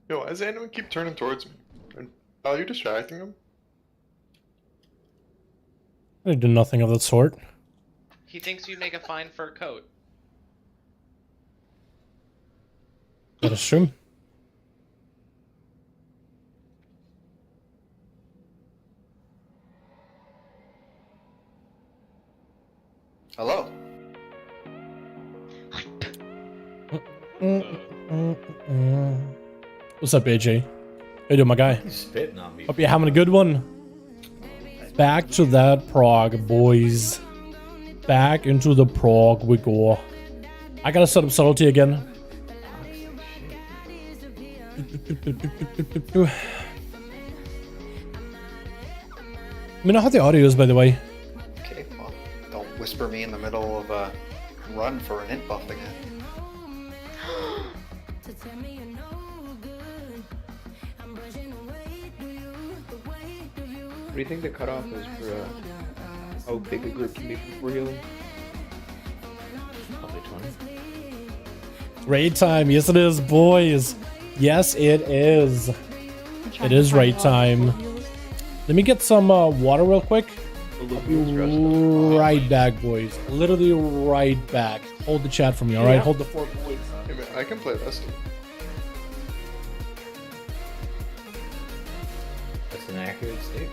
Yo, why does anyone keep turning towards me? Are you distracting him? I do nothing of that sort. He thinks you make a fine fur coat. That is true. Hello. What's up, AJ? How you doing, my guy? He's spitting on me. Hope you're having a good one. Back to that prog, boys. Back into the prog we go. I gotta set up subtlety again. Let me know how the audio is, by the way. Okay, well, don't whisper me in the middle of a run for an int buff again. What do you think the cutoff is for how big a group can be for healing? Probably 20. Raid time. Yes, it is, boys. Yes, it is. It is raid time. Let me get some water real quick. Right back, boys. Literally right back. Hold the chat for me, alright? Hold the fort, boys. Hey man, I can play this. That's an accurate state.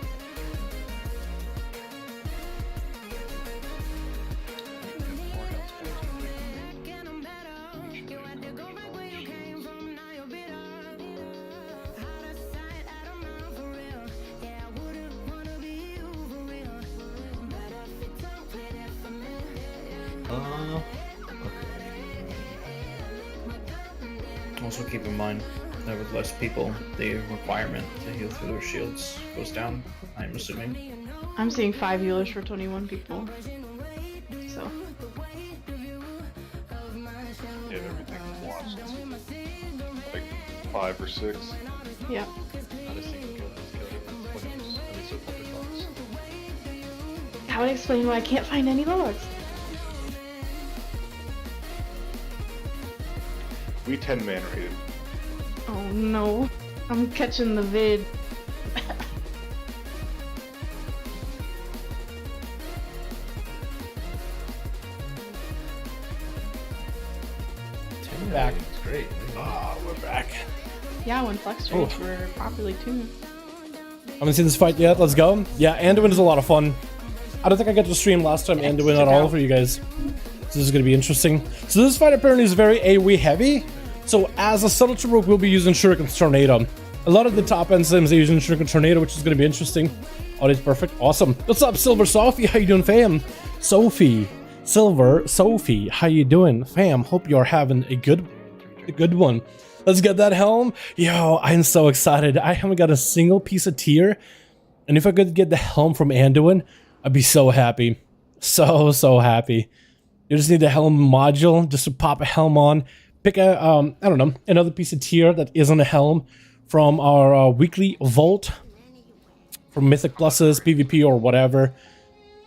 Also keep in mind that with less people, the requirement to heal through their shields goes down, I'm assuming. I'm seeing 5 healers for 21 people. So. Yeah, everything's lost. Like 5 or 6. Yeah. Not a single kill has killed everyone. What is at least with the logs. How would I explain why I can't find any logs? We 10-man rated. Oh no. I'm catching the vid. Back. It's great. Ah, we're back. Yeah, when flex trades were properly tuned. Haven't seen this fight yet. Let's go. Yeah, Anduin is a lot of fun. I don't think I got to stream last time Anduin at all for you guys. So this is going to be interesting. So this fight apparently is very AoE heavy. So as a subtlety rogue, we'll be using Shuriken's Tornado. A lot of the top end sims are using Shuriken Tornado, which is going to be interesting. Oh, that's perfect. Awesome. What's up, Silver Sophie? How you doing, fam? Sophie. Silver Sophie. How you doing, fam? Hope you're having a good one. Let's get that helm. Yo, I'm so excited. I haven't got a single piece of tier. And if I could get the helm from Anduin, I'd be so happy. So happy. You just need the helm module just to pop a helm on. Pick a, I don't know, another piece of tier that isn't a helm from our weekly vault. From Mythic Pluses, PvP, or whatever.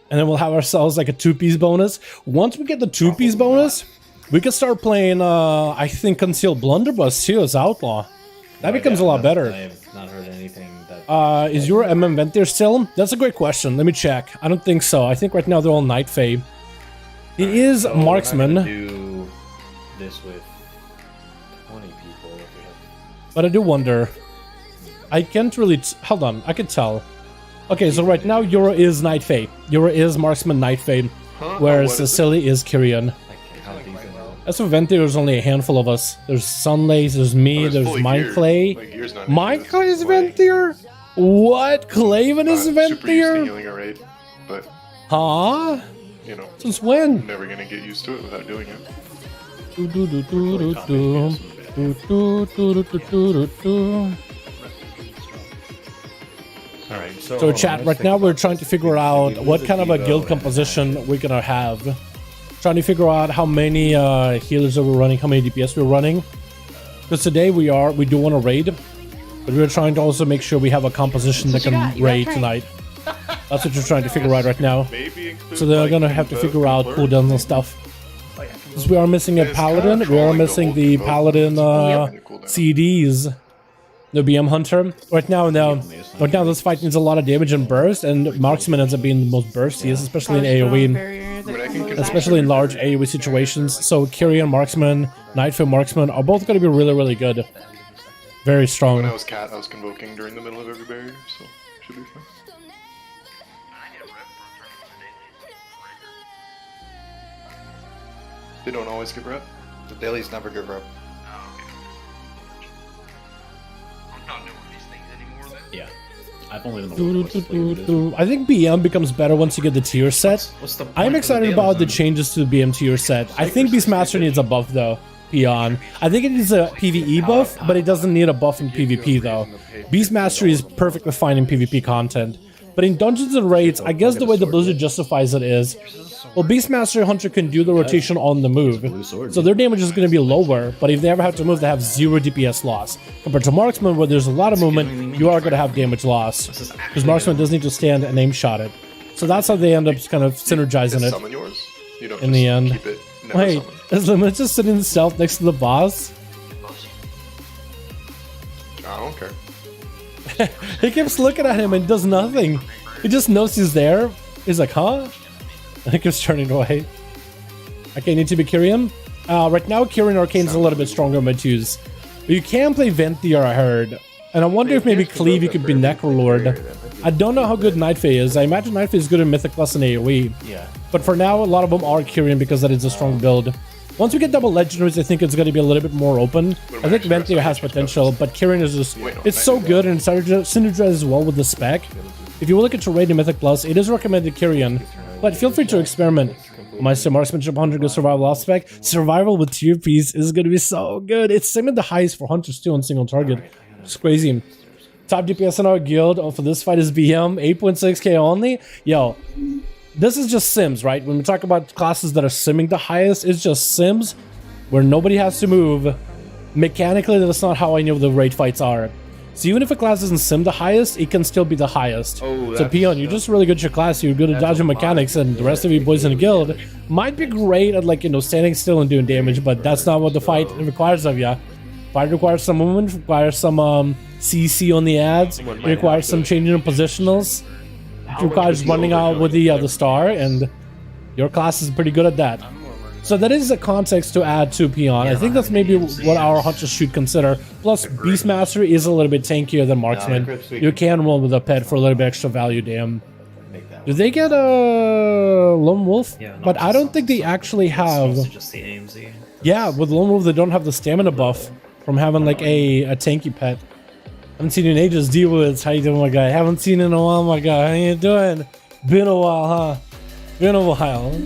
And then we'll have ourselves like a 2-piece bonus. Once we get the 2-piece bonus, we can start playing, I think, Concealed Blunderbuss too as Outlaw. That becomes a lot better. I have not heard anything that... Is your MM Vent still? That's a great question. Let me check. I don't think so. I think right now they're all Night Fae. He is so Marksman. we're not gonna do this with 20 people. If we have... But I do wonder. I can't really... Hold on. I can tell. Okay, so right now Euro is Night Fae. Euro is Marksman Night Fae. Whereas Silly is Kyrian. As for Venti, there's only a handful of us. There's Sunlace, there's me, there's Mindclay. Mindclay is Ventier? What? Claven is Super used to Ventier? healing a raid, but Huh? you know, Since when? never gonna get used to it without doing it. Alright, So chat, right now we're trying to figure out what kind of a guild composition we're gonna have. Trying to figure out how many healers that we're running, how many DPS we're running. Because today we do want to raid, but we're trying to also make sure we have a composition that can raid tonight. That's what you're trying to figure out right now. So they're gonna have to figure out cooldowns and stuff. Because we are missing a paladin, we are missing the paladin CDs. the BM Hunter. Right now, this fight needs a lot of damage and burst, and Marksman ends up being the most burstiest, especially in AoE. Especially in large AoE situations. So Kyrian Marksman, Nightfall Marksman are both going to be really, really good. Very strong. When I was cat, I was convoking during the middle of every barrier, so should be fine. They don't always give rep. The dailies never give up. I'm not doing these things anymore then. Yeah. I've only done the I think BM becomes better once you get the tier set. What's the I'm point excited of the about the dailies changes to the BM tier set. I think Beastmaster needs a buff though. Peon. I think it needs a PvE buff, but it doesn't need a buff in PvP though. Beastmaster is perfectly fine in PvP content. But in Dungeons and Raids, I guess the way the Blizzard justifies it is, well, Beastmaster Hunter can do the rotation on the move, so their damage is going to be lower, but if they ever have to move, they have 0 DPS loss. Compared to Marksman, where there's a lot of movement, you are going to have damage loss, because Marksman does need to stand and aim shot it. So that's how they end up kind of synergizing it. Summon yours? You don't In just the end. keep it never Wait, summoned. is Limit just sitting in stealth next to the boss? I don't care. He keeps looking at him and does nothing. He just knows he's there. He's like, huh? And he keeps turning away. Okay, need to be Kyrian. Right now, Kyrian Arcane's a little bit stronger mid twos. But you can play Venthyr, I heard. And I wonder if maybe Cleave you could be Necrolord. I don't know how good Nightfay is. I imagine Nightfay is good in Mythic Plus and AoE. Yeah. But for now, a lot of them are Kyrian because that is a strong build. Once we get double legendaries, I think it's going to be a little bit more open. I think Venthyr has potential, but Kyrian is just... It's so good and it synergizes well with the spec. If you look at terrain in Mythic Plus, it is recommended Kyrian. But feel free to experiment. My Marksmanship Hunter goes survival off spec. Survival with tier piece is going to be so good. It's same at the highest for Hunters too on single target. It's crazy. Top DPS in our guild for this fight is BM, 8.6k only. Yo, this is just Sims, right? When we talk about classes that are simming the highest, it's just Sims where nobody has to move. Mechanically, that's not how I know the raid fights are. So even if a class doesn't sim the highest, it can still be the highest. Oh, so Peon, you're just really good at your class, you're good at dodging mechanics, and the rest of you boys in the guild might be great at, like, you know, standing still and doing damage, but that's not what the fight requires of you. Fight requires some movement, requires some CC on the ads, it requires some changing of positionals, it requires running out with the star, and your class is pretty good at that. So that is a context to add to Peon. I think that's maybe what our hunters should consider. Plus, Beastmaster is a little bit tankier than Marksman. You can roll with a pet for a little bit extra value, damn. Do they get a Lone Wolf? Yeah, no, But I don't think they actually have... It's just the AMZ. Yeah, with Lone Wolf they don't have the stamina buff from having like a tanky pet. Haven't seen you in ages. Duels, how you doing, my guy? Haven't seen you in a while, my guy. How you doing? Been a while, huh? Been a while.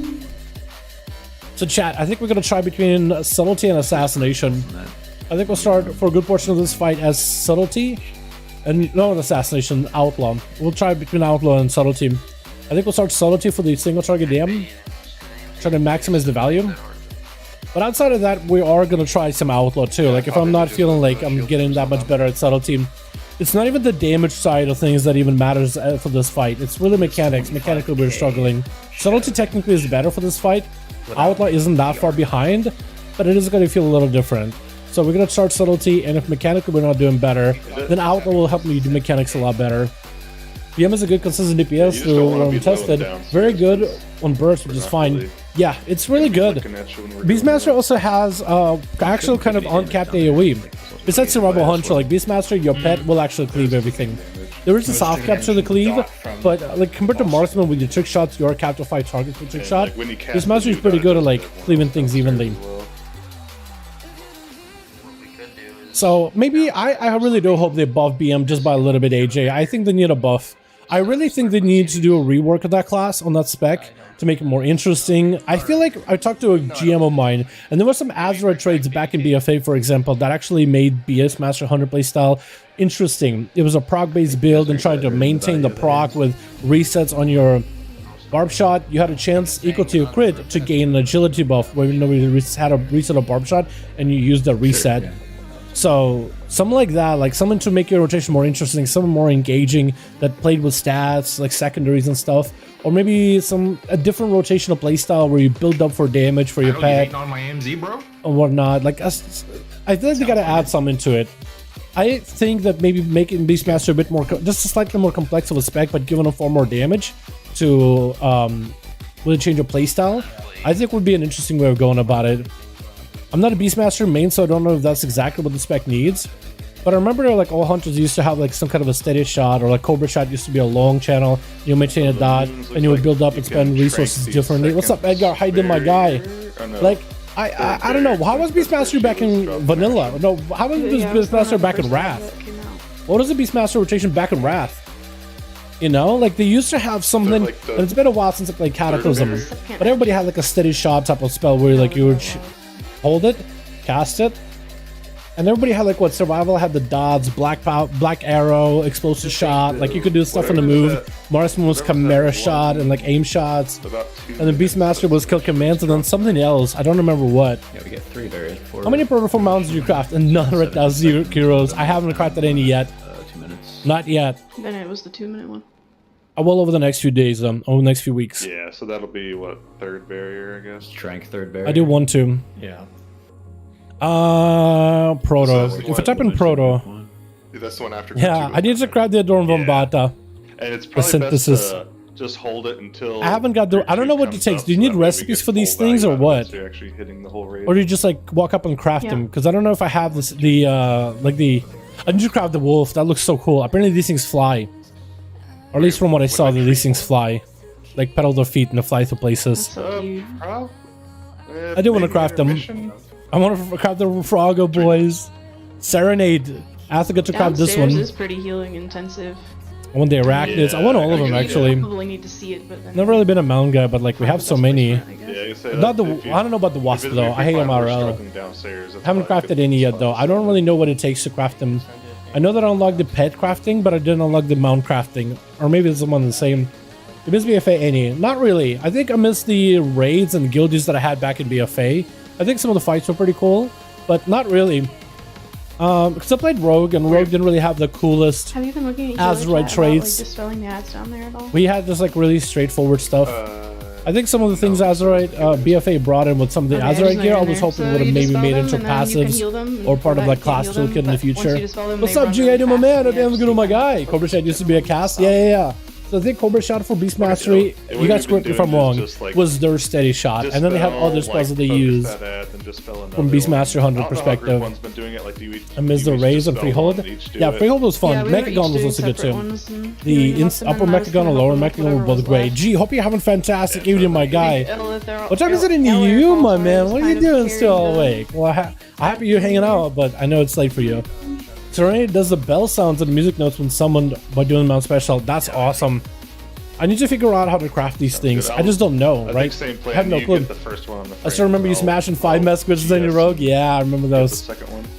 So chat, I think we're gonna try between Subtlety and Assassination. I think we'll start for a good portion of this fight as Subtlety. And no, Assassination, Outlaw. We'll try between Outlaw and Subtlety. I think we'll start Subtlety for the single target DM. Try to maximize the value. But outside of that, we are gonna try some Outlaw too. Like if I'm not feeling like I'm getting that much better at Subtlety, it's not even the damage side of things that even matters for this fight. It's really mechanics. Mechanically, we're struggling. Subtlety technically is better for this fight. Outlaw isn't that far behind, but it is going to feel a little different. So we're going to start Subtlety, and if mechanically we're not doing better, then Outlaw will help me do mechanics a lot better. BM is a good consistent DPS to tested. Very good on burst, which is fine. Yeah, it's really good. Beastmaster also has actual kind of uncapped AoE. Besides Survival Hunter, like Beastmaster, your pet will actually cleave everything. There is a soft capture to the cleave, but like compared to Marksman with your trick shots, you are capped to 5 targets with trick shot. Beastmaster is pretty good at like cleaving things evenly. So maybe I really do hope they buff BM just by a little bit, AJ. I think they need a buff. I really think they need to do a rework of that class on that spec to make it more interesting. I feel like I talked to a GM of mine, and there were some Azra trades back in BFA, for example, that actually made Beastmaster Hunter playstyle interesting. It was a proc-based build and trying to maintain the proc with resets on your barb shot. You had a chance equal to your crit to gain an agility buff where nobody had a reset of barb shot, and you used the reset. So something like that, like something to make your rotation more interesting, something more engaging that played with stats like secondaries and stuff, or maybe a different rotational playstyle where you build up for damage for your pet on my MZ, bro. or whatnot. Like I feel like they gotta add something to it. I think that maybe making Beastmaster a bit more, just slightly more complex of a spec, but giving him far more damage to really change your playstyle, I think would be an interesting way of going about it. I'm not a Beastmaster main, so I don't know if that's exactly what the spec needs. But I remember like all hunters used to have like some kind of a steady shot, or like Cobra shot used to be a long channel. You maintain a dot, and you would build up and spend resources differently. What's up, Edgar? How you doing, my guy? Like, I don't know. How was Beastmaster back in Vanilla? No, how was Beastmaster back in Wrath? What was the Beastmaster rotation back in Wrath? You know, like they used to have something, and it's been a while since I played Cataclysm, but everybody had like a steady shot type of spell where like you would hold it, cast it, and everybody had like what Survival had the dots, black arrow, explosive shot, like you could do stuff on the move. Marksman was Chimera shot and like aim shots, and then Beastmaster was kill commands, and then something else. I don't remember what. Yeah, we get 3 various. How many Protocol mounts did you craft? And none right now, zero heroes. I haven't crafted any yet. 2 minutes. Not yet. Then it was the 2-minute one. I will over the next few days, over the next few weeks. Yeah, so that'll be what, 3rd barrier, I guess. Trank 3rd barrier. I do 1 2. Yeah. Proto. If I type in Proto, Dude, that's the one after. yeah, I need to grab the Adorn Bombata. And it's probably synthesis. best to just hold it until... I haven't got the. I don't know what it takes. Do you need recipes for these things or what? You're actually hitting the whole raid. Or do you just like walk up and craft them? Because I don't know if I have this. I need to craft the wolf. That looks so cool. Apparently these things fly, or at least from what I saw, that these things fly, like pedal their feet and they fly to places. So cute. I do want to craft them. I want to craft the Froggo boys. Serenade. I have to get to craft this one. Downstairs is pretty healing intensive. I want the arachnids. I want all of them actually. Probably need to see it, but then Never really been a mountain guy, but like we have so many. Yeah, you say Not the. if you- I don't know about the wasp if though. I hate find we're MRL. struggling downstairs, that's Haven't why I crafted could- any yet though. I don't really know what it takes to craft them. I know that I unlocked the pet crafting, but I didn't unlock the mount crafting. Or maybe it's one and the same. You miss BFA any? Not really. I think I missed the raids and guildies that I had back in BFA. I think some of the fights were pretty cool, but not really. Because I played Rogue, and Rogue didn't really have the coolest. have you been looking at Azurite traits. like dispelling the ads down there at all? We had just like really straightforward stuff. I think some of the things Azurite, BFA brought in with some of the Okay, I just Azurite know gear, you're I in was there. hoping So would have you maybe dispel made them, into and then you can passives heal them. or part of You like can't class heal them, toolkit in the but future. once you dispel them, What's they up, run G? really I do my fast, man. and I'm you good to my actually guy. can Cobra Shad used to be a cast. Yeah. So I think Cobra Shot for Beast Mastery, you guys correct me if I'm wrong, was their steady shot, and then they had other spells that they use from Beastmaster Hunter perspective. I missed the raise and Freehold. Yeah, Freehold was fun. Yeah, we were each Mechagon was doing also good separate too. ones and The doing lots, and upper then I was Mechagon gonna and lower help them with Mechagon were whatever both was great. left. Gee, hope you're having fantastic evening, my guy. What What time is it in you, my man? What are you doing still awake? Well, I'm happy you're hanging out, but I know it's late for you. Serenade does the bell sounds and the music notes when summoned by doing Mount Special. That's awesome. I need to figure out how to craft these things. I just don't know, right? I have no clue. I still remember you smashing 5 mask switches on your rogue. Yeah, I remember those.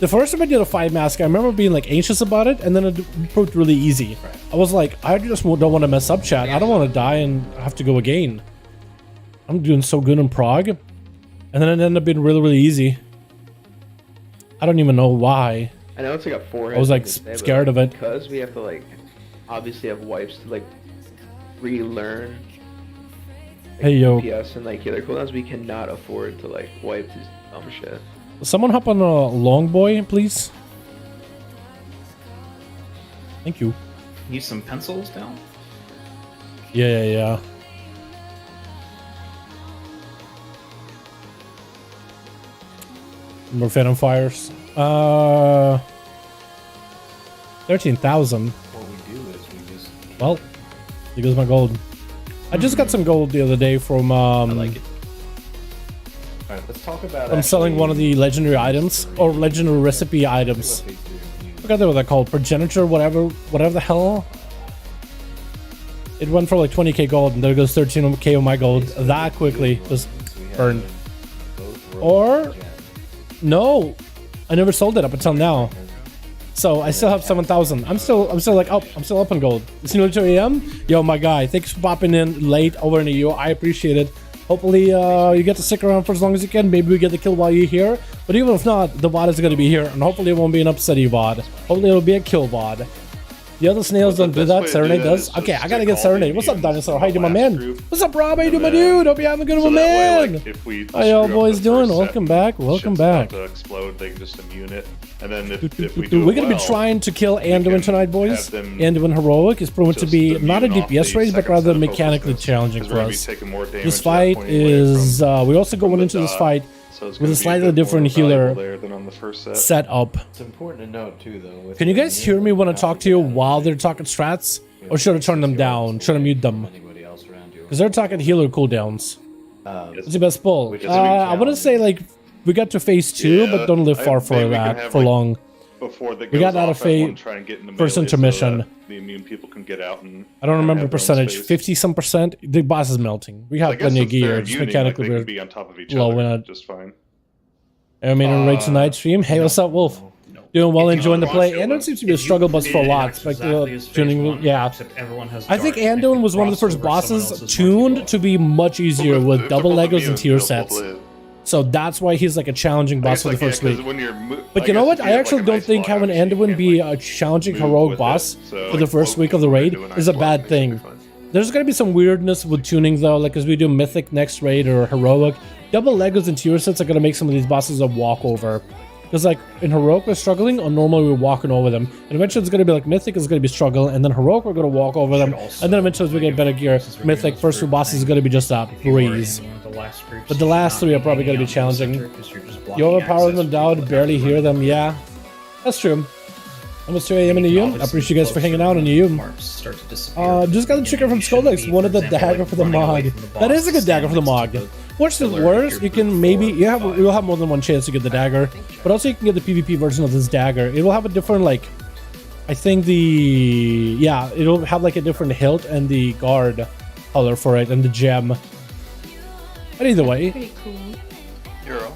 The first time I did a 5 mask, I remember being like anxious about it, and then it proved really easy. I was like, I just don't want to mess up, chat. I don't want to die and have to go again. I'm doing so good in Prague, and then it ended up being really, really easy. I don't even know why. I know it's like a 4 I was like scared of it. because we have to like obviously have wipes to like relearn Hey yo, PS and like the other cooldowns. We cannot afford to like wipe this dumb shit. someone hop on a long boy, please. Thank you. Need some pencils down? Yeah. More Phantom Fires. 13,000. What we do is we just Well, there goes my gold. I just got some gold the other day from I like it. All right, let's talk about. I'm selling one of the legendary items or legendary recipe items. I forgot what they're called. Progenitor, whatever the hell. It went for like 20k gold, and there goes 13k of my gold that quickly. Just burned. Or no, I never sold it up until now. So I still have 7,000. I'm still like up. I'm still up on gold. It's nearly 2 a.m. Yo, my guy, thanks for popping in late over in the EU. I appreciate it. Hopefully, you get to stick around for as long as you can. Maybe we get the kill while you're here. But even if not, the VOD is going to be here, and hopefully it won't be an upsetty VOD. Hopefully it'll be a kill VOD. The other snails Well, don't the do best way that. to Serenade do that does. is Okay, just I gotta stick get all Serenade. the What's up, mutants Dinosaur? in How you the doing, my last man? group, What's up, Rob? How you doing, and my then- dude? Hope you're having a good So one, that way, man. like, if we How y'all screw up boys the doing? first Welcome set, back. Welcome shit's about back. to explode, they can just immune it. And then if we do We're it gonna be well, trying to kill Anduin can tonight, boys. have them Anduin Heroic is proven to just be not a immune off DPS the raid, but second rather set of mechanically hopelessness, challenging 'cause for we're gonna be us. taking more damage This at that fight point anyway is we also from going the into this dot, fight so it's with gonna a be slightly bit more different valuable healer there than on the first set. set up. It's important to note too, though. With Can you the guys hear me mutant, when I have talk to you while they're talking strats? Or should I turn them down? Should I mute them? Anybody else around you? Because they're talking healer cooldowns. What's your best pull? Which is I want to say like we got to phase 2, but don't live far for maybe we can that have, for like, long. Before that We got goes out off, of I wanna phase- try and get in the first melee so intermission. that the immune people can get out and I don't and remember have their own percentage. space. 50 some percent. The boss is melting. We I have guess plenty of since they're gear. Just immune, like, mechanically, they we're can be on top of each low other in it. just fine. I mean, on raid tonight stream. Hey, what's up, Wolf? Doing well, If you enjoying the watch play. it, Anduin seems to be a if you struggle bus for did lots. Like exactly as phase tuning, one, yeah. except everyone has I think dark, and if Anduin you was one of the cross first over someone bosses else's tuned market to be much easier Well, with if double they're both Legos and immune, tier they'll sets. live. So that's why he's like a challenging I boss guess, for the like, yeah, first 'cause week. when you're But you know what? I actually don't think having Anduin be a challenging heroic boss for the first week of the raid is a bad thing. There's gonna be some weirdness with tuning though, like as we do Mythic next raid or Heroic. Double Legos and tier sets are gonna make some of these bosses a walkover. Because like in Heroic we're struggling, or normally we're walking over them. And eventually it's gonna be like Mythic is gonna be struggle, and then Heroic we're gonna walk over them. And then eventually as we get better gear, Mythic first two bosses is gonna be just a breeze. But the last three are probably gonna be challenging. You overpower them down, barely hear them, yeah. That's true. Almost 2 AM in the U. I appreciate you guys for hanging out in the U. Just got the chicken from Skolix. Wanted the dagger for the mod. That is a good dagger for the mod. What's the worst? You can maybe you'll have more than one chance to get the dagger, but also you can get the PvP version of this dagger. It will have a different like, I think it'll have like a different hilt and the guard color for it and the gem. But either way, Pretty cool. Euro,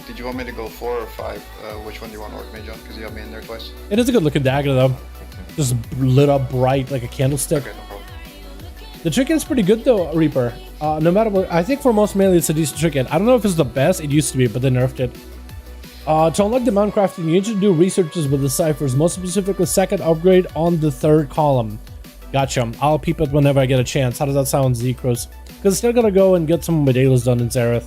did you want me to go 4 or 5? Which one do you want Orc Mage on? Because you have me in there twice. it is a good looking dagger though. Just lit up bright like a candlestick. Okay, no problem. The trinket is pretty good though, Reaper. No matter what, I think for most melee it's a decent trinket. I don't know if it's the best, it used to be, but they nerfed it. To unlock the mount crafting, you need to do researches with the ciphers, most specifically second upgrade on the 3rd column. Gotcha. I'll peep it whenever I get a chance. How does that sound, Zekros? Because still gonna go and get some of my dailies done in Zareth.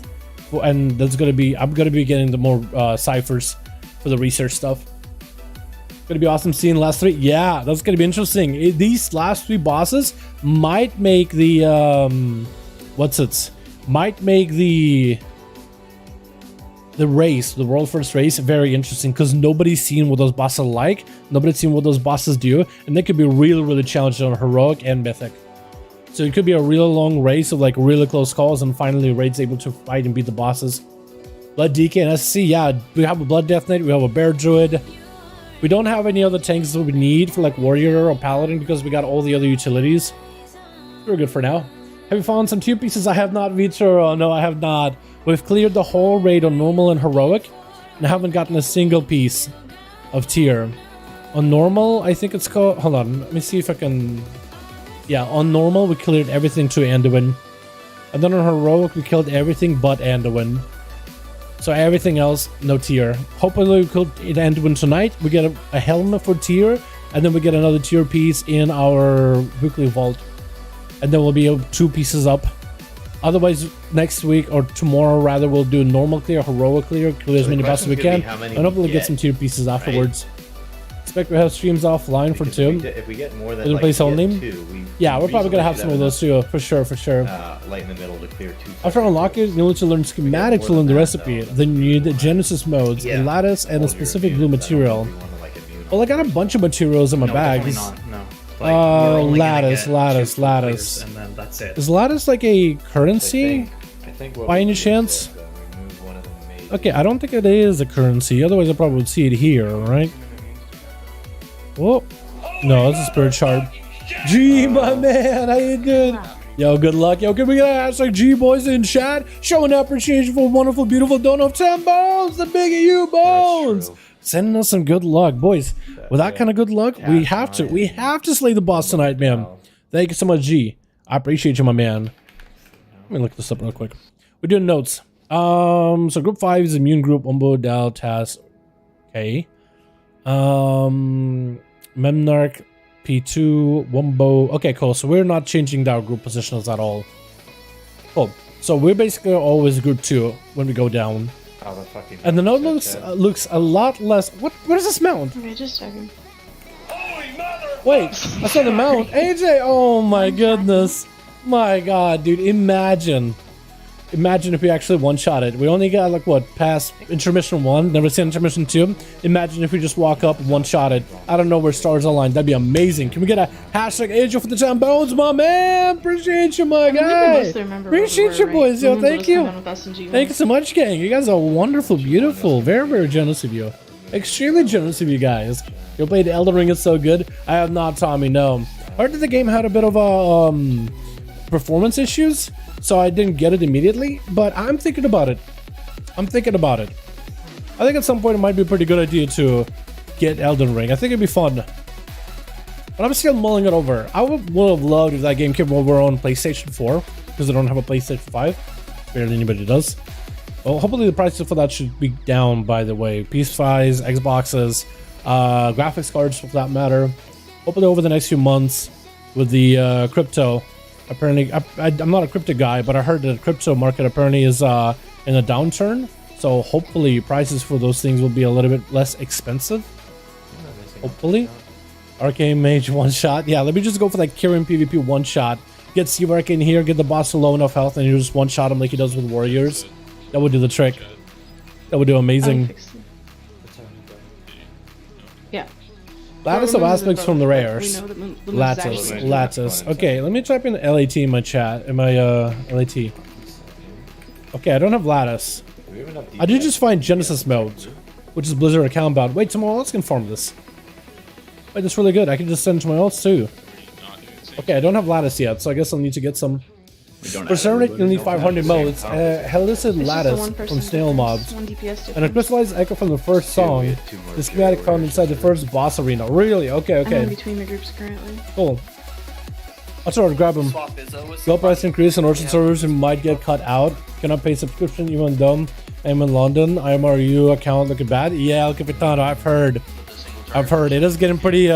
And that's gonna be, I'm gonna be getting the more ciphers for the research stuff. Gonna be awesome seeing the last 3. Yeah, that's gonna be interesting. These last 3 bosses might make the might make the race, the world first race, very interesting because nobody's seen what those bosses are like, nobody's seen what those bosses do, and they could be really challenging on Heroic and Mythic. So it could be a real long race of like really close calls, and finally Raid's able to fight and beat the bosses. Blood DK and SC, yeah, we have a Blood Death Knight, we have a Bear Druid. We don't have any other tanks that we need for like Warrior or Paladin because we got all the other utilities. We're good for now. Have you found some tier pieces? I have not, Vitor. No, I have not. We've cleared the whole raid on normal and heroic, and I haven't gotten a single piece of tier. On normal, I think it's called... Hold on, let me see if I can... Yeah, on normal, we cleared everything to Anduin. And then on heroic, we killed everything but Anduin. So everything else, no tier. Hopefully we could Anduin tonight. We get a helmet for tier, and then we get another tier piece in our weekly vault. And then we'll be 2 pieces up. Otherwise, next week or tomorrow, rather, we'll do normal clear, heroic clear as many bosses as we can, and hopefully get some tier pieces afterwards. Expect we have streams offline for 2. If we get more than Like, like, place only? 2, Yeah, we're probably gonna have some of those too, for sure. light in the middle to clear 2. After unlocking, you'll need to learn schematics to learn the recipe. Then you need Genesis modes, a lattice, and a specific blue material. Well, I got a bunch of materials in my bags. Lattice. And then that's it. Is lattice like a currency? I think By any chance? Okay, I don't think it is a currency. Otherwise, I probably would see it here, right? Whoa. No, that's a spirit shard. G, my man, how you doing? Yo, good luck. Yo, can we get a hashtag G boys in chat? Showing appreciation for wonderful, beautiful donut of 10 bones. The big of you bones. Sending us some good luck, boys. With that kind of good luck, we have to slay the boss tonight, man. Thank you so much, G. I appreciate you, my man. Let me look this up real quick. We're doing notes. So group 5 is immune group, Umbo, Dal, Tas. Okay. Memnarch, P2, Wumbo. Okay, cool. So we're not changing our group positions at all. Cool. So we're basically always group 2 when we go down. Oh, the fucking And the node looks a lot less. What is this mount? Okay, just checking. Wait, that's not the mount. AJ, oh my goodness. My god, dude, imagine if we actually one-shot it. We only got, like, what, past Intermission 1, never seen Intermission 2. Imagine if we just walk up and one-shot it. I don't know where stars align. That'd be amazing. Can we get a hashtag AJ for the town bones, my man? Appreciate you, my guy. Appreciate you, boys. Yo, thank you. Thank you so much, gang. You guys are wonderful, beautiful. Very, very generous of you. Extremely generous of you guys. You played Elden Ring, it's so good. I have not, Tommy, no. I heard that the game had a bit of a, performance issues, so I didn't get it immediately, but I'm thinking about it. I think at some point it might be a pretty good idea to get Elden Ring. I think it'd be fun. But I'm still mulling it over. I would have loved if that game came over on PlayStation 4, because I don't have a PlayStation 5. Barely anybody does. Well, hopefully the prices for that should be down, by the way. PS5s, Xboxes, graphics cards for that matter. Hopefully over the next few months with the crypto. Apparently, I'm not a crypto guy, but I heard that the crypto market apparently is in a downturn. So hopefully prices for those things will be a little bit less expensive. Hopefully. Arcane Mage one shot. Yeah, let me just go for that Kirin PvP one shot. Get Seavark in here, get the boss to low enough health, and you just one shot him like he does with Warriors. That would do the trick. That would do amazing. Yeah. Lattice of aspects from the rares. Lattice. Okay, let me type in LAT in my chat. In my LAT. Okay, I don't have lattice. I did just find Genesis mode, which is Blizzard account bound. Wait, someone else can farm this. Wait, that's really good. I can just send it to my else too. Okay, I don't have lattice yet, so I guess I'll need to get some. For certain, you'll need 500 modes. Helicid lattice from snail mobs. And a crystallized echo from the first song. The schematic found inside the first boss arena. Really? Okay, I'm in okay. between the groups currently. Cool. I'll try to grab them. Low price increase on Orchard servers who might get cut out. Cannot pay subscription even though I'm in London. IMRU account looking bad. Yeah, El Capitano, I've heard. It is getting pretty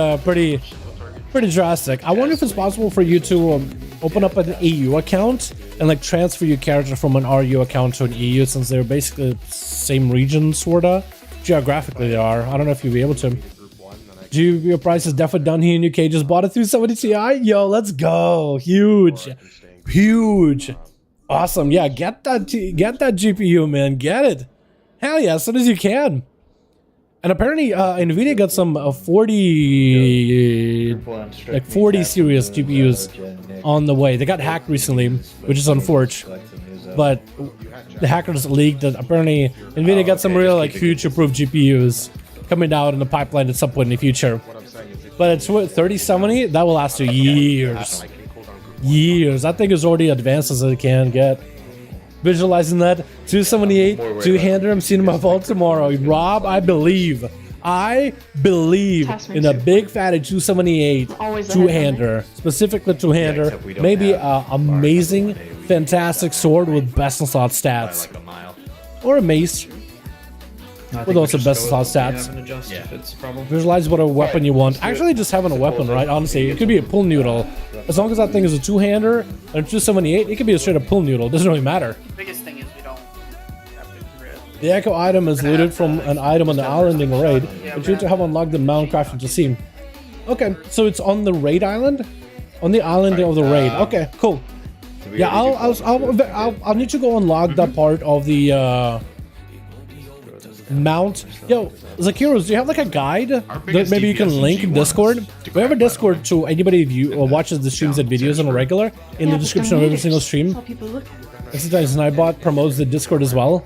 drastic. I wonder if it's possible for you to open up an EU account and like transfer your character from an RU account to an EU, since they're basically the same region, sorta. Geographically, they are. I don't know if you'll be able to. Your price is definitely down here in UK. Just bought it through 70 Ti. Yo, let's go. Huge. Awesome. Yeah, get that GPU, man. Get it. Hell yeah, as soon as you can. And apparently, Nvidia got some 40 series GPUs on the way. They got hacked recently, which is unfortunate. But the hackers leaked that apparently Nvidia got some real like future-proof GPUs coming out in the pipeline at some point in the future. But it's 3070, that will last you years. Years. That thing is already advanced as it can get. Visualizing that 278 two-hander. I'm seeing my vault tomorrow. Rob, I believe in a big fatty 278 two-hander, specifically two-hander. Maybe an amazing, fantastic sword with best in slot stats, or a mace with also best in slot stats. Visualize what a weapon you want. Actually, just having a weapon, right? Honestly, it could be a pull noodle. As long as that thing is a two-hander and 278, it could be a straight up pull noodle. It doesn't really matter. Biggest thing is we don't have to grid. The echo item is looted from an item on the island in the raid, but you need to have unlocked the mount crafting to see. Okay, so it's on the raid island? On the island of the raid. Okay, cool. Yeah, I'll need to go unlock that part of the mount. Yo, Zakiros, do you have like a guide that maybe you can link in Discord? We have a Discord to anybody who watches the streams and videos on a regular in the description of every single stream. Sometimes Nightbot promotes the Discord as well.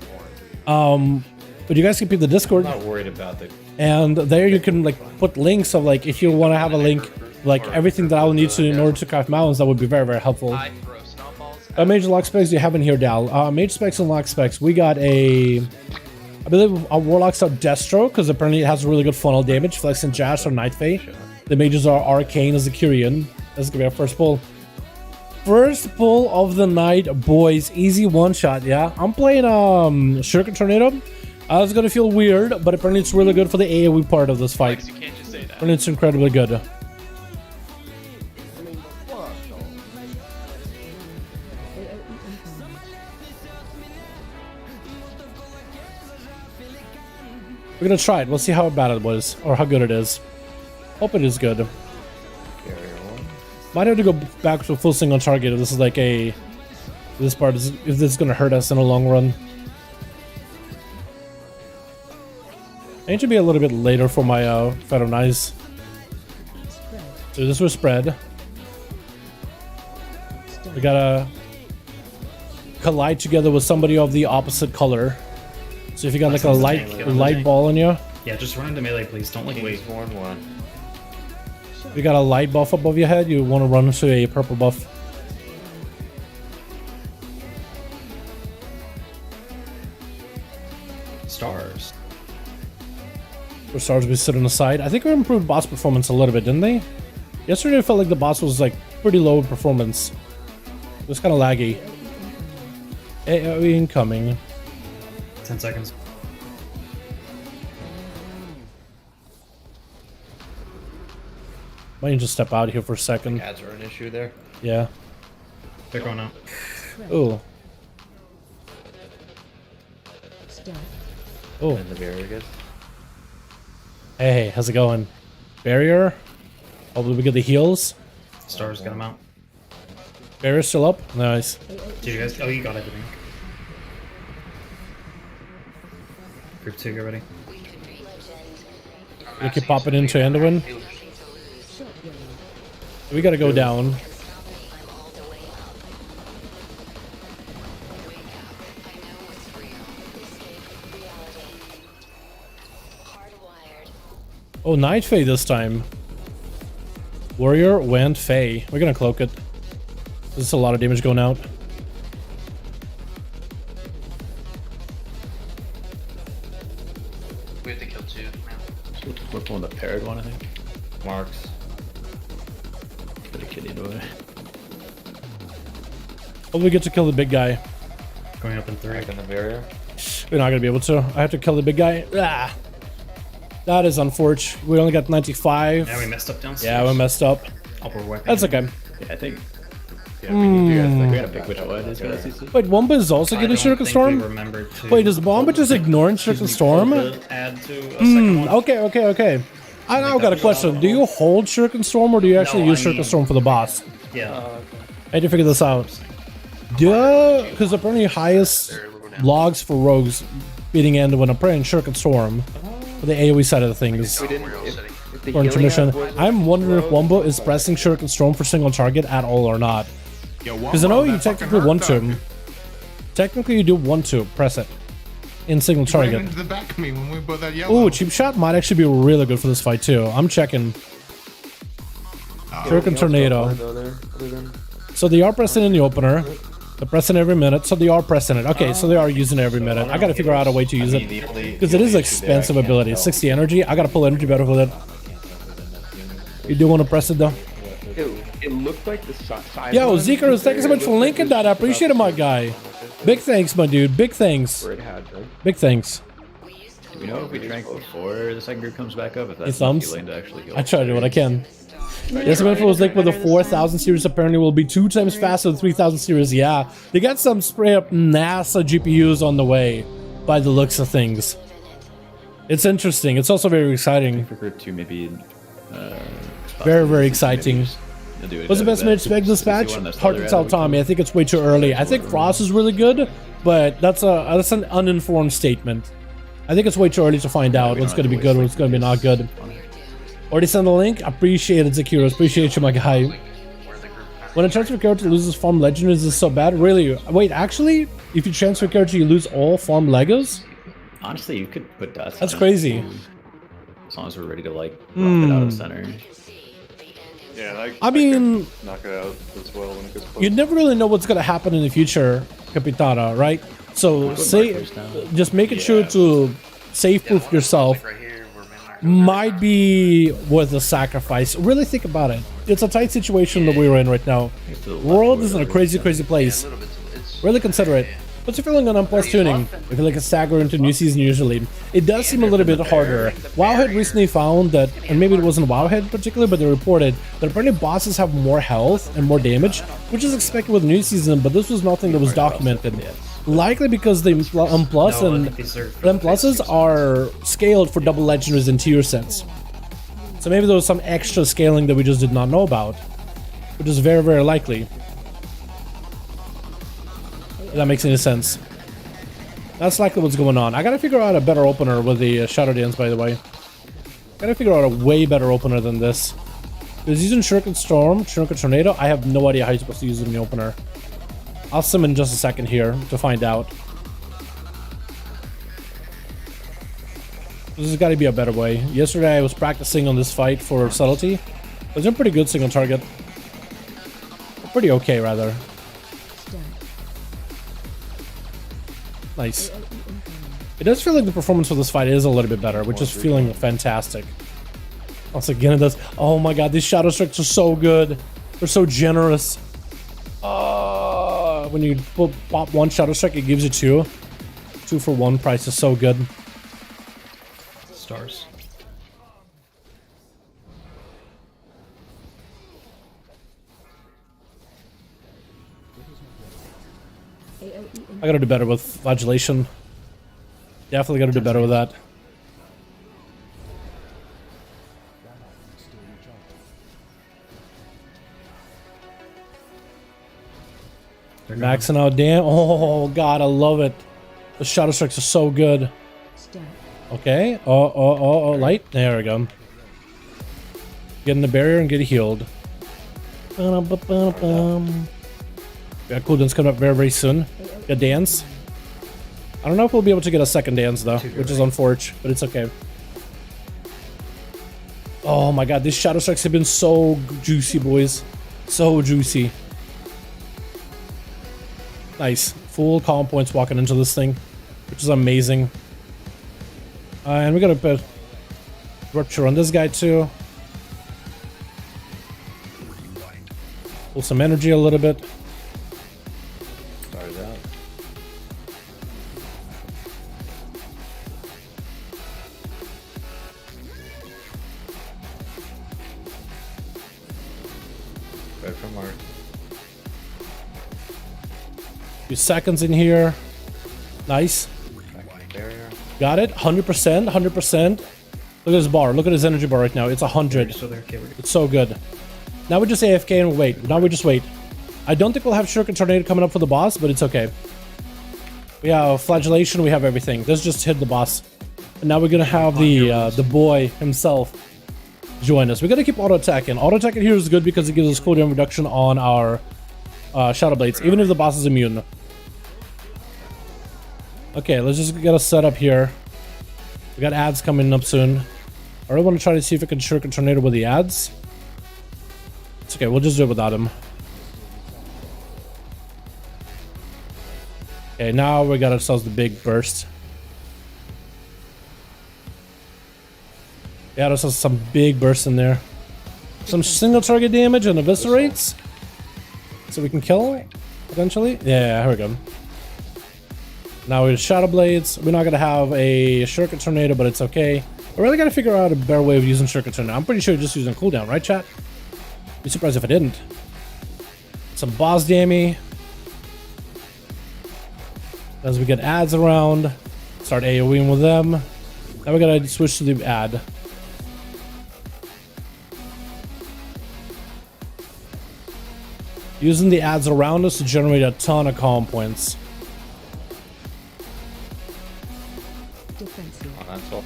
But you guys can pick the Discord. I'm not worried about the. And there you can like put links of like if you want to have a link like everything that I will need to in order to craft mounts. That would be very, very helpful. Major lock specs you have in here, Dal. Major specs and lock specs. We got I believe our Warlock's are Destro, because apparently it has really good funnel damage. Flex and Jash or Night Fae. The mages are Arcane as the Kyrian. This is gonna be our first pull. First pull of the night, boys. Easy one shot, yeah. I'm playing Shuriken Tornado. It's gonna feel weird, but apparently it's really good for the AoE part of this fight. Apparently it's incredibly good. We're gonna try it. We'll see how bad it was, or how good it is. Hope it is good. Barrier 1. Might have to go back to a full single target if this is like a... This part is... If this is gonna hurt us in the long run. I need to be a little bit later for my Feather Knives. So this was spread. We gotta collide together with somebody of the opposite color. So if you got like a light ball on you, Yeah, just run into melee, please. Don't like wait. King's Horn 1. if you got a light buff above your head, you want to run into a purple buff. Stars. For stars, we sit on the side. I think we improved boss performance a little bit, didn't they? Yesterday, I felt like the boss was like pretty low in performance. It was kind of laggy. AoE incoming. 10 seconds. Might need to step out here for a second. Ads are an issue there. Yeah. They're going out. Ooh. Oh. And the barrier gets. Hey, how's it going? Barrier. Hopefully we get the heals. Stars, get them out. Barrier's still up. Nice. Did you guys? Oh, you got everything. Group 2, get ready. We keep popping into Anduin. We gotta go down. Oh, Night Fae this time. Warrior went Fae. We're gonna cloak it. There's a lot of damage going out. We have to kill 2 now. We're pulling the paired one, I think. Marks. Put a kitty into it. Hopefully we get to kill the big guy. Going up in 3. Back in the barrier. We're not gonna be able to. I have to kill the big guy. Ah. That is unfortunate. We only got 95. Yeah, we messed up downstairs. Yeah, we messed up. Upper weapon. That's okay. Yeah, I think. Yeah, we gotta pick which one is gonna CC. Wait, Womba is also getting Shuriken Storm? Wait, does Womba just ignore Shuriken Storm? Add to a second one. Okay. I now got a question. Do you hold Shuriken Storm or do you actually No, use I mean- Shuriken Storm for the boss? Yeah. I need to figure this out. Duh, because apparently highest logs for rogues beating Anduin are praying Shuriken Storm for the AoE side of the things. We didn't. If the For healing intermission. app wasn't I'm wondering if low, Womba is pressing Shuriken Storm for single target at all or not. Because I know you technically want to. Technically, you do want to press it in single target. Into the back of me when we put that yellow. Ooh, cheap shot might actually be really good for this fight too. I'm checking. Shuriken Tornado. though, there, other than- So they are pressing in the opener. They're pressing every minute, so they are pressing it. Okay, so they are using it every minute. I gotta figure out a way to use it. Because it is an expensive ability. 60 energy. I gotta pull energy better with it. You do want to press it though. It looked like the side. Yo, Zeker, thank you so much for linking that. I appreciate it, my guy. Big thanks, my dude. Big thanks. Where it had, right? Big thanks. Do we know if we drank before the second group comes back up? If that's thumbs? lane to actually go. I try to do what I can. Yes, info was like with the 4000 series apparently will be 2 times faster than 3000 series. Yeah, they got some straight up NASA GPUs on the way by the looks of things. It's interesting. It's also very exciting. For group 2, maybe. Very exciting. What's the best match spec dispatch? Hard to tell, Tommy. I think it's way too early. I think Frost is really good, but that's an uninformed statement. I think it's way too early to find out what's going to be good, what's going to be not good. Already sent the link? Appreciate it, Zakiros. Appreciate you, my guy. When a transfer character loses farm legendaries, is this so bad? Really? Wait, actually, if you transfer character, you lose all farm Legos? Honestly, you could put dots. That's on it, crazy. as long as we're ready to like rock it out of center. Yeah, I mean, knock it out as well when it gets close. you never really know what's going to happen in the future, Capitana, right? So, just making sure to save-proof yourself Right here, where might be worth a sacrifice. Really think about it. It's a tight situation that we're in right now. World is in a crazy place. Really consider it. What's your feeling on Unplus tuning? I feel like it's stagger into new season usually. It does seem a little bit harder. Wowhead recently found that, and maybe it wasn't Wowhead particularly, but they reported that apparently bosses have more health and more damage, which is expected with new season, but this was nothing that was documented. Likely because the plus No, I and think these are the pluses are scaled for double legendaries and tier sets. So maybe there was some extra scaling that we just did not know about, which is very, very likely. If that makes any sense. That's likely what's going on. I gotta figure out a better opener with the Shadowlands, by the way. Gotta figure out a way better opener than this. Is using Shuriken Storm, Shuriken Tornado? I have no idea how you're supposed to use it in the opener. I'll sim in just a second here to find out. This has got to be a better way. Yesterday I was practicing on this fight for subtlety. I was doing pretty good single target. Pretty okay, rather. Nice. It does feel like the performance for this fight is a little bit better, which is feeling fantastic. Once again, it does. Oh my god, these Shadow Strikes are so good. They're so generous. When you pop one Shadow Strike, it gives you two. 2 for 1 price is so good. Stars. I gotta do better with Flagellation. Definitely gotta do better with that. Maxing out, damn. Oh god, I love it. The Shadow Strikes are so good. Okay. Oh, light. There we go. Get in the barrier and get healed. Got cooldowns coming up very, very soon. Got dance. I don't know if we'll be able to get a second dance though, which is unfortunate, but it's okay. Oh my god, these Shadow Strikes have been so juicy, boys. So juicy. Nice. Full calm points walking into this thing, which is amazing. And we got a bit rupture on this guy too. Pull some energy a little bit. Stars out. Right from Mark. Few seconds in here. Nice. Barrier. Got it. 100%. 100%. Look at his bar. Look at his energy bar right now. It's 100. So they're okay, It's so good. Now we just AFK and wait. Now we just wait. I don't think we'll have Shuriken Tornado coming up for the boss, but it's okay. We have Flagellation. We have everything. This just hit the boss. And now we're going to have the boy himself join us. We got to keep auto-attacking. Auto-attacking here is good because it gives us cooldown reduction on our Shadow Blades, even if the boss is immune. Okay, let's just get a setup here. We got ads coming up soon. I really want to try to see if we can Shuriken Tornado with the ads. It's okay, we'll just do it without him. Okay, now we got ourselves the big burst. We got ourselves some big bursts in there. Some single target damage and eviscerates. So we can kill eventually. Yeah, here we go. Now with Shadow Blades, we're not gonna have a Shuriken Tornado, but it's okay. We really gotta figure out a better way of using Shuriken Tornado. I'm pretty sure it's just using cooldown, right, chat? Be surprised if I didn't. Some boss damage. As we get ads around, start AoEing with them. Now we gotta switch to the ad. Using the ads around us to generate a ton of calm points. Oh, that's all.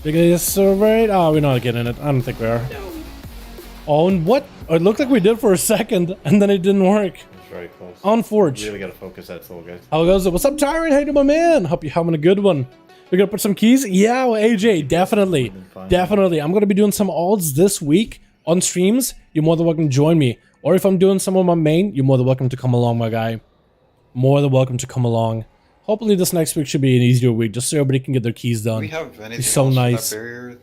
Did we get surveyed? Oh, we're not getting it. I don't think we are. Oh, and what? It looked like we did for a second, and then it didn't work. It's very close. On Forge. You really gotta focus that soul, guys. How goes it? What's up, Tyrant? Hey, my man. Hope you're having a good one. We're gonna put some keys? Yeah, well, AJ, definitely. Definitely. I'm gonna be doing some alts this week on streams. You're more than welcome to join me. Or if I'm doing some of my main, you're more than welcome to come along, my guy. More than welcome to come along. Hopefully this next week should be an easier week, just so everybody can get their keys done. Do we have anything It's so else nice. With that barrier?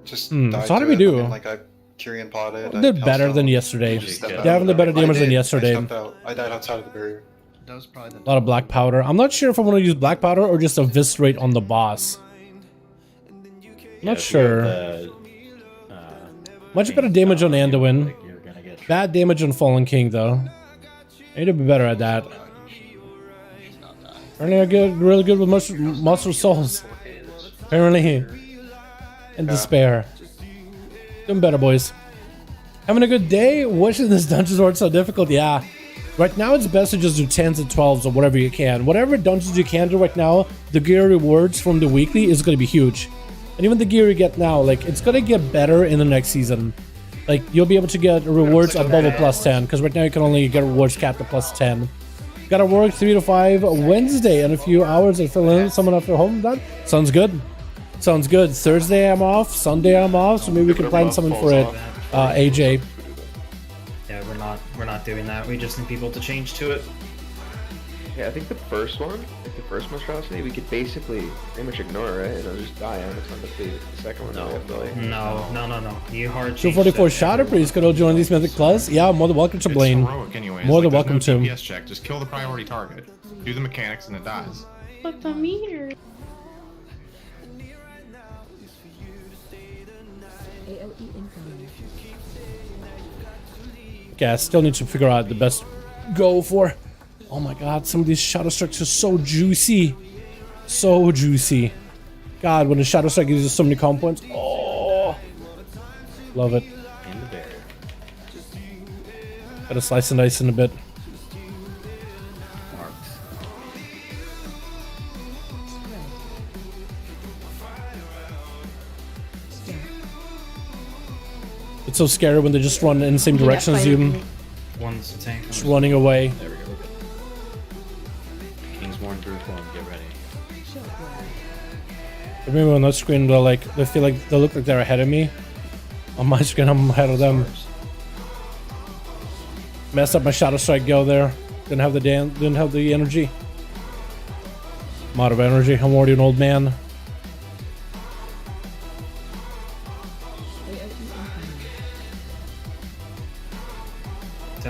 Just So died how to did we it. do? I mean, like I Kyrian potted. We did better than yesterday. Definitely better damage than yesterday. I died outside of the barrier. That was probably the A lot of black powder. I'm not sure if I want to use black powder or just eviscerate on the boss. Not sure. Much better damage on Anduin. You're gonna get Bad damage on Fallen King, though. I need to be better at that. Apparently I get really good with Monster Souls. Apparently. In despair. Doing better, boys. Having a good day? Wishing this dungeons weren't so difficult? Yeah. Right now it's best to just do 10s and 12s or whatever you can. Whatever dungeons you can do right now, the gear rewards from the weekly is going to be huge. And even the gear you get now, like, it's going to get better in the next season. Like, you'll be able to get rewards above a +10, because right now you can only get rewards capped at +10. Gotta work 3 to 5 Wednesday in a few hours and fill in someone after home. That sounds good. Sounds good. Thursday I'm off, Sunday I'm off, so maybe we can plan something for it. AJ. Yeah, we're not doing that. We just need people to change to it. Yeah, I think the first one, like the first monstrosity, we could basically pretty much ignore, right? And it'll just die on its own defeat. The second one, No. definitely. You hard 244 Shadow Priest could all join these Mythic Plus. Yeah, more than welcome to It's Blaine. heroic anyways. More than there's welcome to. no DPS check. Just kill the priority target. Do the mechanics and it dies. But the meter. Yeah, I still need to figure out the best go for. Oh my god, some of these Shadow Strikes are so juicy. So juicy. God, when the Shadow Strike uses so many comp points. Oh. Love it. And the bear. Gotta slice and dice in a bit. It's so scary when they just run in the same direction as you. One's a tank. Just running away. There we go. Kingsborn through form. Get ready. I remember on that screen, they feel like they look like they're ahead of me. On my screen, I'm ahead of them. Messed up my Shadow Strike go there. Didn't have the energy. I'm out of energy. I'm already an old man.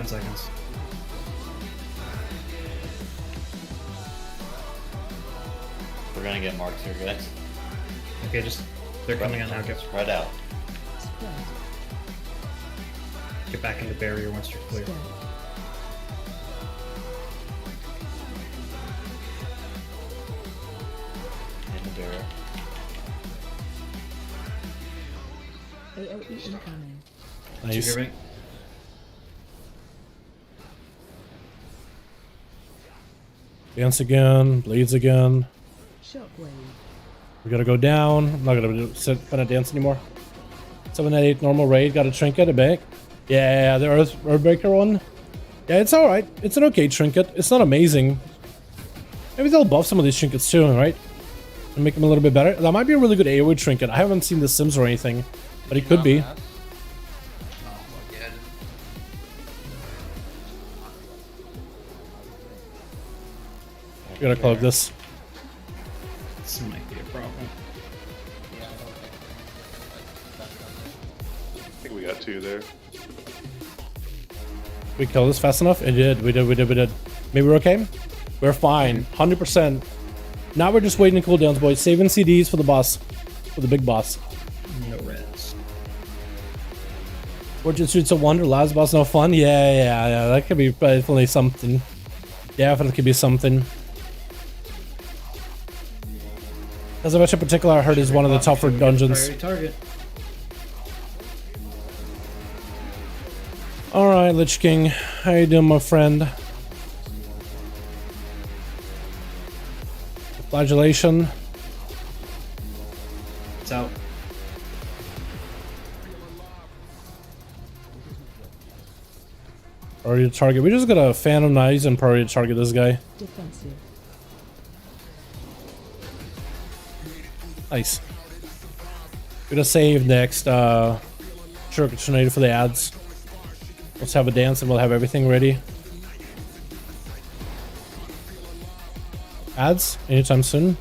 Seconds. We're gonna get marks here, guys. Okay, they're coming on now. Spread out. Get back in the barrier once you're clear. And the bear. Nice. You hear me? Dance again, bleeds again. We gotta go down. I'm not gonna dance anymore. 798 normal raid, got a trinket, a back. Yeah, the Earthbreaker one. Yeah, it's alright. It's an okay trinket. It's not amazing. Maybe they'll buff some of these trinkets too, right? And make them a little bit better. That might be a really good AoE trinket. I haven't seen the Sims or anything, but it could be. We gotta clog this. This might be a problem. I think we got 2 there. We killed this fast enough? It did. We did. Maybe we're okay? We're fine. 100%. Now we're just waiting in cooldowns, boys. Saving CDs for the boss. For the big boss. No res. Fortune Streets of Wonder, last boss, no fun? Yeah. That could be definitely something. Definitely could be something. As a match in particular, I heard is one of the tougher dungeons. Target. Alright, Lich King. How you doing, my friend? Flagellation. It's out. Priority to target. We just got a Phantom Knives and priority to target this guy. Defensive. Nice. Gonna save next Shuriken Tornado for the ads. Let's have a dance and we'll have everything ready. Ads? Anytime soon?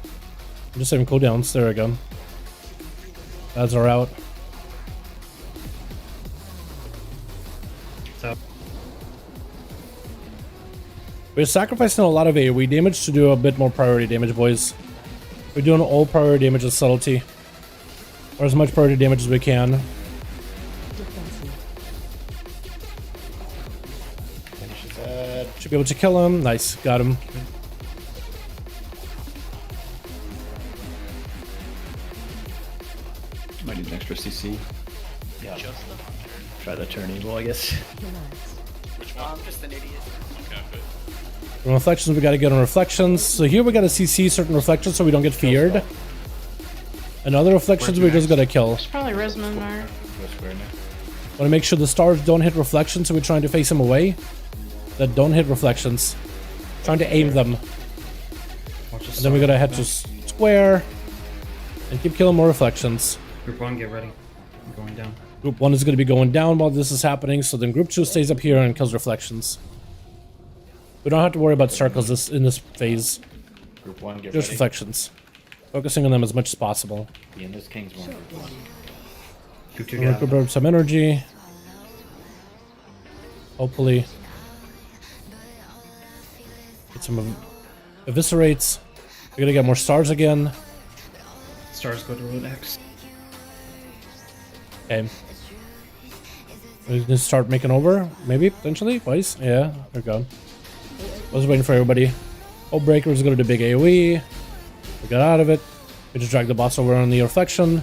I'm just saving cooldowns. There we go. Ads are out. We're sacrificing a lot of AoE damage to do a bit more priority damage, boys. We're doing all priority damage with subtlety. Or as much priority damage as we can. Should be able to kill him. Nice, got him. Might need an extra CC. Yeah. Try to turn evil, I guess. I'm just an idiot. On reflections, we gotta get on reflections. So here we gotta CC certain reflections so we don't get feared. And other reflections we just gotta kill. It's probably Resmond or... Wanna make sure the stars don't hit reflections, so we're trying to face them away. That don't hit reflections. Trying to aim them. And then we gotta head to square. And keep killing more reflections. Group 1, get ready. I'm going down. Group 1 is gonna be going down while this is happening, so then Group 2 stays up here and kills reflections. We don't have to worry about circles in this phase. Group 1, get Just ready. reflections. Focusing on them as much as possible. Be in this King's one. Group 1. Group 2, get out. Recuperate some energy. Hopefully. Get some eviscerates. We're gonna get more stars again. Stars go to road X. Okay. We can start making over, maybe, potentially, twice. Yeah, there we go. I was waiting for everybody. Oh, Breaker was going to do big AoE. We got out of it. We just dragged the boss over on the reflection.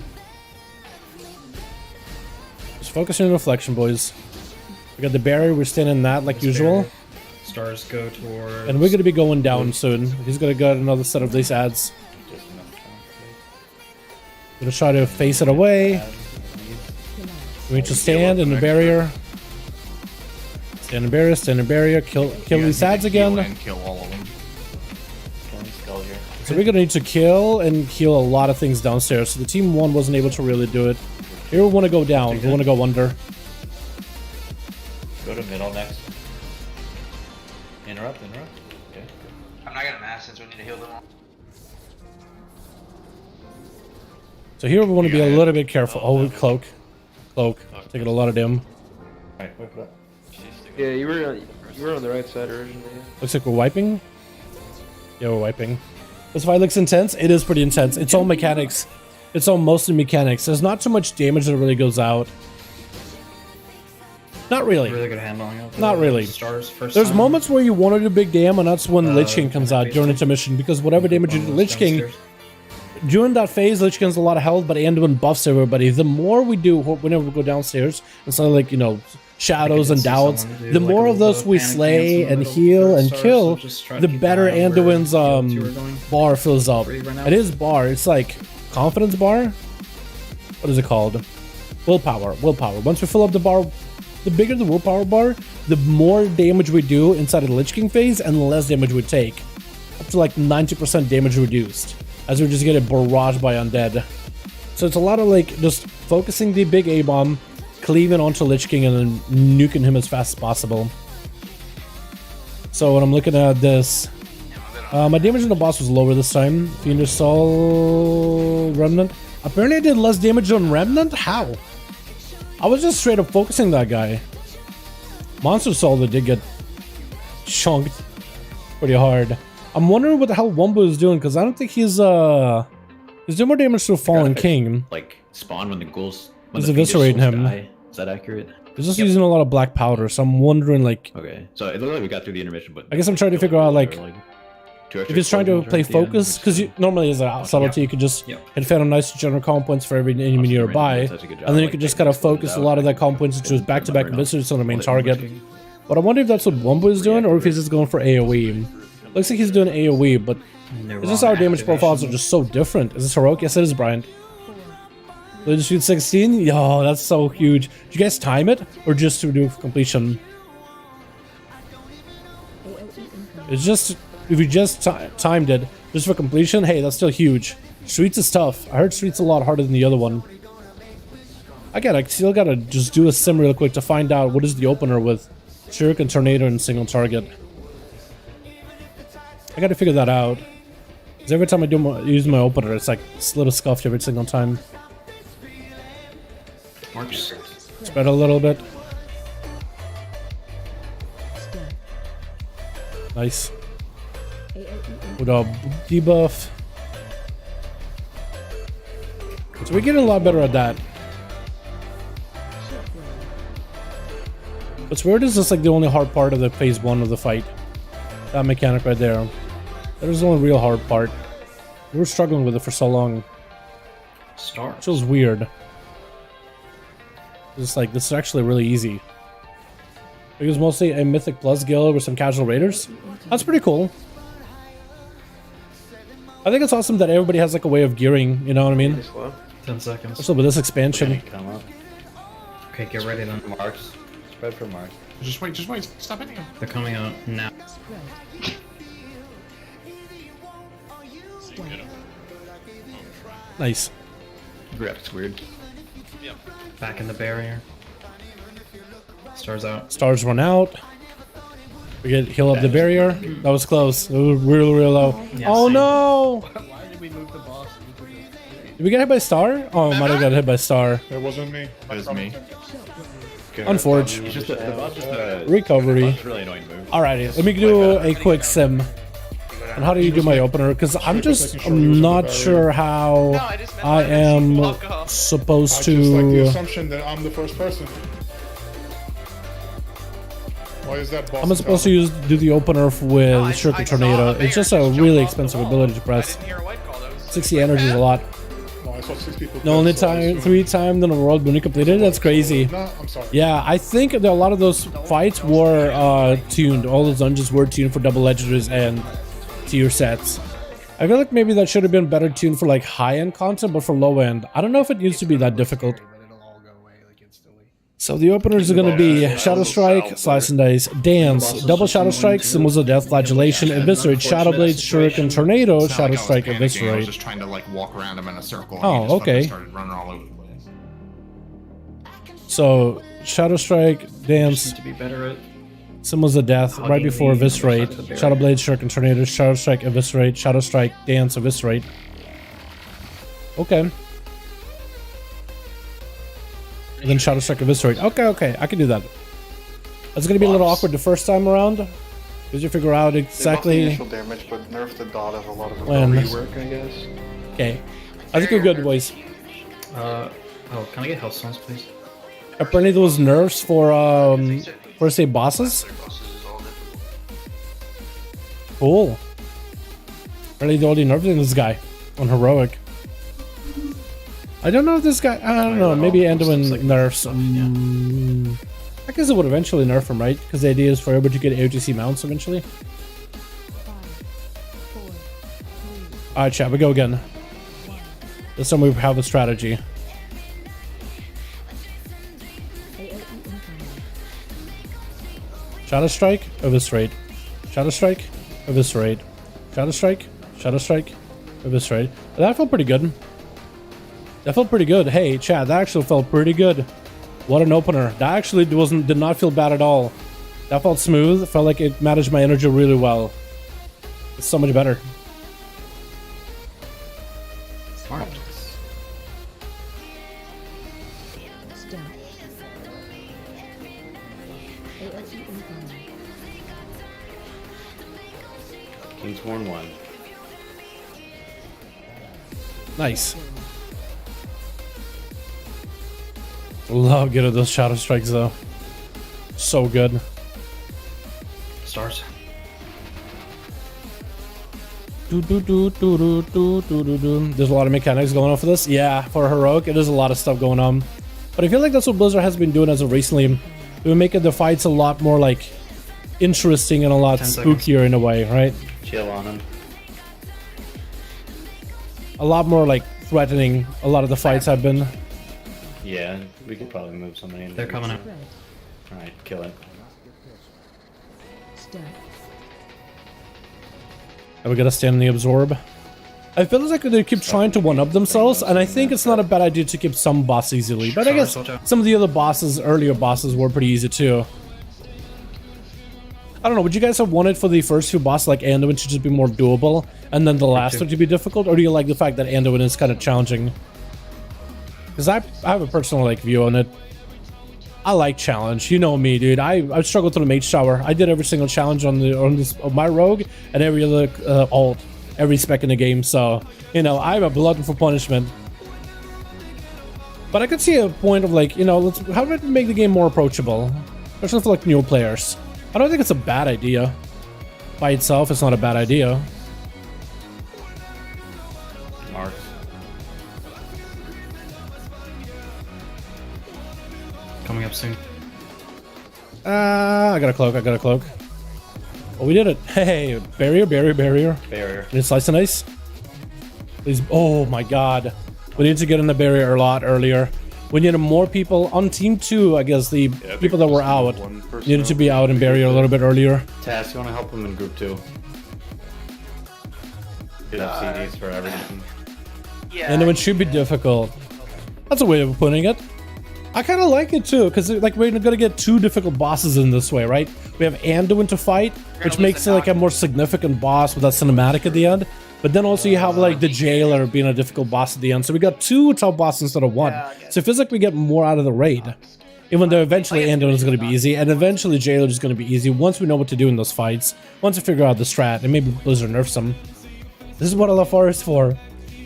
Just focusing on reflection, boys. We got the barrier, we're staying in that like usual. Stars go towards... And we're going to be going down soon. He's going to get another set of these ads. Just enough time. Gonna try to face it away. We need to stand in the barrier. Stand in barrier, kill these ads again. And kill all of them. Killing skull here. So we're gonna need to kill and heal a lot of things downstairs. So the team 1 wasn't able to really do it. Here we want to go down. We want to go under. Go to middle next. Interrupt. Okay. I'm not gonna mass since we need to heal them all. So here we want to be a little bit careful. Oh, cloak. Taking a lot of dim. Alright, wait for that. Yeah, you were on the right side originally. Yeah. Looks like we're wiping. Yeah, we're wiping. This fight looks intense. It is pretty intense. It's all mechanics. It's all mostly mechanics. There's not too much damage that really goes out. Not really. Really good handling of Not really. Stars first There's time. moments where you want to do big dam, and that's when Lich King comes out during intermission, because whatever damage you do to Lich King, Downstairs. during that phase, Lich King has a lot of health, but Anduin buffs everybody. The more we do whenever we go downstairs, instead of like, you know, shadows and see doubts, someone do the like more a of little those bit we of panic slay dance in and the middle heal for and stars, kill, so just try to the keep better an eye on where Anduin's you were going. bar fills up. Where you run out. It is bar. It's like confidence bar. What is it called? Willpower. Once we fill up the bar, the bigger the willpower bar, the more damage we do inside of the Lich King phase, and the less damage we take. Up to like 90% damage reduced, as we just get barraged by undead. So it's a lot of like just focusing the big A-bomb, cleaving onto Lich King, and then nuking him as fast as possible. So when I'm looking at this, my damage on the boss was lower this time. Fiendish Soul, Remnant. Apparently I did less damage on Remnant? How? I was just straight up focusing that guy. Monster Soul that did get chunked pretty hard. I'm wondering what the hell Wumbo is doing, because I don't think he's doing more damage to a Fallen King. Like, spawn when the ghouls... He's eviscerating him. Die. Is that accurate? He's just using a lot of black powder, so I'm wondering like... Okay, so it looks like we got through the intermission, but... I guess I'm trying to figure out like... If he's trying to play focus, because normally as a subtlety you could just hit Phantom Knights to generate comp points for every enemy nearby, and then you could just kind of focus a lot of that comp points into his back-to-back visitors on the main target. But I wonder if that's what Wumbo is doing, or if he's just going for AoE. Looks like he's doing AoE, but it's just our damage profiles are just so different. Is this heroic? Yes, it is, Brian. Did you shoot 16? Yo, that's so huge. Did you guys time it, or just to do completion? It's just... If you just timed it just for completion, hey, that's still huge. Streets is tough. I heard Streets a lot harder than the other one. I still gotta just do a sim real quick to find out what is the opener with Shuriken, Tornado, and single target. I gotta figure that out. Because every time I use my opener, it's like it's a little scuffed every single time. Marks. Spread a little bit. Nice. With a debuff. So we're getting a lot better at that. What's weird is this like the only hard part of the phase 1 of the fight. That mechanic right there. That was the only real hard part. We were struggling with it for so long. Stars. Which was weird. It's like, this is actually really easy. It was mostly a Mythic Plus guild with some casual raiders. That's pretty cool. I think it's awesome that everybody has like a way of gearing, you know what I mean? 10 seconds. Especially with this expansion. Come up. Okay, get ready then. Marks. Spread for marks. Just wait, stop it. They're coming out now. Nice. Graphics weird. Back in the barrier. Stars out. Stars run out. We get heal up the barrier. That was close. It was real low. Yeah, oh same. no! Why did we move the boss into the... Did we get hit by Star? Oh, might have got hit by Star. It wasn't me. It was me. Unforge. It's just the boss just a Recovery. really annoying move. Alrighty, let me do a quick sim. And how do you do my opener? Because I'm not sure how I am supposed I just like the to. assumption that I'm the first person. Why is that boss? I'm supposed to do the opener with Shuriken Tornado. It's just a really expensive ability to press. 60 energy is a lot. No, I saw 6 people. The only dead, so I time, assumed- 3 times in the world when you completed it, that's crazy. No, I'm sorry. Yeah, I think that a lot of those fights were tuned. All those dungeons were tuned for double legendaries and tier sets. I feel like maybe that should have been better tuned for like high-end content, but for low-end, I don't know if it used to be that difficult. So the openers are going to be Shadow Strike, Slice and Dice, Dance, Double Shadow Strike, Symbols of Death, Flagellation, Eviscerate, Shadow Blade, Shuriken, Tornado, It's not Shadow like I was Strike, panicking, I was Eviscerate. just trying to like walk around him in a circle. Oh, and he just fucking okay. started running all over the place. So Shadow Strike, Need Dance, to be better at. Symbols of Death, right before Eviscerate, Shadow Blade, Shuriken, Tornado, Shadow Strike, Eviscerate, Shadow Strike, Dance, Eviscerate. Okay. And then Shadow Strike, Eviscerate. Okay, I can do that. It's gonna be a little awkward the first time around, because you figure out They buffed the exactly initial damage, but nerfed the dot has a lot of when. Rework, I guess. Okay, I think we're good, boys. Oh, can I get health stones, please? Apparently, those nerfs for say bosses. Cool. Apparently, they already nerfed this guy on heroic. I don't know if this guy. I don't know. Maybe Anduin nerfs. I guess it would eventually nerf him, right? Because the idea is for everybody to get AOTC mounts eventually. Alright, chat, we go again. This time we have a strategy. Shadow Strike, Eviscerate. Shadow Strike, Eviscerate. Shadow Strike, Shadow Strike, Eviscerate. That felt pretty good. That felt pretty good. Hey, chat, that actually felt pretty good. What an opener. That actually did not feel bad at all. That felt smooth. Felt like it managed my energy really well. It's so much better. Smart. Kingsborn 1. Nice. Love getting those Shadow Strikes though. So good. Stars. There's a lot of mechanics going on for this. Yeah, for heroic, it is a lot of stuff going on. But I feel like that's what Blizzard has been doing as of recently. They're making the fights a lot more like interesting and a lot 10 spookier seconds. in a way, right? Chill on him. A lot more like threatening. A lot of the fights have been. Yeah, we could probably move somebody in. They're coming out. Alright, kill it. And we gotta stand in the absorb. I feel like they keep trying to one-up themselves, and I think it's not a bad idea to keep some boss easily. But I guess some of the other bosses, earlier bosses, were pretty easy too. I don't know, would you guys have wanted for the first few bosses like Anduin to just be more doable, and then the last one to be difficult, or do you like the fact that Anduin is kind of challenging? Because I have a personal like view on it. I like challenge. You know me, dude. I struggled through the Mage Tower. I did every single challenge on my rogue and every other alt, every spec in the game. So, you know, I'm a glutton for punishment. But I could see a point of like, you know, how about we make the game more approachable, especially for like new players. I don't think it's a bad idea. by itself, it's not a bad idea. Mark. Coming up soon. I got a cloak, I got a cloak. Oh, we did it. Hey, barrier. Barrier. Need slice and ice? Please. Oh my god. We need to get in the barrier a lot earlier. We needed more people on team 2, I guess the people that were out needed to be out in barrier a little bit earlier. Tass, you want to help them in group 2? Get up CDs for everything. Yeah. And it should be difficult. That's a way of putting it. I kind of like it too, because like we're gonna get 2 difficult bosses in this way, right? We have Anduin to fight, which makes it like a more significant boss with that cinematic at the end. But then also you have like the jailer being a difficult boss at the end. So we got 2 top bosses instead of 1. So it feels like we get more out of the raid. Even though eventually Anduin is going to be easy, and eventually jailer is going to be easy once we know what to do in those fights. Once we figure out the strat, and maybe Blizzard nerfs them. This is what LFR is for.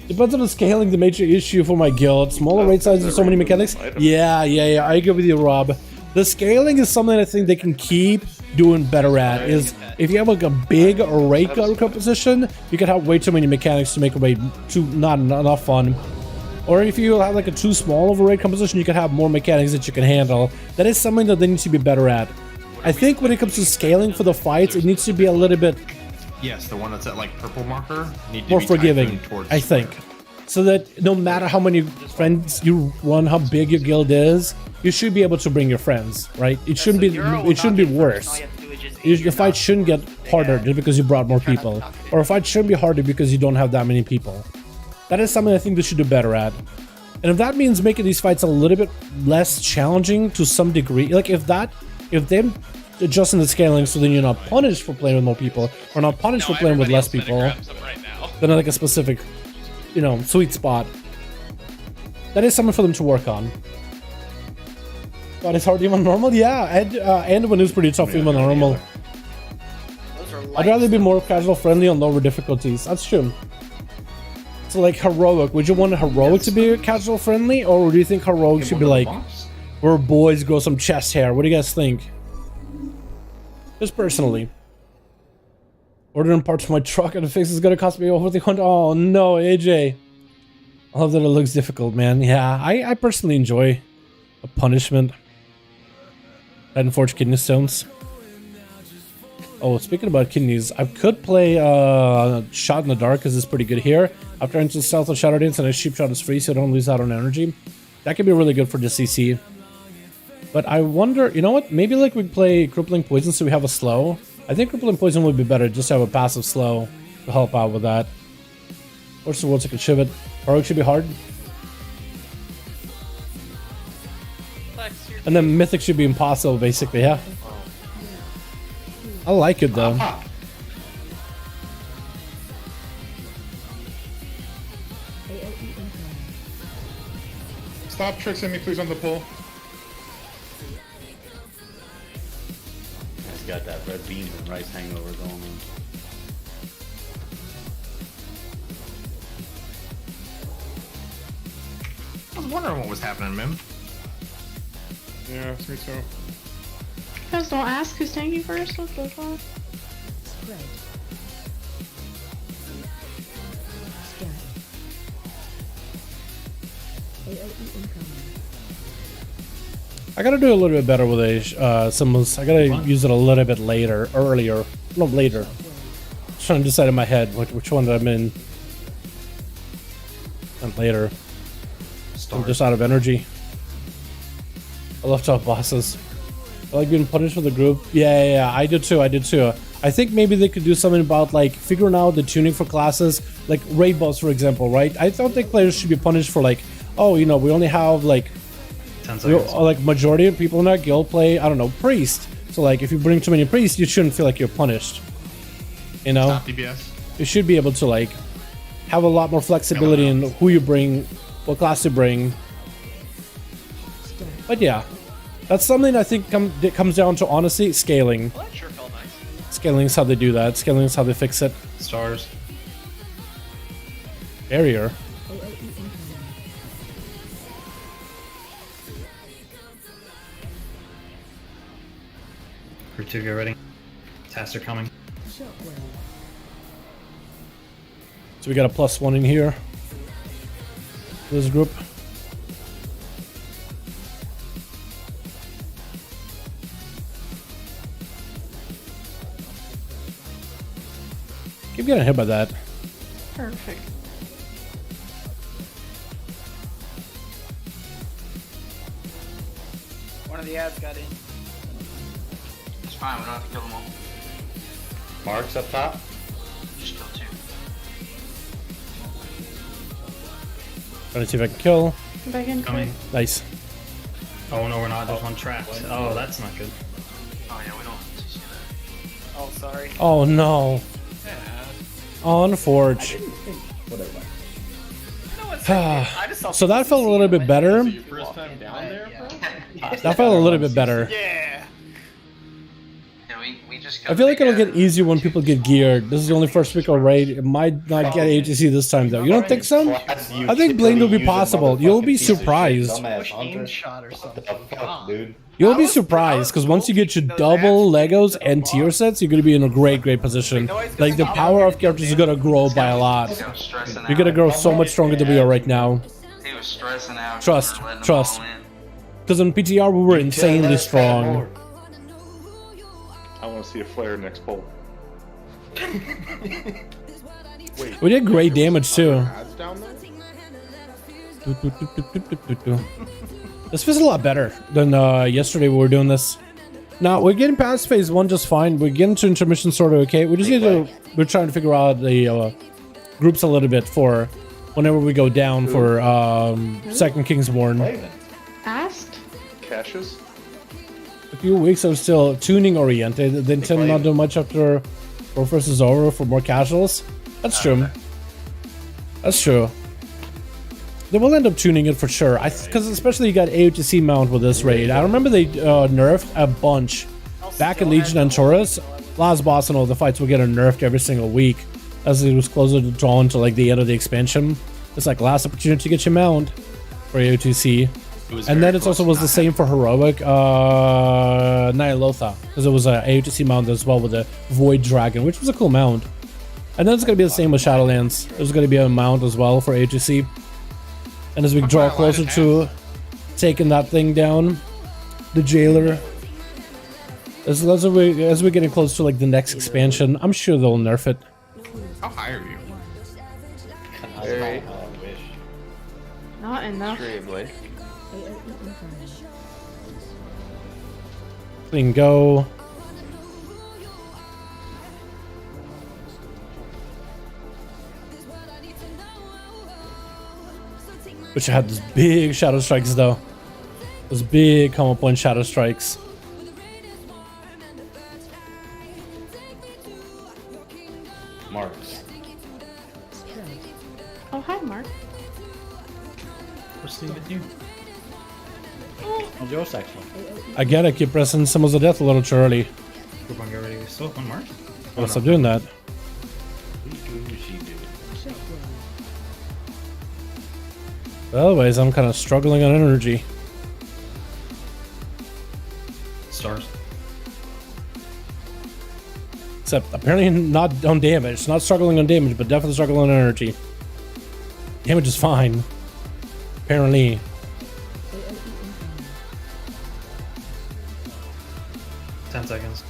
Depends on the scaling, the major issue for my guild. Smaller raid sizes, so many mechanics. Yeah, I agree with you, Rob. The scaling is something I think they can keep doing better at. Is if you have like a big raid composition, you can have way too many mechanics to make a raid not enough fun. Or if you have like a too small of a raid composition, you can have more mechanics that you can handle. That is something that they need to be better at. I think when it comes to scaling for the fights, it needs to be a little bit Yes, the one that's at like purple marker. Need to more be forgiving, towards I think. So that no matter how many friends you run, how big your guild is, you should be able to bring your friends, right? It shouldn't be worse. Your fight shouldn't get harder just because you brought more people, or a fight shouldn't be harder because you don't have that many people. That is something I think they should do better at. And if that means making these fights a little bit less challenging to some degree, like if them adjusting the scaling so then you're not punished for playing with more people, or not punished for playing with less people, then like a specific, you know, sweet spot. That is something for them to work on. But it's hard even normal? Yeah, and when it's pretty tough even normal. I'd rather be more casual friendly on lower difficulties. That's true. So like heroic, would you want heroic to be casual friendly, or do you think heroic should be like where boys grow some chest hair? What do you guys think? Just personally. Ordering parts for my truck and the fix is gonna cost me over $100. Oh no, AJ. I love that it looks difficult, man. Yeah, I personally enjoy a punishment. And forge kidney stones. Oh, speaking about kidneys, I could play Shot in the Dark because it's pretty good here. After entering Stealth of Shadowlands and a Sheep Shot is free so I don't lose out on energy. That could be really good for the CC. But I wonder, you know what? Maybe like we play Crippling Poison so we have a slow. I think Crippling Poison would be better just to have a passive slow to help out with that. Or so we'll take a Chivot. Or it should be hard. And then Mythic should be impossible, basically, yeah. I like it, though. Stop tricksing me, please, on the pole. He's got that red beans and rice hangover going on. I was wondering what was happening, Mim. Yeah, me too. Guys, don't ask who's tanking first. What the fuck? I gotta do a little bit better with the symbols. I gotta use it a little bit earlier. No, later. Just trying to decide in my head which one that I'm in. And later. I'm just out of energy. I love tough bosses. I like being punished for the group. Yeah, I do too. I think maybe they could do something about like figuring out the tuning for classes, like raid boss, for example, right? I don't think players should be punished for like, oh, you know, we only have like, like majority of people in our guild play, I don't know, priest. So like, if you bring too many priests, you shouldn't feel like you're punished. You know, Stop DBS. You should be able to like have a lot more flexibility in who you bring, what class you bring. But yeah, that's something I think comes down to, honestly, scaling. Well, that sure felt nice. Scaling is how they do that. Scaling is how they fix it. Stars. Barrier. Group 2, get ready. Tasks are coming. So we got a +1 in here. This group. Keep getting hit by that. Perfect. One of the ads got in. It's fine, we don't have to kill them all. Marks up top. Just kill 2. Trying to see if I can kill. Come back in. Coming. Nice. Oh no, we're not. There's one trapped. Oh, that's not good. Oh yeah, we don't want to see that. Oh, sorry. Oh no. On Forge. Whatever. No, it's I just saw So that felt a little bit better. Your first time down there, bro? That felt a little bit better. Yeah. Yeah, we just I feel like it'll get easier when people get geared. This is the only first week of raid. It might not get ATC this time though. You don't think so? I think Blade will be possible. You'll be surprised. Aim shot or something. Dude. You'll be surprised because once you get your double Legos and tier sets, you're gonna be in a great position. Like the power of characters is gonna grow by a lot. You're gonna grow so much stronger than we are right now. He was stressing out. Trust. Because in PTR we were insanely strong. I want to see a flare next poll. Wait, We did great damage too. ads down there? This feels a lot better than yesterday we were doing this. Now we're getting past phase 1 just fine. We're getting to intermission sort of okay. We just need to. We're trying to figure out the groups a little bit for whenever we go down for Second Kingsborn. Asked? Caches? A few weeks I'm still tuning oriented. They tend not to do much after Warcraft is over for more casuals. That's true. That's true. They will end up tuning it for sure. Because especially you got AOTC mount with this raid. I remember they nerfed a bunch back in Legion and Taurus. Last boss and all the fights were getting nerfed every single week as it was closer to drawn to like the end of the expansion. It's like last opportunity to get your mount for AOTC. And then it also was the same for Heroic Nyalotha, because it was a AOTC mount as well with a Void Dragon, which was a cool mount. And then it's going to be the same with Shadowlands. There's going to be a mount as well for AOTC. And as we draw closer to taking that thing down, the Jailer, as we're getting close to like the next expansion, I'm sure they'll nerf it. How high are you? Very Not enough. extremely. We can go. Wish I had those big shadow strikes though. Those big combo point shadow strikes. Marks. Oh, hi, Mark. What's the with you? How's your section? Again, I keep pressing Symbols of Death a little too early. Group on, get ready. Still one Mars? I'll stop doing that. Otherwise, I'm kind of struggling on energy. Stars. Except apparently not on damage. Not struggling on damage, but definitely struggling on energy. Damage is fine. Apparently. Ten seconds.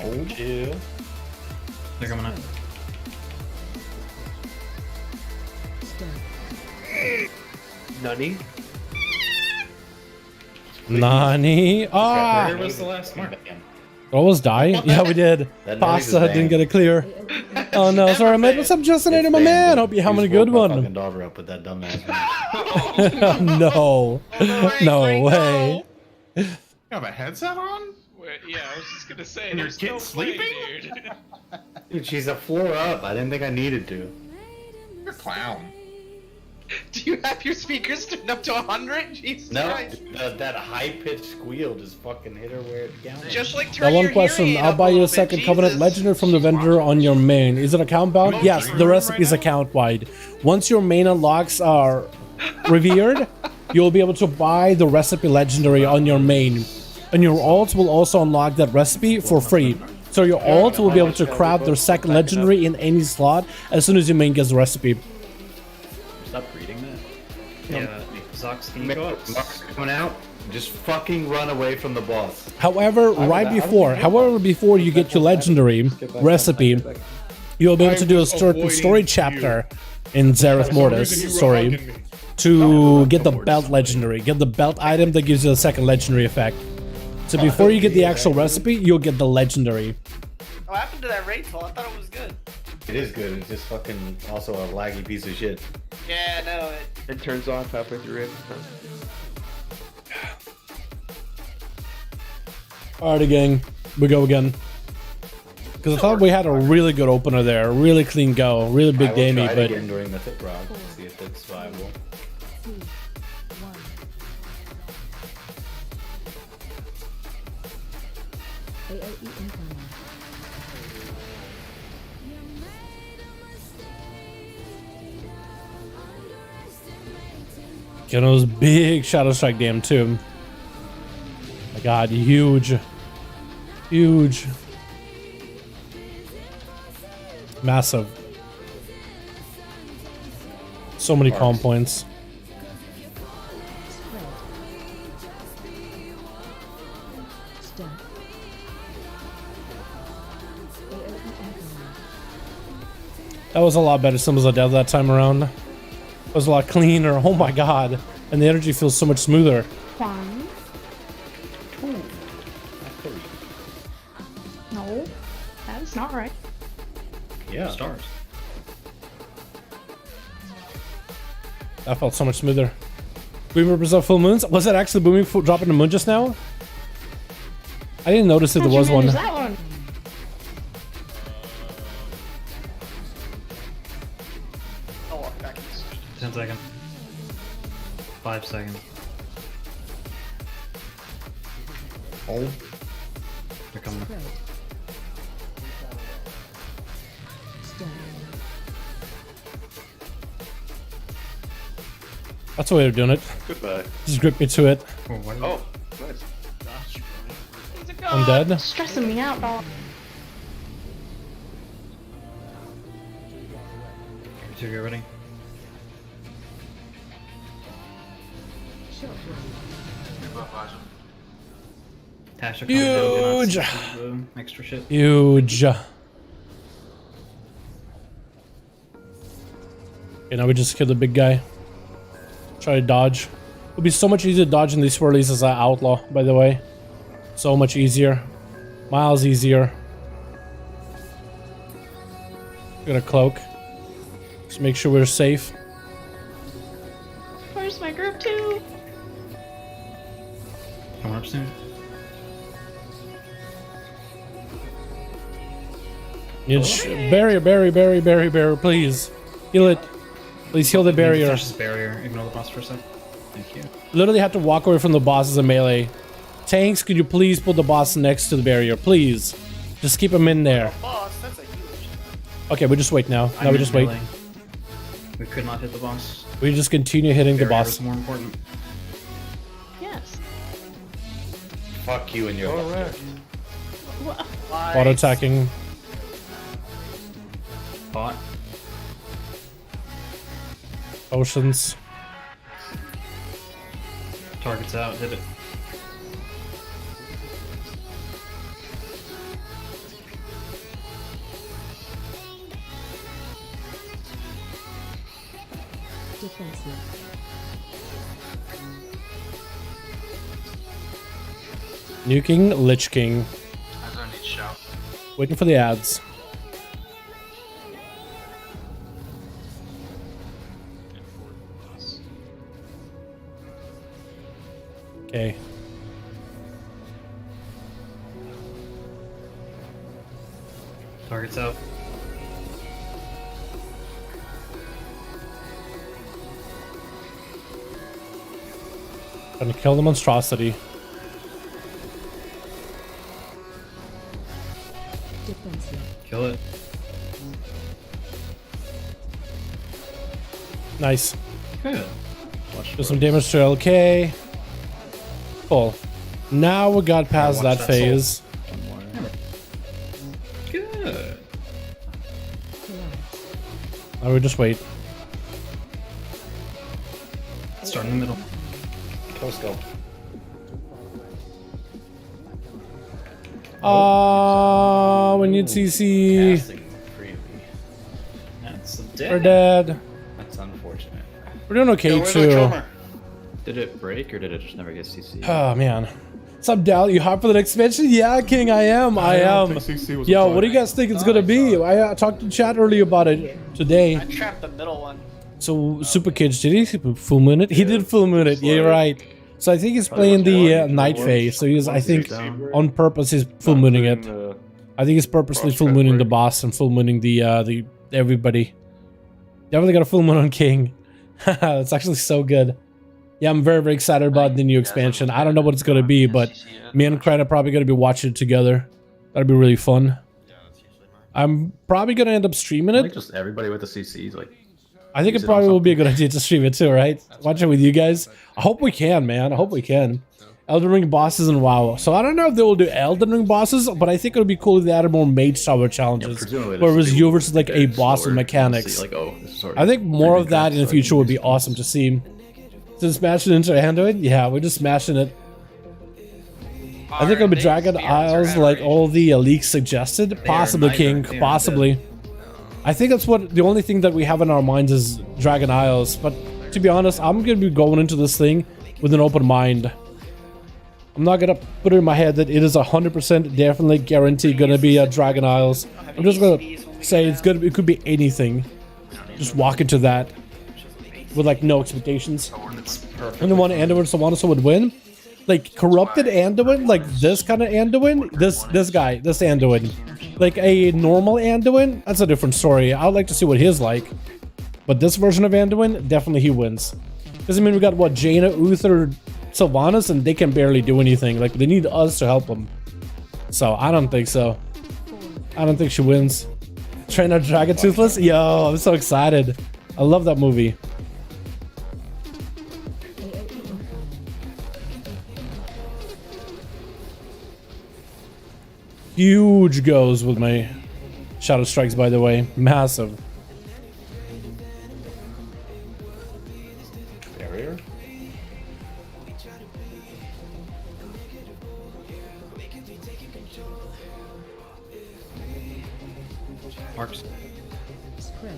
Oh, chill. They're coming up. Nunny. Nani? Ah! Where was the last mark? Almost die? Yeah, we did. That Pasta noise is didn't get it clear. Oh no, sorry, mate. What's up, Justin? Ain't my man. Hope you're having a good My one. fucking daughter up with that dumbass. No. No way. You have a headset on? Yeah, I was just gonna say. And your there's kid no way, sleeping? dude. Dude, she's a floor up. I didn't think I needed to. You're a clown. Do you have your speakers turned up to 100? Jesus No, Christ. that high-pitched squeal just fucking hit her where it counted. Just like Now turn one your question. hearing I'll up buy a you a little second bit, Covenant Jesus. Legendary from the vendor on your main. Is it account bound? Yes, the recipe is account wide. Once your main unlocks are revered, you'll be able to buy the recipe legendary on your main. And your ult will also unlock that recipe for free. So your ult will be able to craft their second legendary in any slot as soon as your main gets the recipe. Stop reading that. Yeah, Zox, can you go up? Zox coming out. Just fucking run away from the boss. However, before you get your legendary recipe, you'll be able to do a certain story chapter in Zareth Mortis story to get the belt legendary. Get the belt item that gives you a second legendary effect. So before you get the actual recipe, you'll get the legendary. What happened to that raidfall? I thought it was good. It is good. It's just fucking also a laggy piece of shit. Yeah, no, It turns off halfway through it. Alrighty, gang. We go again. Because I thought we had a really good opener there. Really clean go. Really big gamey, but... but... again during Mythic Rock to see if it's viable. Get those big Shadow Strike dam too. My god, huge. Huge. Massive. So many calm points. That was a lot better Symbols of Death that time around. It was a lot cleaner. Oh my god. And the energy feels so much smoother. One. Two. No, that is not right. Yeah. Stars. That felt so much smoother. Boom represent full moons? Was that actually booming dropping the moon just now? I didn't notice if there was one. That one. I'll walk back in this. 10 seconds. 5 seconds. Oh. They're coming. That's the way of doing it. Goodbye. Just grip me to it. Oh, nice. I'm dead. Stressing me out, dog. So get ready. Tasha coming Huge. down, extra shit. Huge. Okay, now we just kill the big guy. Try to dodge. It'll be so much easier to dodge in these swirlies as an outlaw, by the way. So much easier. Miles easier. Got a cloak. Just make sure we're safe. Where's my group too? Coming up soon. Barrier, please. Heal it. Please heal the barrier. Finish this barrier. Ignore the boss for a sec. Thank you. Literally have to walk away from the boss as a melee. Tanks, could you please put the boss next to the barrier, please? Just keep him in there. Boss, that's a huge. Okay, we just wait now. Now we just wait. We could not hit the boss. We just continue hitting the Barrier boss. is more important. Yes. Fuck you and your Auto attacking. Bot. Oceans. Target's out. Hit it. Nuking Lich King. I don't need shout. Waiting for the ads. Okay. Target's out. Gonna kill the monstrosity. Kill it. Nice. Good. Do some damage to LK. Cool. Now we got past watch that that phase. Good. Now we just wait. Start in the middle. Let's go. We need CC. Casting freely. That's We're dead. dead. That's unfortunate. We're doing okay Yo, where's the too. Trommer? Did it break or did it just never get CC? Oh man. What's up, Dal? You hot for the next expansion? Yeah, King, I am. I don't am. think CC was Yo, a what do you guys think it's gonna be? I talked to chat earlier about it today. I trapped the middle one. So Super Kids, did he full moon it? He did full moon it. Yeah, you're right. So I think he's playing the night phase. So he's, I think, on purpose, he's full mooning it. I think he's purposely full mooning the boss and full mooning the everybody. Definitely got a full moon on King. That's actually so good. Yeah, I'm very, very excited about the new expansion. I don't know what it's gonna be, but me and Cran are probably gonna be watching it together. That'd be really fun. I'm probably gonna end up streaming I think it. just everybody with the CCs, like, I think it use it on probably will be a something. good idea to stream it too, right? Watch it with you guys. I hope we can, man. I hope we can. Elden Ring bosses and WoW. So I don't know if they will do Elden Ring bosses, but I think it would be cool if they added more mage tower challenges. presumably Where it was this you will versus like a get boss slower. with You'll mechanics. see, like, oh, this is already I think more of pretty that in the fast, future would be so I can awesome to see. So smashing into Anduin? Yeah, we're just smashing it. I think it'll be Dragon Isles like all the leaks suggested. Possibly, King. Possibly. I think that's what the only thing that we have in our minds is Dragon Isles. But to be honest, I'm going to be going into this thing with an open mind. I'm not going to put it in my head that it is 100% definitely guaranteed going to be Dragon Isles. I'm just going to say it's going to be, it could be anything. Just walk into that with like no expectations. And the one Anduin Sylvanas would win. Like corrupted Anduin, like this kind of Anduin, this Anduin. Like a normal Anduin, that's a different story. I would like to see what his like. But this version of Anduin, definitely he wins. Doesn't mean we got what, Jaina, Uther, Sylvanas, and they can barely do anything. Like they need us to help them. So I don't think so. I don't think she wins. Train our Dragon Toothless? Yo, I'm so excited. I love that movie. Huge goes with my Shadow Strikes, by the way. Massive. barrier. Marks. Spread.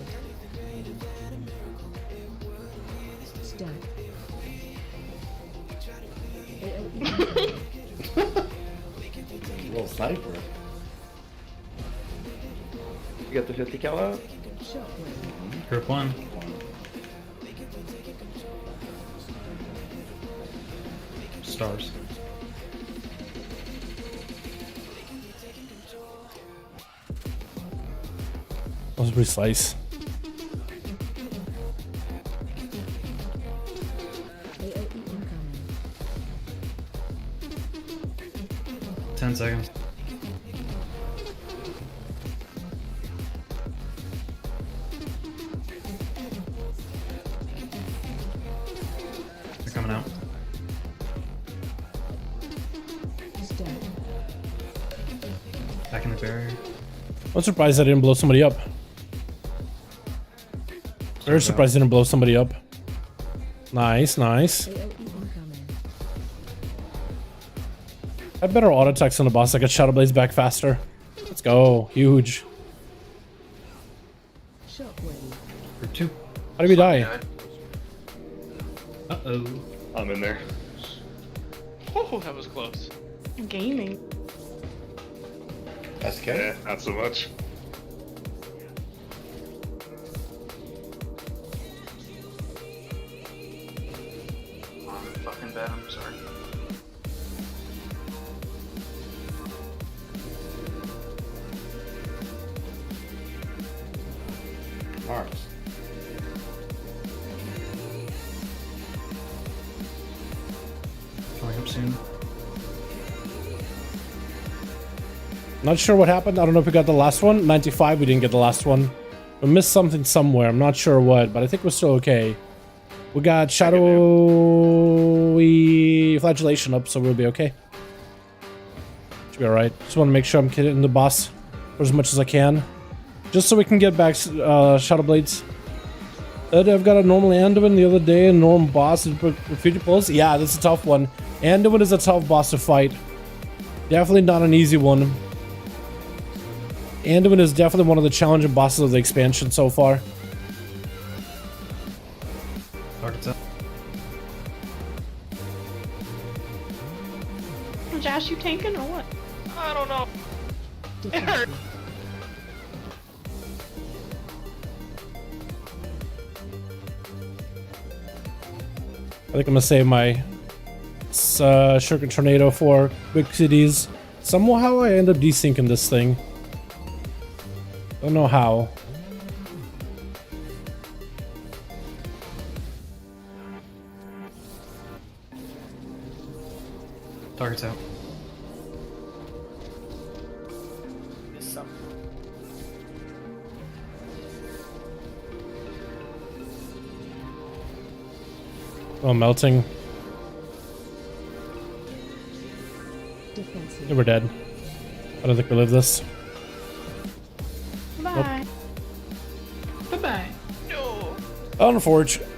Stack. Little sniper. You got the 50 cal out? Group 1. Stars. That was pretty slice. AOE incoming. 10 seconds. They're coming out. Stack. Back in the barrier. I'm surprised I didn't blow somebody up. Very surprised I didn't blow somebody up. Nice, nice. AOE incoming. I had better auto attacks on the boss. I got Shadow Blaze back faster. Let's go. Huge. Shockwave. Group 2. How did we die? Uh-oh. I'm in there. Oh, that was close. Gaming. SK? Yeah, not so much. I'm fucking bad, I'm sorry. Marks. Coming up soon. Not sure what happened. I don't know if we got the last one. 95, we didn't get the last one. We missed something somewhere. I'm not sure what, but I think we're still okay. We got shadowy flagellation up, so we'll be okay. Should be alright. Just want to make sure I'm hitting the boss for as much as I can. Just so we can get back Shadow Blades. I've got a normal Anduin the other day, a normal boss with future pulls. Yeah, that's a tough one. Anduin is a tough boss to fight. Definitely not an easy one. Anduin is definitely one of the challenging bosses of the expansion so far. Target's up. Josh, you tanking or what? I don't know. It hurt. I think I'm gonna save my Shuriken Tornado for big cities. Somehow I end up desyncing this thing. Don't know how. Target's out. Oh, melting. Defensive. Yeah, we're dead. I don't think we live this. Bye. Bye-bye. No. Unfortunate.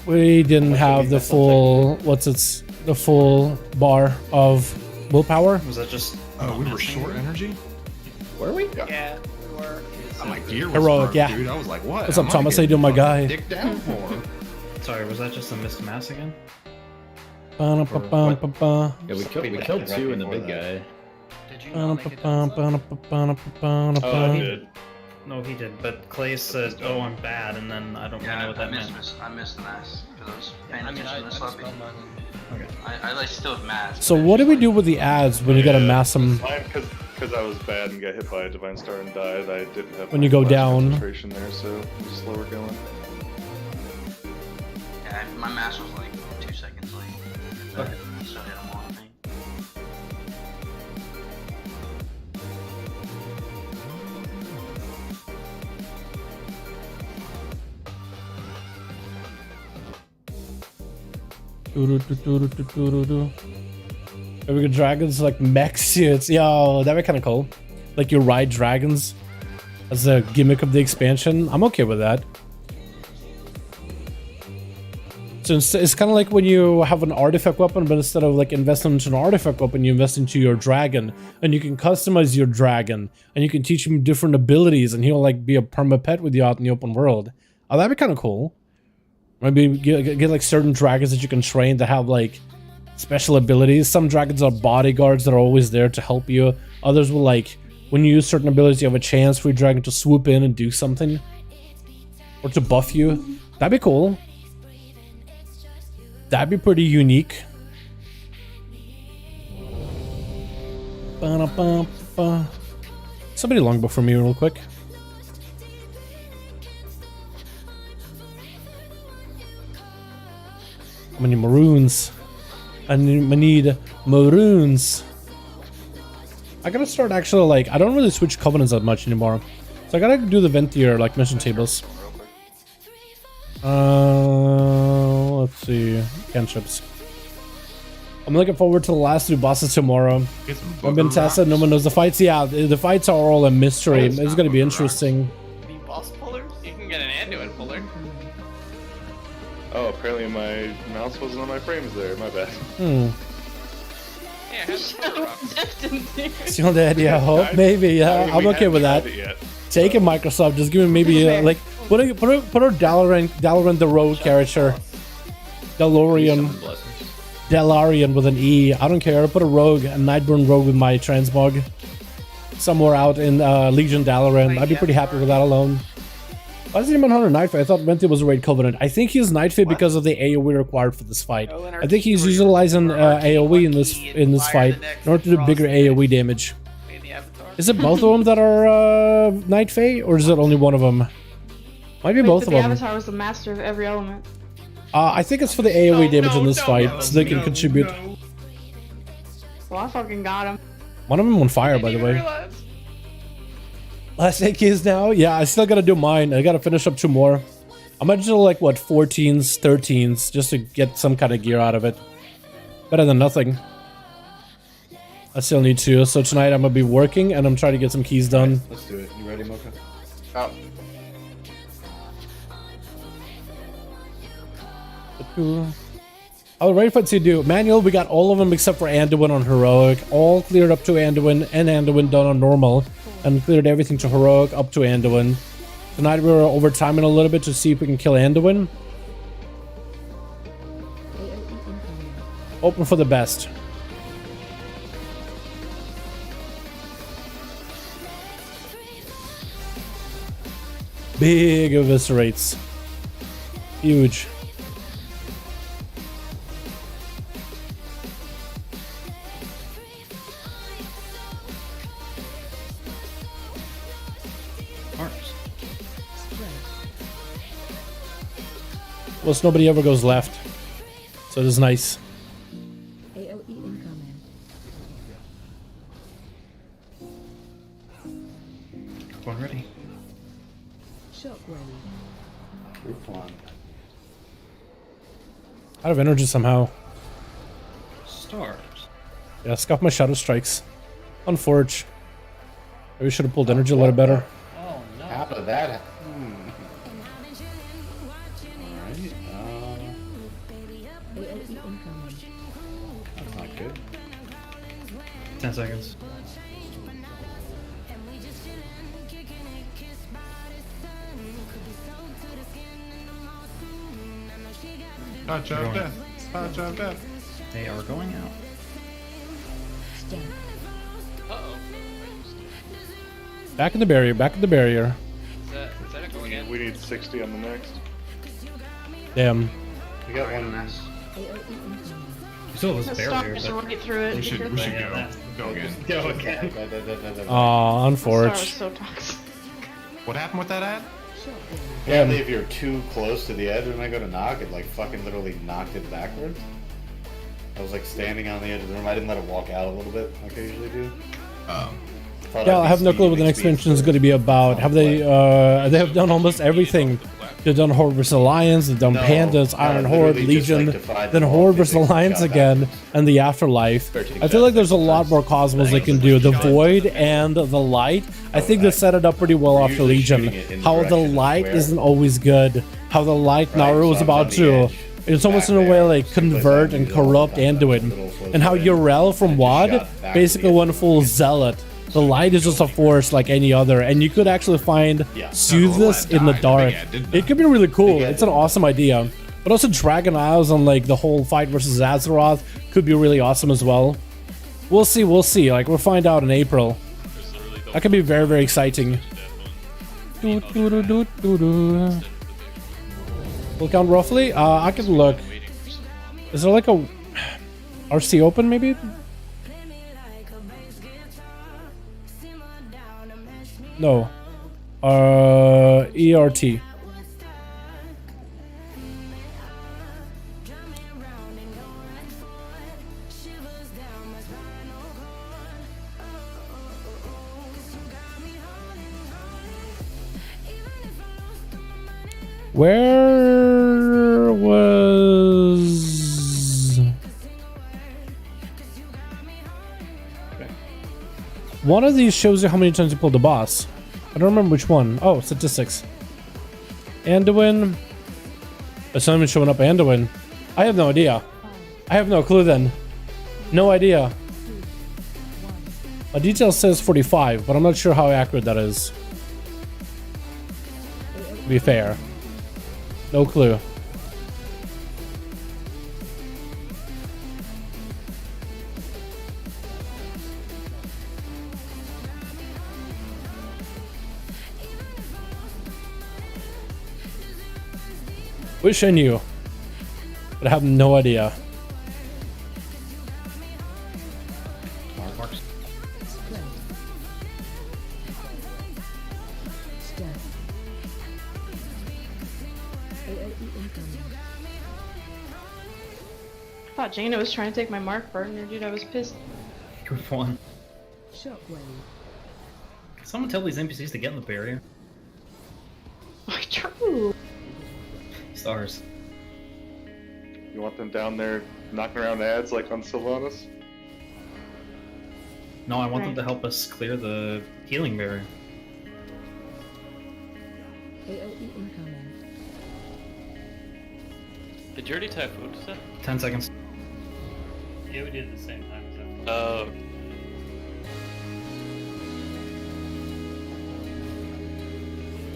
We didn't have the full, the full bar of willpower. Was that just? Oh, we were short energy? Were we? Yeah, we were. My gear was Heroic, broke, yeah. dude. I was like, what? What's up, Am I Thomas? How you getting doing, my guy? fucking dicked down for? Sorry, was that just a missed mass again? Ba-na-ba-ba-ba-ba. Yeah, we killed two in the big guy. Did you not make it? Ba-na-ba-ba-ba-ba-ba-ba-ba. Oh, I did. No, he did. But Clay said, "Oh, I'm bad," and then I don't really know Yeah, what that meant. I missed the mass because I was paying I mean, attention to this lobby. Okay. I like still have mass. So what do we do with the ads when you gotta mass them? Mine, because I was bad and got hit by a Divine Star and died, I didn't have When you go flash down. concentration there, so it was slower going. Yeah, my mass was like 2 seconds late. Okay. Still hit them all, I think. Maybe we get dragons like mech suits. Yo, that'd be kind of cool. Like you ride dragons as a gimmick of the expansion. I'm okay with that. So it's kind of like when you have an artifact weapon, but instead of like investing into an artifact weapon, you invest into your dragon, and you can customize your dragon, and you can teach him different abilities, and he'll like be a perma pet with you out in the open world. Oh, that'd be kind of cool. Maybe get like certain dragons that you can train to have like special abilities. Some dragons are bodyguards that are always there to help you. Others will like, when you use certain abilities, you have a chance for your dragon to swoop in and do something, or to buff you. That'd be cool. That'd be pretty unique. Ba-da-ba-ba. Somebody long before me real quick. How many maroons? I need maroons. I gotta start actually like, I don't really switch covenants that much anymore. So I gotta do the Ventier like mission tables. Let's see. Cantrips. I'm looking forward to the last two bosses tomorrow. I've been tested, no one knows the fights. Yeah, the fights are all a mystery. It's gonna be interesting. Any boss pullers? You can get an Anduin puller. Oh, apparently my mouse wasn't on my frames there. My bad. Yeah, have Still dead, yeah, hope, maybe, yeah. I'm okay with that. Take it, Microsoft. Just give me maybe like put a Dalaran the rogue character. Dalaran with an E. I don't care. Put a rogue, a Nightborn rogue with my transmog somewhere out in Legion Dalaran. I'd be pretty happy with that alone. Why is he on Hunter Nightfay? I thought Venti was a raid covenant. I think he's Nightfay because of the AoE required for this fight. I think he's utilizing AoE in this fight in order to do bigger AoE damage. Is it both of them that are Nightfay, or is it only one of them? Might be both of The them. Avatar was the master of every element. I think it's for the AoE damage in this fight, so they can contribute. Well, I fucking got him. One of them on fire, by the way. Last 8 keys now? Yeah, I still gotta do mine. I gotta finish up 2 more. I might do like what 14s, 13s, just to get some kind of gear out of it. Better than nothing. I still need to. So tonight I'm gonna be working and I'm trying to get some keys done. Let's do it. You ready, Mocha? Oh, I'll ready for it to do. Manual, we got all of them except for Anduin on Heroic. All cleared up to Anduin and Anduin done on Normal. And cleared everything to Heroic up to Anduin. Tonight we were overtiming a little bit to see if we can kill Anduin. Open for the best. Big eviscerates. Huge. Well, nobody ever goes left. So it is nice. AOE incoming. One ready. Shockwave. Group one. Out of energy somehow. Stars. Yeah, scuff my shadow strikes. Unforge. Maybe we should have pulled energy a little better. Oh no. How did that happen? AOE incoming. That's not good. 10 seconds. Touch of death. Touch of death. They are going out. Step. Back in the barrier, back in the barrier. Is that a go again? We need 60 on the next. Damn. We got one. AOE incoming. You still have So this stop, barrier, just but right through it. We should go. Yeah, Go again. Go again. Aw, Sorry, unforge. so toxic. What happened with that ad? Shockwave. Apparently, if you're too close to the edge when I go to knock, it like fucking literally knocked it backwards. I was like standing on the edge of the room. I didn't let it walk out a little bit like I usually do. Thought Yeah, I'd I be have no clue what the speeding next speed expansion is for- going to be about. Have they have done almost everything. They've done Horde vs Alliance, they've done No, Pandas, no, Iron literally Horde, just, Legion, like, defied then the Horde wall, vs physically Alliance shot again, backwards. and the Afterlife. 13 I feel like there's a lot shots. more cosmos they can do. The Void and the Light. I think they set it up pretty well We're after usually Legion. shooting it in the How the direction Light where- isn't always good. How the Light now Right, was so about on the to. edge, It's almost in back a way there, like someplace convert I and can do all corrupt the time, Anduin. little closer And how in, Urel from and just WoD shot back basically to the went full Zealot. The Light is just a force like any other, and you could actually find Yeah. Soothless No, in the died. dark. Big Ed didn't It could be really cool. Big Ed It's an didn't. awesome idea. But also Dragon Isles and like the whole fight versus Azeroth could be really awesome as well. We'll see, we'll see. Like we'll find out in April. That could be very, very exciting. Doo, doo, doo, doo, doo, doo. We'll count roughly. I could look. Is there like a RC open maybe? No. ERT. Where was one of these shows you how many times you pulled the boss? I don't remember which one. Oh, statistics. Anduin. It's not even showing up Anduin. I have no idea. I have no clue then. No idea. A detail says 45, but I'm not sure how accurate that is. To be fair. No clue. Wish I knew, but I have no idea. Marks. Spread. Step. AOE incoming. I thought Jaina was trying to take my mark partner, dude. I was pissed. Group one. Shockwave. Can someone tell these NPCs to get in the barrier? True. Stars. You want them down there knocking around ads like on Sylvanas? No, I want them to help us clear the healing barrier. AOE incoming. Did you already type food stuff? 10 seconds. Yeah, we did at the same time as that. Oh.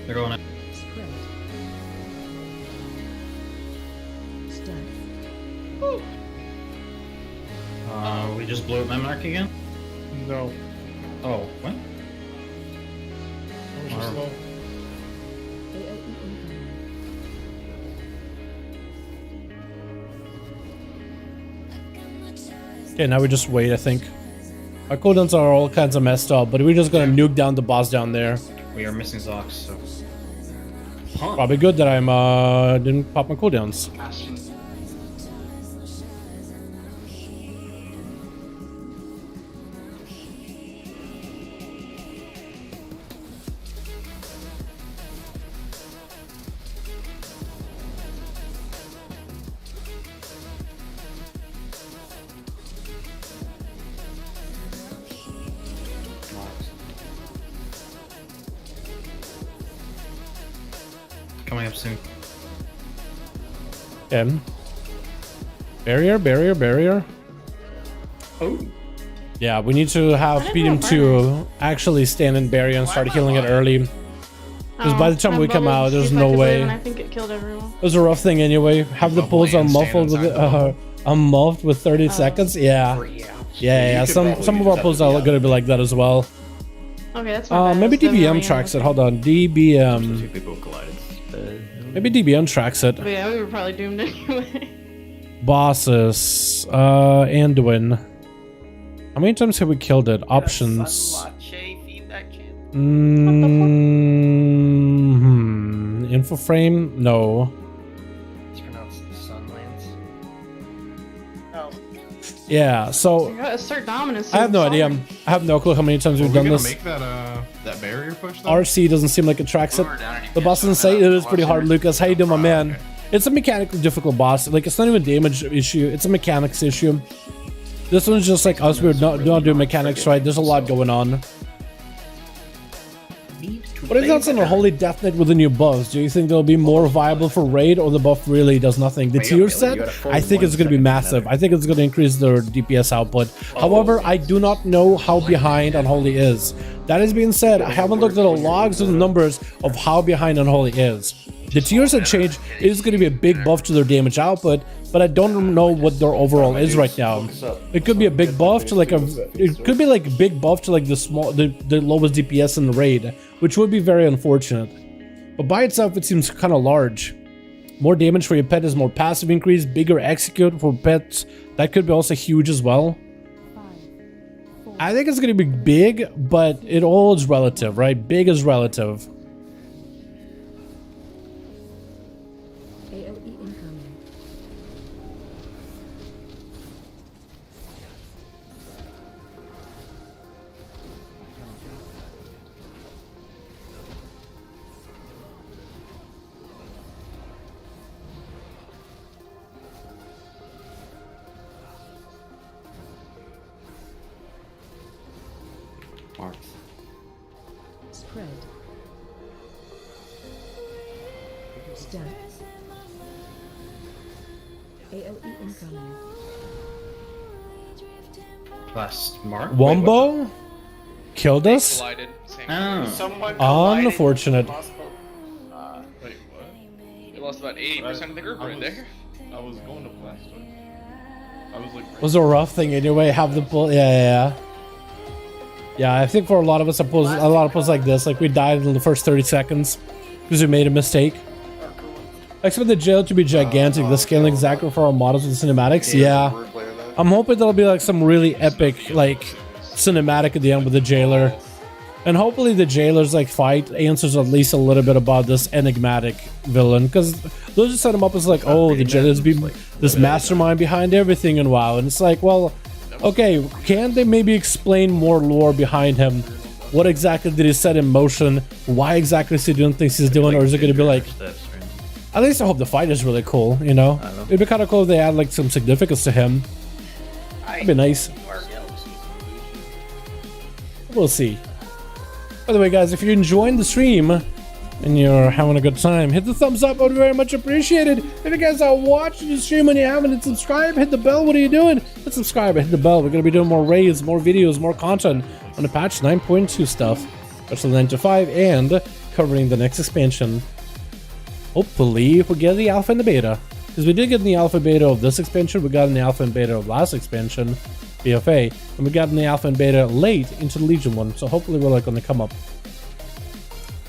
They're going up. Spread. Stun. We just blew up Memnarch again? No. Oh, what? That was just low. AOE incoming. Okay, now we just wait, I think. Our cooldowns are all kinds of messed up, but we're just gonna nuke down the boss down there. We are missing Zox, so... Probably good that I'm didn't pop my cooldowns. Coming up soon. Okay. Barrier. Oh. Yeah, we need to have beat him to actually stand in barrier and start healing it early. Because by the time we come out, there's no way. I think it killed everyone. It was a rough thing anyway. Have the pulls unmuffled with unmuffed with 30 seconds. Yeah. Some of our pulls are gonna be like that as well. Okay, that's not bad. Maybe It's 7 DBM million. tracks it. Hold on, DBM. Two people collided. Maybe DBM tracks it. But yeah, we were probably doomed anyway. Bosses. Anduin. How many times have we killed it? Options. Info frame? No. It's pronounced Sunlands. Oh. Yeah, so You gotta assert dominance. I have no idea. I have no clue how many times we've done this. Make that barrier push though? RC doesn't seem like it tracks it. The boss doesn't say it is pretty hard, Lucas. How you doing, my man? It's a mechanically difficult boss. Like, it's not even a damage issue. It's a mechanics issue. This one's just like us. We're not doing mechanics right. There's a lot going on. What if that's an Unholy Death Knight with the new buffs? Do you think they'll be more viable for raid, or the buff really does nothing? The tier set, I think it's going to be massive. I think it's going to increase their DPS output. However, I do not know how behind Unholy is. That has being said, I haven't looked at the logs or the numbers of how behind Unholy is. The tier set change is going to be a big buff to their damage output, but I don't know what their overall is right now. It could be a big buff to like it could be like a big buff to like the lowest DPS in the raid, which would be very unfortunate. But by itself, it seems kind of large. More damage for your pet is more passive increase, bigger execute for pets. That could be also huge as well. I think it's going to be big, but it all is relative, right? Big is relative. AOE incoming. Marks. Spread. Stun. AOE incoming. Last mark. Wombo killed us. Oh. Unfortunate. Wait, what? You lost about 80% of the group right there. I was going to blast it. I was like... Was a rough thing anyway. Have the pull. Yeah. I think for a lot of us, a lot of pulls like this, like we died in the first 30 seconds because we made a mistake. I expect the jail to be gigantic. The scaling exactly for our models with cinematics. Yeah. I'm hoping there'll be like some really epic like cinematic at the end with the jailer. And hopefully the jailer's like fight answers at least a little bit about this enigmatic villain, because they'll just set him up as like, oh, the jailer's this mastermind behind everything in WoW, and it's like, well, okay, can they maybe explain more lore behind him? What exactly did he set in motion? Why exactly is he doing things he's doing? Or is it going to be like, At least I hope the fight is really cool, you know? I don't know. It'd be kind of cool if they add like some significance to him. That'd be nice. We'll see. By the way, guys, if you're enjoying the stream and you're having a good time, hit the thumbs up. I would very much appreciate it. If you guys are watching the stream and you haven't hit subscribe, hit the bell. What are you doing? Hit subscribe, hit the bell. We're going to be doing more raids, more videos, more content on the patch 9.2 stuff, especially 9 to 5, and covering the next expansion. Hopefully, we'll get the alpha and the beta. Because we did get in the alpha and beta of this expansion, we got in the alpha and beta of last expansion, BFA, and we got in the alpha and beta late into the Legion one, so hopefully we're like on the come up.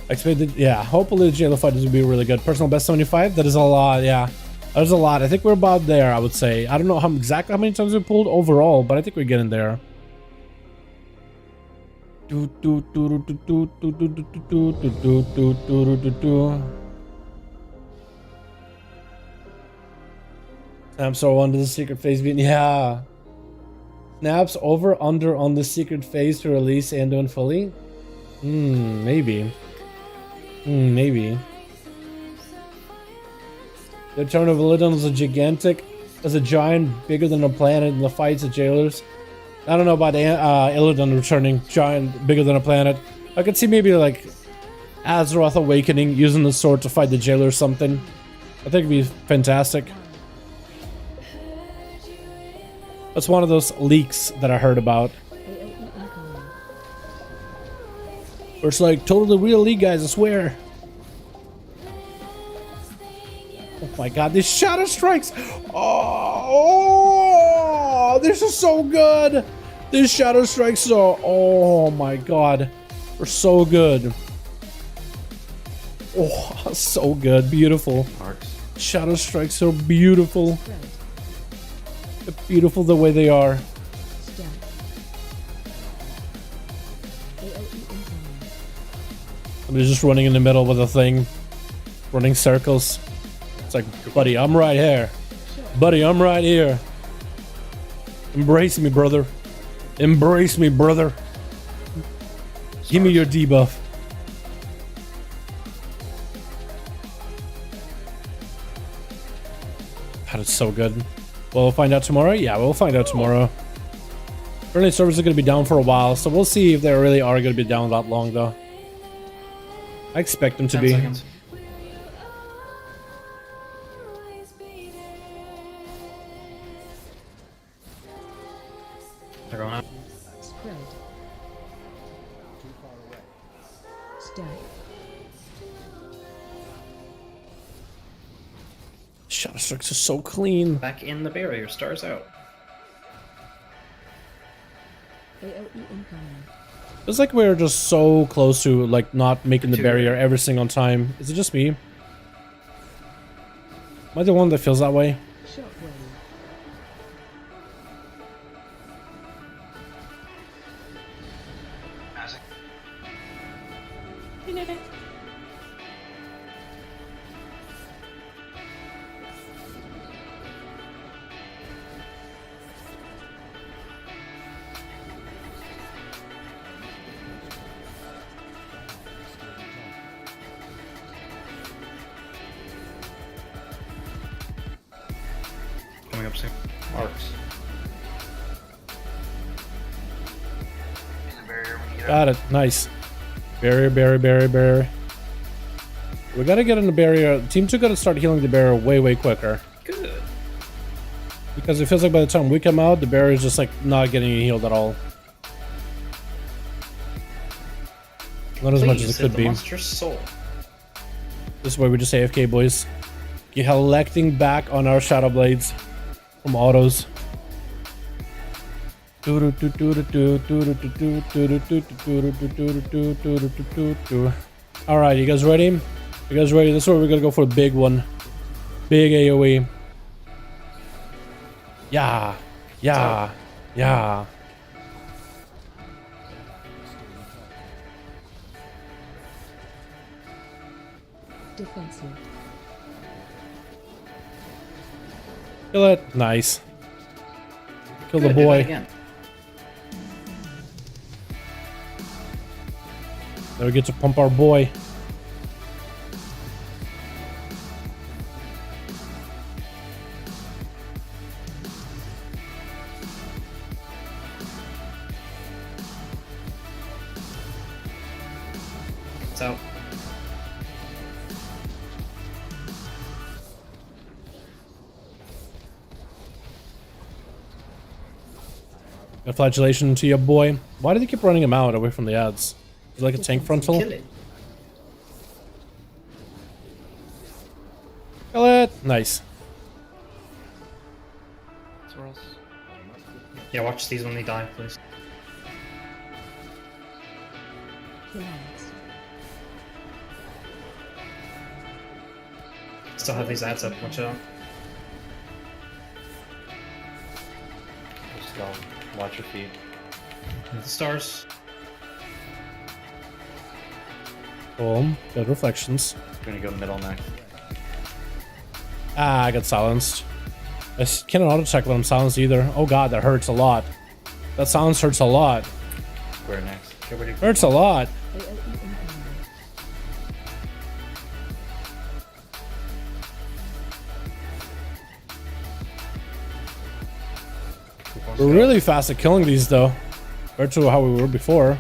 Expected, yeah, hopefully the Jailer fight is going to be really good. Personal best 75, that is a lot, yeah. That is a lot. I think we're about there, I would say. I don't know exactly how many times we pulled overall, but I think we're getting there. Snaps are under the secret phase being, yeah. Snaps over under on the secret phase to release Anduin fully? Maybe. Maybe. The turn of Illidan was a gigantic, as a giant bigger than a planet in the fights of Jailers. I don't know about Illidan returning giant bigger than a planet. I could see maybe like Azeroth awakening, using the sword to fight the Jailer or something. I think it'd be fantastic. That's one of those leaks that I heard about. Where it's like totally real league, guys, I swear. Oh my god, these shadow strikes! Oh, this is so good! These shadow strikes are, oh my god, they're so good. Oh, so good, beautiful. Shadow strikes are beautiful. They're beautiful the way they are. Somebody's just running in the middle with a thing, running circles. It's like, buddy, I'm right here. Buddy, I'm right here. Embrace me, brother. Embrace me, brother. Give me your debuff. God, it's so good. We'll find out tomorrow? Yeah, we'll find out tomorrow. Early servers are going to be down for a while, so we'll see if they really are going to be down that long, though. I expect them to 10 be. seconds. They're going out. Spread. Stack. Shadow strikes are so clean. Back in the barrier, stars out. AOE incoming. It's like we're just so close to like not making the barrier every single time. Is it just me? Am I the one that feels that way? Shockwave. Coming up soon. Marks. Got it. Nice. Barrier, barrier, barrier, barrier. We gotta get in the barrier. Team 2 gotta start healing the barrier way, way quicker. Good. Because it feels like by the time we come out, the barrier is just like not getting healed at all. Not as much as it could be. Monstrous soul. This is why we just AFK, boys. Collecting back on our Shadow Blades from autos. Alright, you guys ready? You guys ready? This is where we're gonna go for a big one. Big AoE. Yeah. Yeah. Yeah. Defensive. Kill it. Nice. Kill the Good, do that boy. again. Now we get to pump our boy. A flagellation to your boy. Why do they keep running him out away from the ads? Is it like a tank frontal? Kill it. Kill it! Nice. Yeah, watch these when they die, please. Still have these ads up, watch out. Just go. Watch your feet. The stars. Boom. Good reflections. Gonna go middle next. Ah, I got silenced. I cannot auto check when I'm silenced either. Oh god, that hurts a lot. That silence hurts a lot. Square next. Hurts a lot. We're really fast at killing these though, compared to how we were before.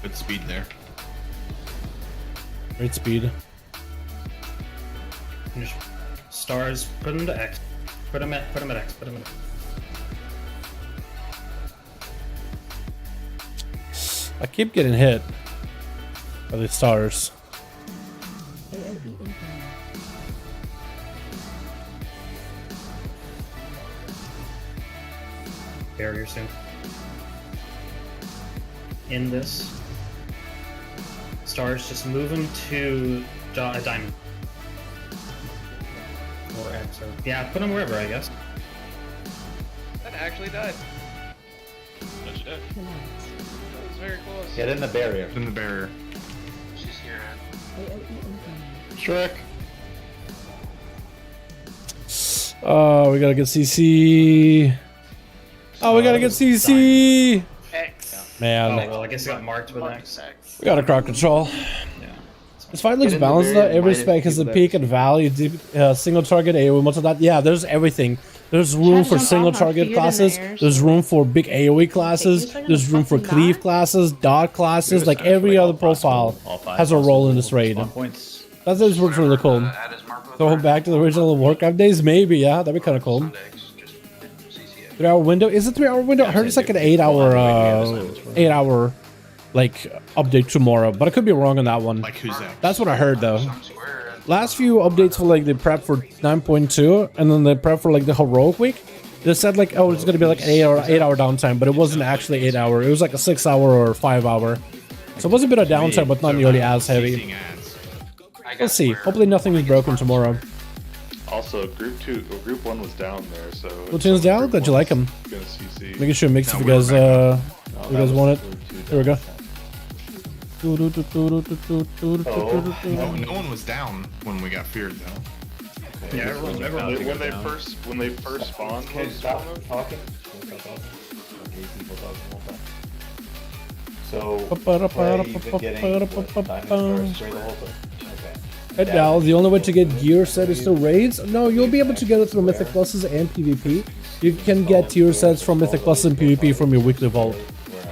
Good speed there. Great speed. Just stars, put them to X. Put them at X, put them at X. I keep getting hit by the stars. Barrier soon. In this. Stars, just move them to a diamond. Or X, or... Yeah, put them wherever, I guess. That actually died. That's it. That was very close. Get in the barrier. In the barrier. She's here. Shrek. Oh, we gotta get CC. Oh, we gotta get CC. X. Man, Oh, well, I guess it got marked with X. we gotta crowd control. Yeah. This fight looks Get in the balanced though. barrier, Every minus spec has a people peak that- and valley, single target AoE, most of that. Yeah, there's everything. There's room for Jump single off, target feet in the classes. air. There's room for big AoE classes. There's room for cleave classes, dot classes. Like every other profile has a role in this raid. Points. That just works really cool. Go back to the original Warcraft days, maybe. Yeah, that'd be kind of cool. 3 hour window. Is it 3 hour window? I heard it's like an 8 hour, 8 hour, like update tomorrow. But I could be wrong on that one. Like who's that? That's what I heard though. Last few updates for like the prep for 9.2 and then the prep for like the heroic week, they said like, oh, it's gonna be like an 8 hour downtime, but it wasn't actually 8 hour. It was like a 6 hour or 5 hour. So it was a bit of downtime, but not nearly as heavy. Let's see. Hopefully nothing is broken tomorrow. Also, group 1 was down there, so. Platoon's down? Glad you like him. Gonna CC. Making sure it mix if you guys want it. Here we go. No one was down when we got feared though. Yeah, everyone When they first spawned, Okay, most stop of them. talking. Stop talking. Okay, people talking all the time. So, Clay, you've been getting what, diamond stars spray the whole thing? Okay. Hey Dal, the only way to get gear set is through raids? No, you'll be able to get it through Mythic Pluses and PvP. You can get tier sets from Mythic Plus and PvP from your weekly vault.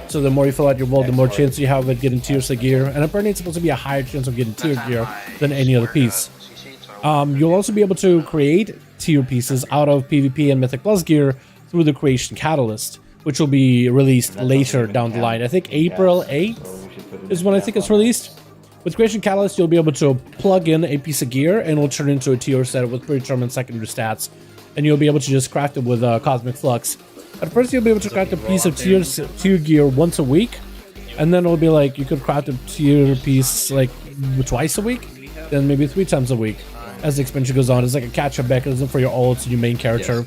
So the more you fill out your vault, the more chance you have of getting tier set gear. And apparently it's supposed to be a higher chance of getting tier gear than any other piece. You'll also be able to create tier pieces out of PvP and Mythic Plus gear through the Creation Catalyst, which will be released later down the line. I think April 8th is when I think it's released. With Creation Catalyst, you'll be able to plug in a piece of gear and it'll turn into a tier set with predetermined secondary stats. And you'll be able to just craft it with Cosmic Flux. At first, you'll be able to craft a piece of tier gear once a week. And then it'll be like, you could craft a tier piece like twice a week, then maybe 3 times a week. As the expansion goes on, it's like a catch-up mechanism for your ults and your main character.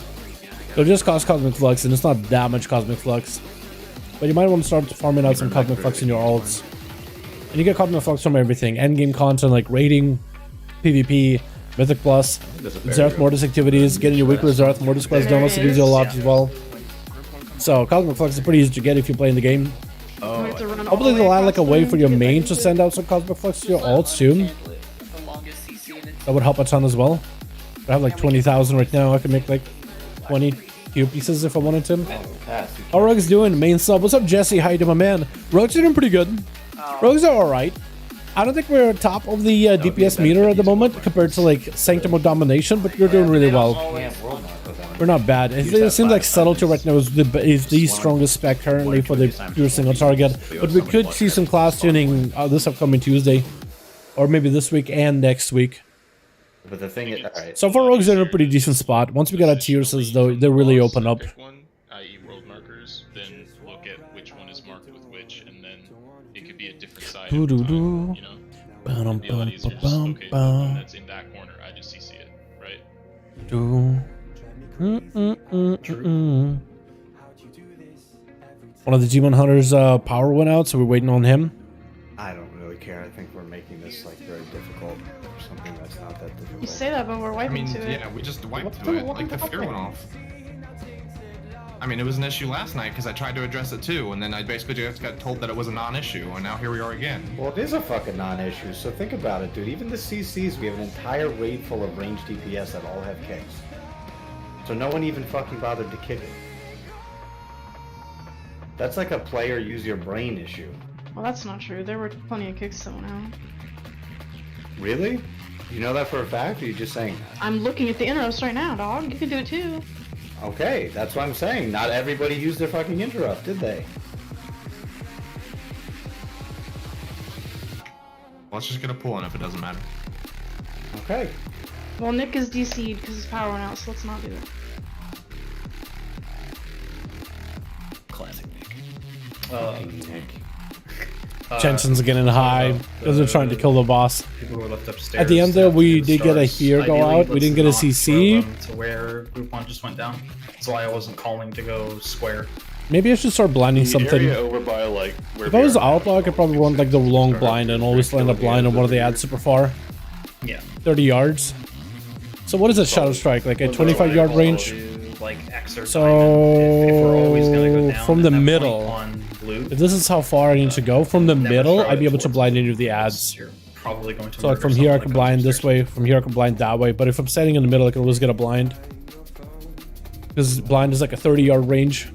It'll just cost Cosmic Flux, and it's not that much Cosmic Flux. But you might want to start farming out some Cosmic Flux in your ults. And you get Cosmic Flux from everything. Endgame content like raiding, PvP, Mythic Plus, Zereth Mortis activities, getting your weekly Zereth Mortis quest done also gives you a lot as well. So Cosmic Flux is pretty easy to get if you play in the game. Hopefully they'll add like a way for your main to send out some Cosmic Flux to your ults soon. That would help a ton as well. I have like 20,000 right now. I can make like 20 tier pieces if I wanted to. How Rogue's doing? Main sub. What's up, Jesse? How you doing, my man? Rogue's doing pretty good. Rogues are alright. I don't think we're top of the DPS meter at the moment compared to like Sanctum of Domination, but you're doing really well. We're not bad. It seems like subtlety right now is the strongest spec currently for the pure single target. But we could see some class tuning this upcoming Tuesday. Or maybe this week and next week. But the thing is, alright. So far, Rogues are in a pretty decent spot. Once we get our tiers, though, they really open up. I.e. world markers, then look at which one is marked with which, and then it could be a different side every time, you know? It'd be a lot easier. Just, okay, the one that's in that corner, I just CC it, right? One of the Demon Hunters' power went out, so we're waiting on him. I don't really care. I think we're making this like very difficult for something that's not that difficult. You say that, but we're wiping to it. Yeah, we just wiped to it. Like the fear went off. I mean, it was an issue last night because I tried to address it too, and then I basically just got told that it was a non-issue, and now here we are again. Well, it is a fucking non-issue, so think about it, dude. Even the CCs, we have an entire raid full of ranged DPS that all have kicks. So no one even fucking bothered to kick it. That's like a player use your brain issue. Well, that's not true. There were plenty of kicks thrown out. Really? You know that for a fact, or are you just saying that? I'm looking at the interrupts right now, dog. You can do it too. Okay, that's what I'm saying. Not everybody used their fucking interrupt, did they? Let's just get a pull in if it doesn't matter. Okay. Well, Nick is DC'd because his power went out, so let's not do it. Classic Nick. Nick. Jensen's getting high because they're trying to kill the boss. People were left upstairs. At the end there, we did get a here go out. We didn't get a CC. To where group 1 just went down. That's why I wasn't calling to go square. Maybe I should start blinding something. Area over by, like, where If I was Outlaw, I could probably run like the long blind and always land up blind on one of the ads super far. Yeah. 30 yards. So what is a Shadow Strike? Like a 25-yard range? Like X or so if we're always gonna go down from the middle, blue, if this is how far I need to go, from the middle, I'd be able to blind any of the ads. You're probably going to so like from here I can blind this way, from here I can blind that way, but if I'm standing in the middle I can always get a blind. Because blind is like a 30-yard range.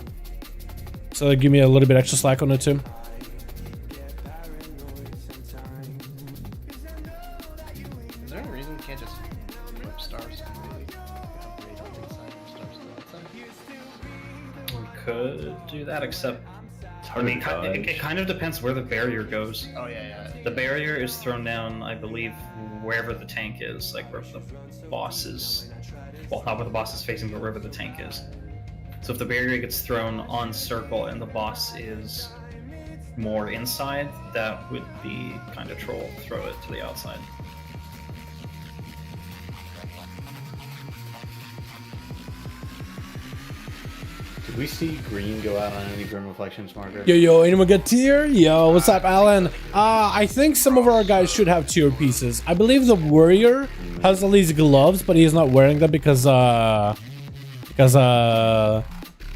So they give me a little bit extra slack on it too. Is there any reason we can't just rip stars? We could do that, except I mean, it kind of depends where the barrier goes. Oh yeah. The barrier is thrown down, I believe, wherever the tank is, like wherever the boss is. Well, not where the boss is facing, but wherever the tank is. So if the barrier gets thrown on circle and the boss is more inside, that would be kind of troll. Throw it to the outside. Did we see green go out on any Grim Reflections marker? Yo, anyone get tier? Yo, what's up, Alan? I think some of our guys should have tier pieces. I believe the warrior has all these gloves, but he's not wearing them because they're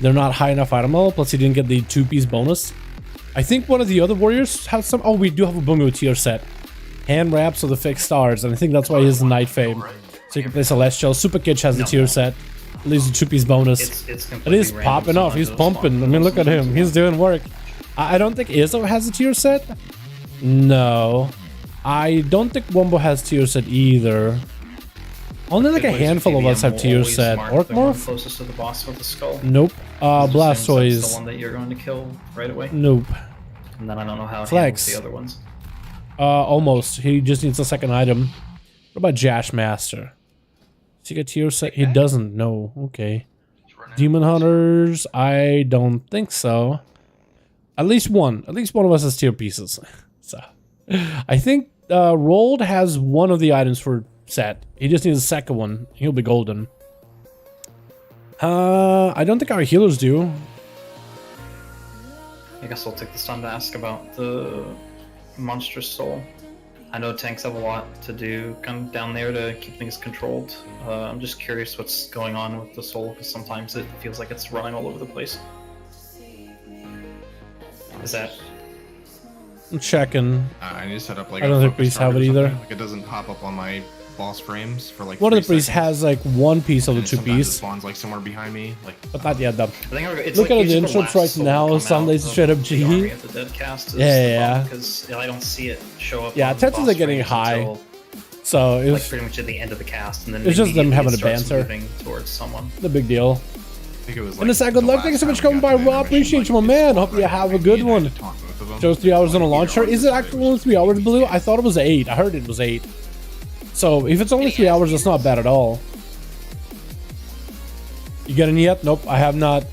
not high enough item level, plus he didn't get the 2-piece bonus. I think one of the other warriors has some. Oh, we do have a Bungo tier set. Hand wraps of the fixed stars, and I think that's why he has the Night Fame. So you can play Celestial. Super Kitch has the tier set. At least a 2-piece bonus. It is popping off. He's pumping. I mean, look at him. He's doing work. I don't think Izzo has a tier set. No. I don't think Wombo has tier set either. Only like a handful of us have tier set. Orkmorph? Closest to the boss with the skull. Nope. Blastoise. That's the one that you're going to kill right away. Nope. And then I don't know how Flex. the other ones. Almost. He just needs a second item. What about Jash Master? Does he get tier set? He doesn't. No. Okay. Demon Hunters? I don't think so. At least one. At least one of us has tier pieces. So I think Rolled has one of the items for set. He just needs a second one. He'll be golden. I don't think our healers do. I guess I'll take this time to ask about the monstrous soul. I know tanks have a lot to do kind of down there to keep things controlled. I'm just curious what's going on with the soul, because sometimes it feels like it's running all over the place. Is that... I'm checking. I need to set up like I don't think priests have it either. Like it doesn't pop up on my boss frames for like one of the priests has like one piece of the 2-piece. Spawns like somewhere behind me, like. But not yet though. Look at the intros right now. Sundays straight up G. Yeah. Because I don't see it show up. Yeah, attentions are getting high. So it Like was pretty much at the end of the cast, and then it's just them immediately having it a starts banter. moving towards someone. no big deal. I think it was And it's good luck. Thank you so much for coming by, Rob. Appreciate you, my man. Hope you have a good one. Shows 3 hours on a launcher. Is it actually only 3 hours, Blue? I thought it was 8. I heard it was 8. So if it's only 3 hours, that's not bad at all. You get any yet? Nope, I have not.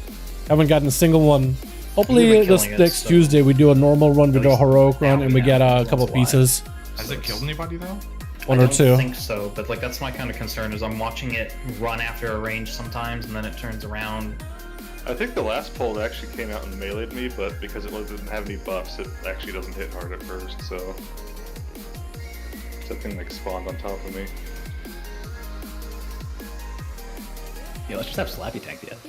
Haven't gotten a single one. Hopefully this next Tuesday we do a normal run, we do a heroic run, and we get a couple pieces. Has it killed anybody though? One or two. I don't think so, but like that's my kind of concern is I'm watching it run after a range sometimes, and then it turns around. I think the last pull it actually came out and meleeed me, but because it didn't have any buffs, it actually doesn't hit hard at first, so... Something like spawned on top of me. Yeah, let's just have Slappy tank the end.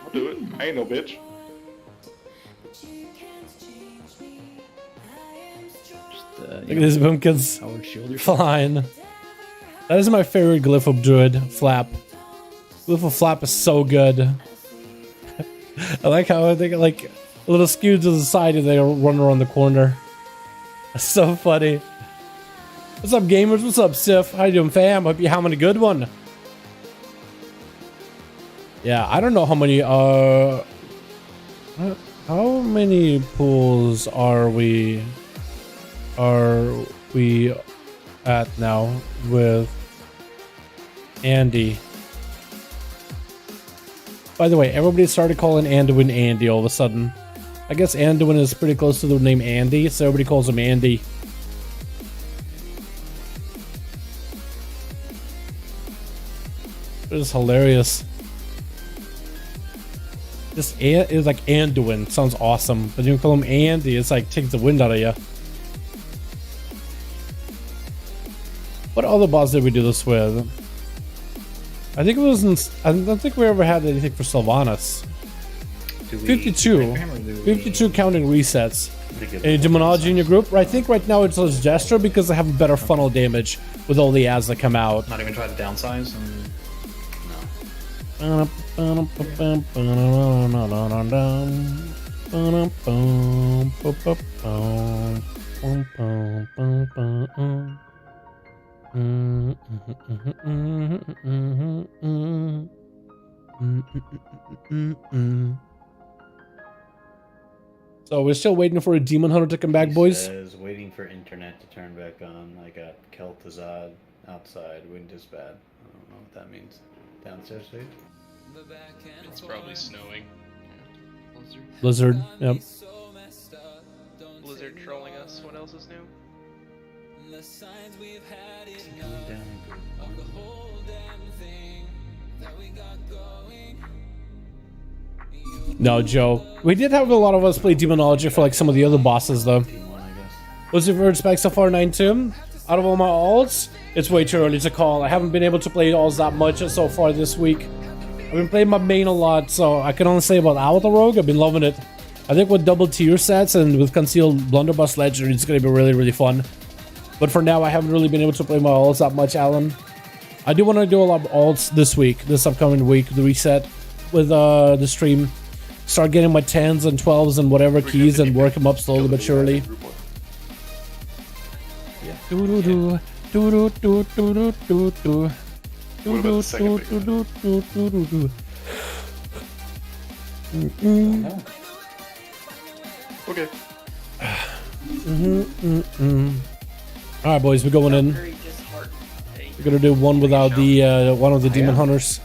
I'll do it. I ain't no bitch. Look at these bumpkins Howard Shield flying. That is my favorite glyph of druid, Flap. Glyph of Flap is so good. I like how they get like a little skewed to the side and they run around the corner. That's so funny. What's up, gamers? What's up, Sif? How you doing, fam? Hope you're having a good one. Yeah, I don't know how many how many pools are we at now with Andy? By the way, everybody started calling Anduin Andy all of a sudden. I guess Anduin is pretty close to the name Andy, so everybody calls him Andy. It is hilarious. Just it's like Anduin sounds awesome, but you call him Andy, it's like takes the wind out of you. What other boss did we do this with? I think it was. I don't think we ever had anything for Sylvanas. 52. 52 counting resets. Any demonology in your group? I think right now it's just Gesture because they have a better funnel damage with all the ads that come out. Not even try to downsize and. So we're still waiting for a demon hunter to come back, boys. Says, waiting for internet to turn back on. I got Kel'Thuzad outside. Wind is bad. I don't know what that means. Downstairs, please. It's probably snowing. Blizzard. Yep. Blizzard trolling us. What else is new? No, Joe. We did have a lot of us play Demonology for like some of the other bosses, though. What's your favorite spec so far, 9-2? Out of all my alts, it's way too early to call. I haven't been able to play alts that much so far this week. I've been playing my main a lot, so I can only say about Avatar Rogue, I've been loving it. I think with double tier sets and with Concealed Blunderbuss Legendary, it's going to be really, really fun. But for now, I haven't really been able to play my alts that much, Alan. I do want to do a lot of alts this week, this upcoming week, the reset with the stream. Start getting my 10s and 12s and whatever keys and work them up slowly but surely. Do-do-do, do-do-do-do-do-do. Okay. Alright, boys, we're going in. We're gonna do one without the one of the demon hunters.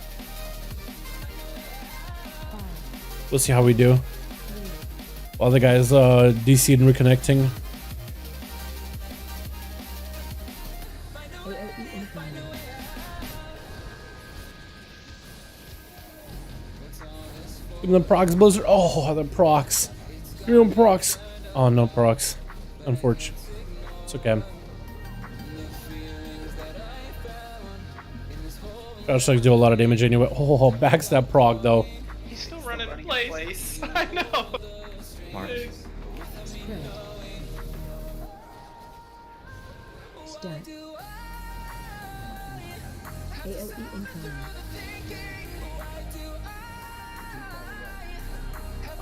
We'll see how we do. While the guys DC and reconnecting. Give them procs, Blizzard. Oh, the procs. Give them procs. Oh, no procs. Unfortunate. It's okay. Gosh, I do a lot of damage anyway. Oh, backstab proc though. He's still running in place. I know. March. Stat. AOE incoming.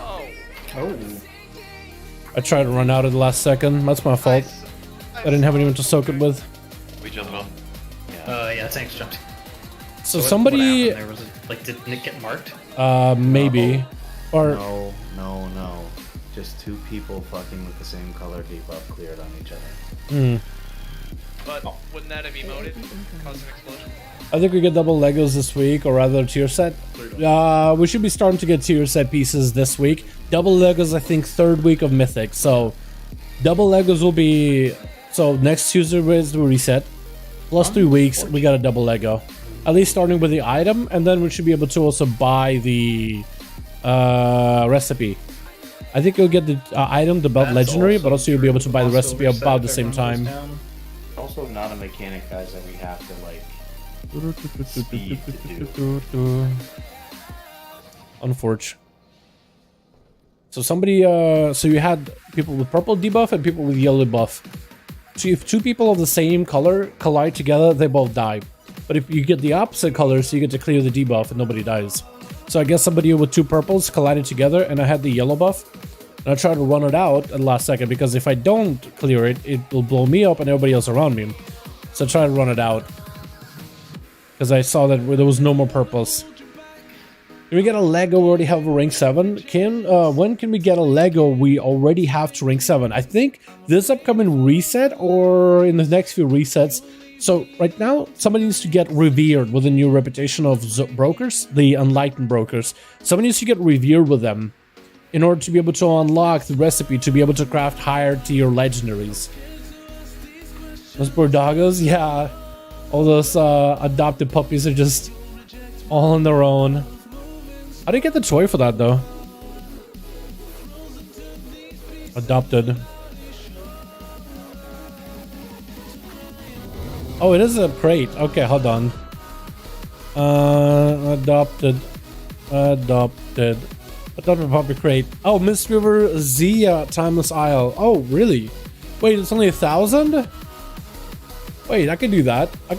Oh. I tried to run out at the last second. That's my fault. I didn't have anyone to soak it with. We just tanks jumped. So what somebody, happened there? Was it, like, did Nick get marked? maybe, or No. Just two people fucking with the same color debuff cleared on each other. But wouldn't that have emoted? Cause an explosion? I think we get double Legos this week, or rather tier set. We should be starting to get tier set pieces this week. Double Legos, I think, 3rd week of Mythic. So double Legos will be, so next Tuesday is the reset. Plus 3 weeks, we got a double Lego. At least starting with the item, and then we should be able to also buy the recipe. I think you'll get the item, the belt legendary, but also you'll be able to buy the recipe about the same time. Also not a mechanic, guys, that we have to like speed to do. Unfortunate. So somebody, so you had people with purple debuff and people with yellow buff. So if 2 people of the same color collide together, they both die. But if you get the opposite color, so you get to clear the debuff and nobody dies. So I guess somebody with 2 purples collided together and I had the yellow buff. And I tried to run it out at the last second because if I don't clear it, it will blow me up and everybody else around me. So I tried to run it out. Because I saw that there was no more purples. Can we get a Lego we already have a rank 7? When can we get a Lego we already have to rank 7? I think this upcoming reset or in the next few resets. So right now, somebody needs to get revered with a new reputation of brokers, the enlightened brokers. Somebody needs to get revered with them in order to be able to unlock the recipe to be able to craft higher tier legendaries. Those poor doggos, yeah. All those adopted puppies are just all on their own. How do you get the toy for that though? Adopted. Oh, it is a crate. Okay, hold on. Adopted. Adopted puppy crate. Oh, Miss River Zia Timeless Isle. Oh, really? Wait, it's only 1,000? Wait, I can do that. I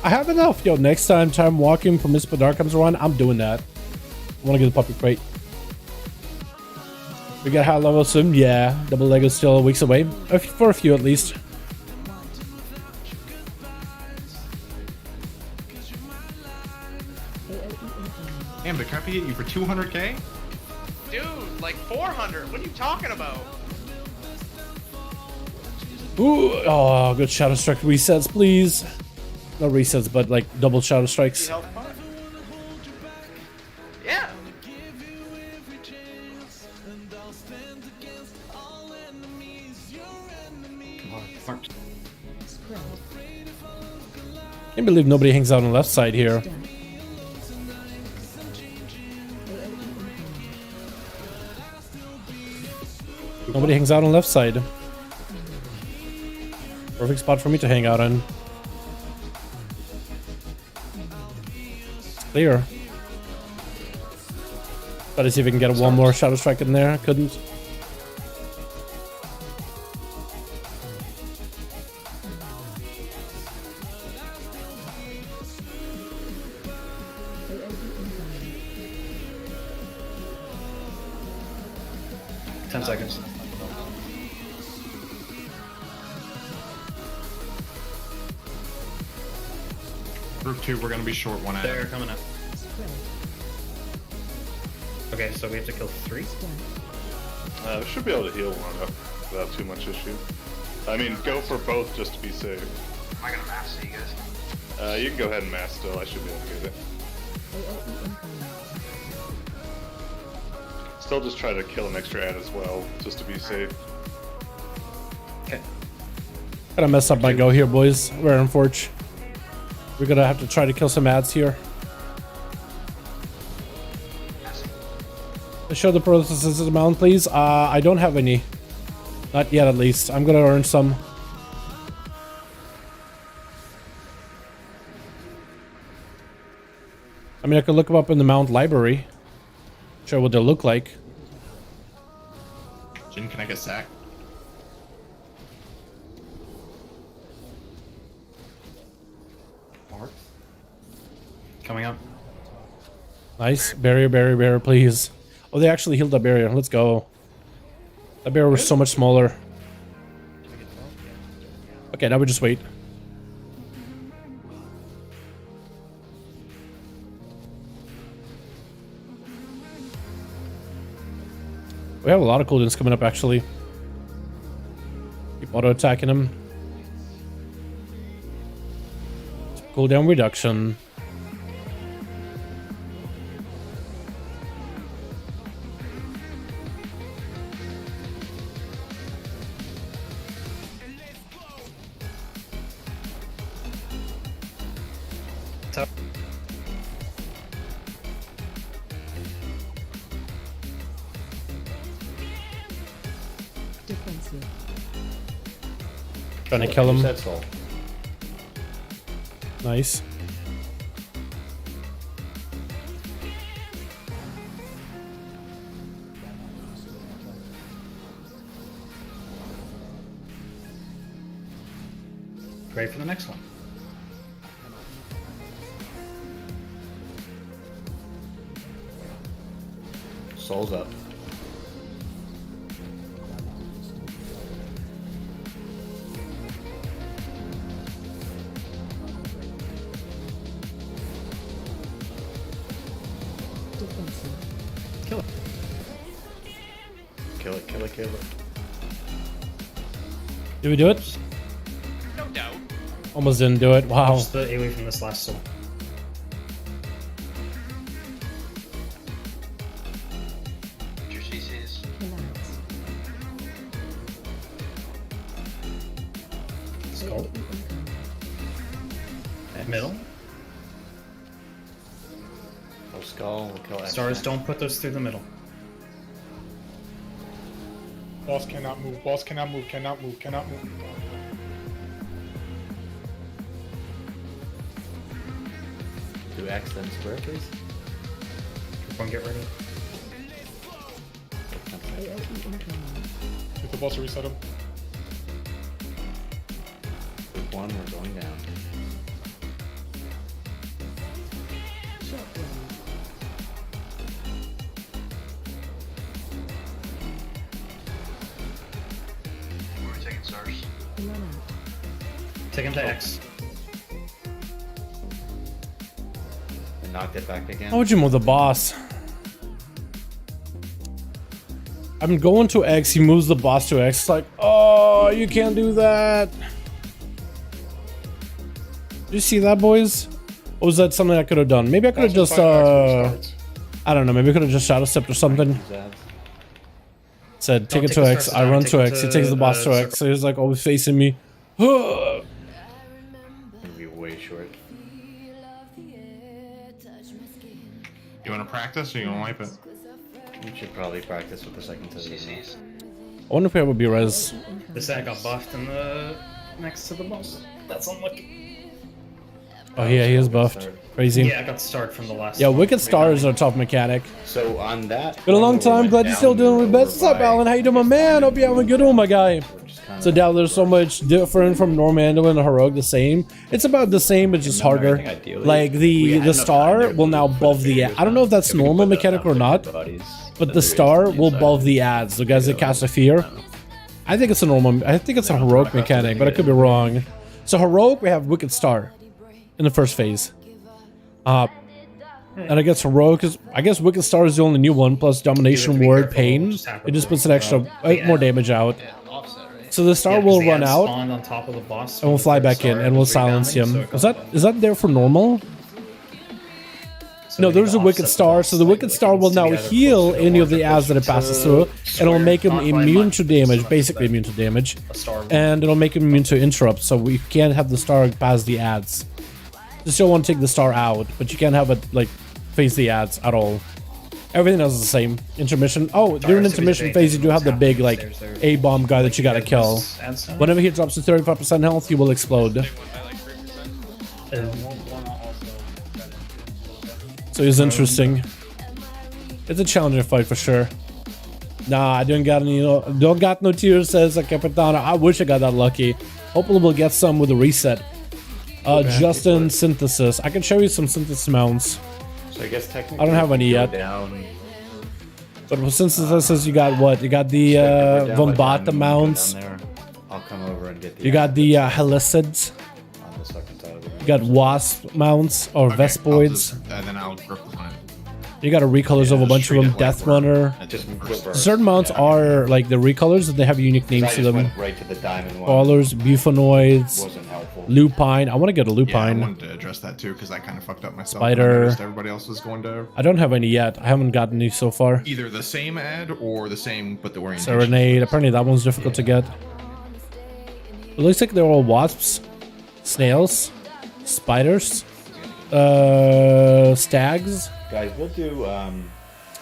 have enough. Yo, next time walking from Miss Badar comes around, I'm doing that. I want to get the puppy crate. We got high level soon. Yeah, double Lego still weeks away. For a few at least. Damn, did Crappy hit you for 200k? Dude, like 400. What are you talking about? Ooh, oh, good Shadow Strike resets, please. Not resets, but like double Shadow Strikes. Yeah. Can't believe nobody hangs out on the left side here. Nobody hangs out on the left side. Perfect spot for me to hang out in. It's clear. Try to see if we can get one more Shadow Strike in there. Couldn't. Seconds. Group 2, we're gonna be short one at. They're coming up. Okay, so we have to kill 3? We should be able to heal one up without too much issue. I mean, go for both just to be safe. Am I gonna master you guys? You can go ahead and mass still. I should be able to get it. Still just try to kill an extra ad as well, just to be safe. Okay. Gotta mess up my go here, boys. We're unfortunate. We're gonna have to try to kill some ads here. Show the processes of the mountain, please. I don't have any. Not yet, at least. I'm gonna earn some. I mean, I could look them up in the mount library. Show what they look like. Jin, can I get sacked? Coming up. Nice. Barrier, please. Oh, they actually healed that barrier. Let's go. That barrier was so much smaller. Okay, now we just wait. We have a lot of cooldowns coming up, actually. Keep auto-attacking him. Cooldown reduction. Defensive. Trying to kill him. That's all. Nice. Ready for the next one. Soul's up. Defensive. Kill it. Kill it, kill it, kill it. Did we do it? No doubt. Almost didn't do it. Wow. Just the AoE from this last soul. Your CCs. Relax. Skull. Middle. Oh, skull, we'll kill X. Stars, don't put those through the middle. Boss cannot move. Boss cannot move. Cannot move. Cannot move. Do X then square, please. Everyone get ready. AoE incoming. Get the boss to reset him. Group 1, we're going down. Shockwave. We're taking stars. Banana. Take him to X. And knocked it back again. How would you move the boss? I'm going to X, he moves the boss to X. It's like, oh, you can't do that. Did you see that, boys? Or was that something I could have done? Maybe I could have just, I don't know, maybe I could have just shadow stepped or something. Said, take it to X, I run to X, he takes the boss to X, so he's like always facing me. Gonna be way short. You want to practice or you want to wipe it? You should probably practice with the second to the CCs. I wonder if I would be res. This guy got buffed in the next to the boss. That's unlucky. Oh yeah, he is buffed. Crazy. Yeah, I got starred from the last Yeah, one. Wicked Stars are a tough mechanic. So on that, Been a long time, glad you're still doing with best. What's up, Alan? How you doing, my man? Hope you're having a good one, my guy. So Dal, there's so much different from Normando and Heroic the same. It's about the same, but just harder. Like the star will now buff the I don't know if that's normal mechanic or not, but the star will buff the ads. The guys that cast a fear. I think it's a normal. I think it's a heroic mechanic, but I could be wrong. So heroic, we have Wicked Star in the first phase. And I guess heroic is. I guess Wicked Star is the only new one. Plus Domination, Ward, Pain. It just puts an extra more damage out. So the star will run out on top of the boss and we'll fly back in and we'll silence him. Is that there for normal? No, there's a Wicked Star, so the Wicked Star will now heal any of the ads that it passes through, and it'll make him immune to damage, basically immune to damage, and it'll make him immune to interrupts, so we can't have the star pass the ads. You still want to take the star out, but you can't have it, like, face the ads at all. Everything else is the same. Intermission. Oh, during intermission phase, you do have the big, like, A-bomb guy that you gotta kill. Whenever he drops to 35% health, he will explode. So it's interesting. It's a challenging fight for sure. Nah, I don't got any. Don't got no tears, says a Capitana. I wish I got that lucky. Hopefully we'll get some with a reset. Justin synthesis. I can show you some synthesis mounts. So I guess technically I don't have any yet. But with synthesis, you got what? You got the Vombata mounts. I'll come over and get the. You got the Helicids. On this fucking side of it. You got Wasp mounts or Vespoids. And then I'll grip the one. You got a recolors of a bunch of them. Death Runner. Just reverse. Certain mounts are like the recolors, and they have unique names to them. Went right to the diamond one. Ballers, Bufanoids, Wasn't helpful. Lupine. I want to get a Lupine. Yeah, I wanted to address that too because I kind of fucked up myself. Spider. I noticed everybody else was going to I don't have any yet. I haven't gotten any so far. either the same ad or the same but the orientation. Serenade. Apparently that one's difficult to get. It looks like they're all wasps, snails, spiders, stags. Guys, we'll do. I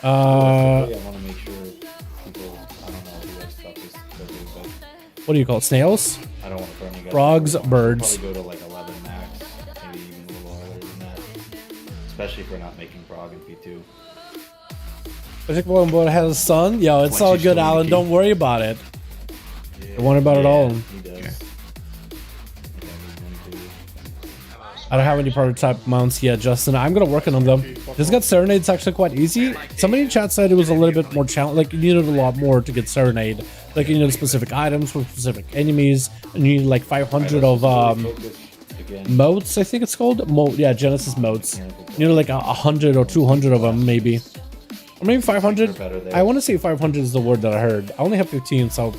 want to make sure people. I don't know if you guys thought this, but What do you call it? Snails? I don't want to burn you guys. Frogs, We'll birds. Probably go to like 11 max, maybe even a little earlier than that. Especially if we're not making prog in P2. Mythic Motherboard has a son. Yo, it's all good, Alan. Don't worry about it. Don't worry about it all. He does. I don't have any prototype mounts yet, Justin. I'm gonna work on them. This got Serenade's actually quite easy. Somebody in chat said it was a little bit more challenging. Like you needed a lot more to get Serenade. Like you needed specific items for specific enemies, and you need like 500 of modes. I think it's called yeah, Genesis modes. You need like 100 or 200 of them, maybe, or maybe 500. I want to say 500 is the word that I heard. I only have 15, so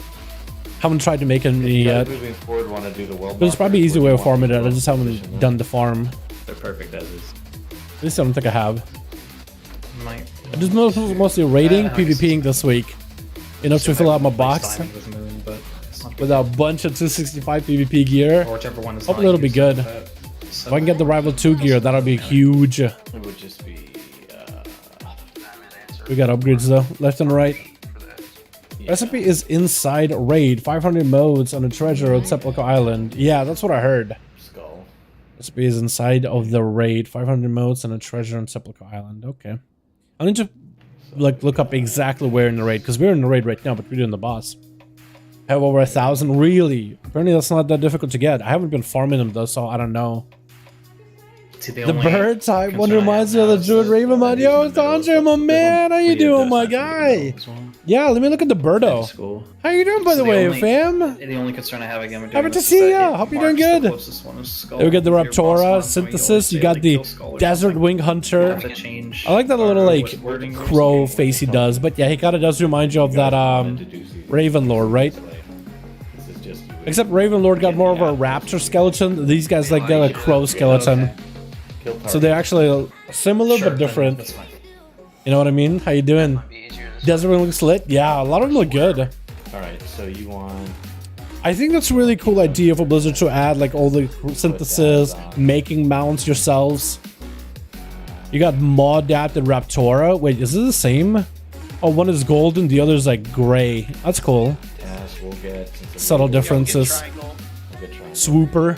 haven't tried to make any yet. Moving forward, want to do the well. There's probably an easy way of farming it. I just haven't done the farm. They're perfect as is. At least I don't think I have. Might. I just mostly raiding, PvPing this week. Enough to fill out my box with a bunch of 265 PvP gear. Or whichever one is Hopefully it'll be good. If I can get the Rival 2 gear, that'll be huge. It would just be. We got upgrades though, left and right. Recipe is inside raid. 500 modes on a treasure on Sepulchre Island. Yeah, that's what I heard. Skull. Recipe is inside of the raid. 500 modes on a treasure on Sepulchre Island. Okay. I need to like look up exactly where in the raid, because we're in the raid right now, but we're doing the boss. I have over 1,000. Really? Apparently that's not that difficult to get. I haven't been farming them though, so I don't know. The bird type one reminds me of the Druid Raven mod. Yo, it's Andre, my man. How you doing, my guy? Yeah, let me look at the birdo. How you doing, by the way, fam? The only concern I have again with Happy to see ya. Hope you're doing good. There we get the Raptora synthesis. You got the Desert Wing Hunter. I like that little like crow face he does, but yeah, he kind of does remind you of that Raven Lord, right? Except Raven Lord got more of a raptor skeleton. These guys like got a crow skeleton. So they're actually similar but different. You know what I mean? How you doing? Desert Wing looks lit. Yeah, a lot of them look good. Alright, so you want... I think that's a really cool idea for Blizzard to add like all the synthesis, making mounts yourselves. You got mod adapted Raptora. Wait, is it the same? Oh, one is golden, the other is like gray. That's cool. Yes, we'll get... Subtle differences. Swooper.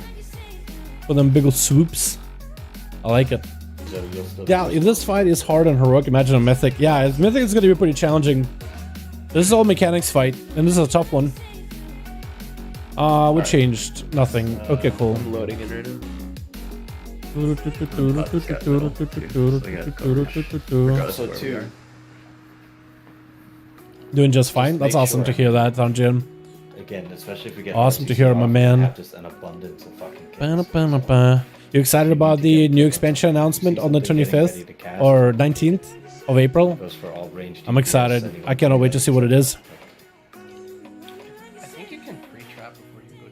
For them big ol' swoops. I like it. Yeah, if this fight is hard on heroic, imagine a mythic. Yeah, mythic is going to be pretty challenging. This is all mechanics fight, and this is a tough one. We changed nothing. Okay, cool. I'm loading in right now. Doing just fine. That's awesome to hear that, Jim. Again, especially if we get awesome to hear, my man. Have just an abundance of fucking You excited about the new expansion announcement on the 25th or 19th of April? I'm excited. I cannot wait to see what it is. I think you can pre-trap before you go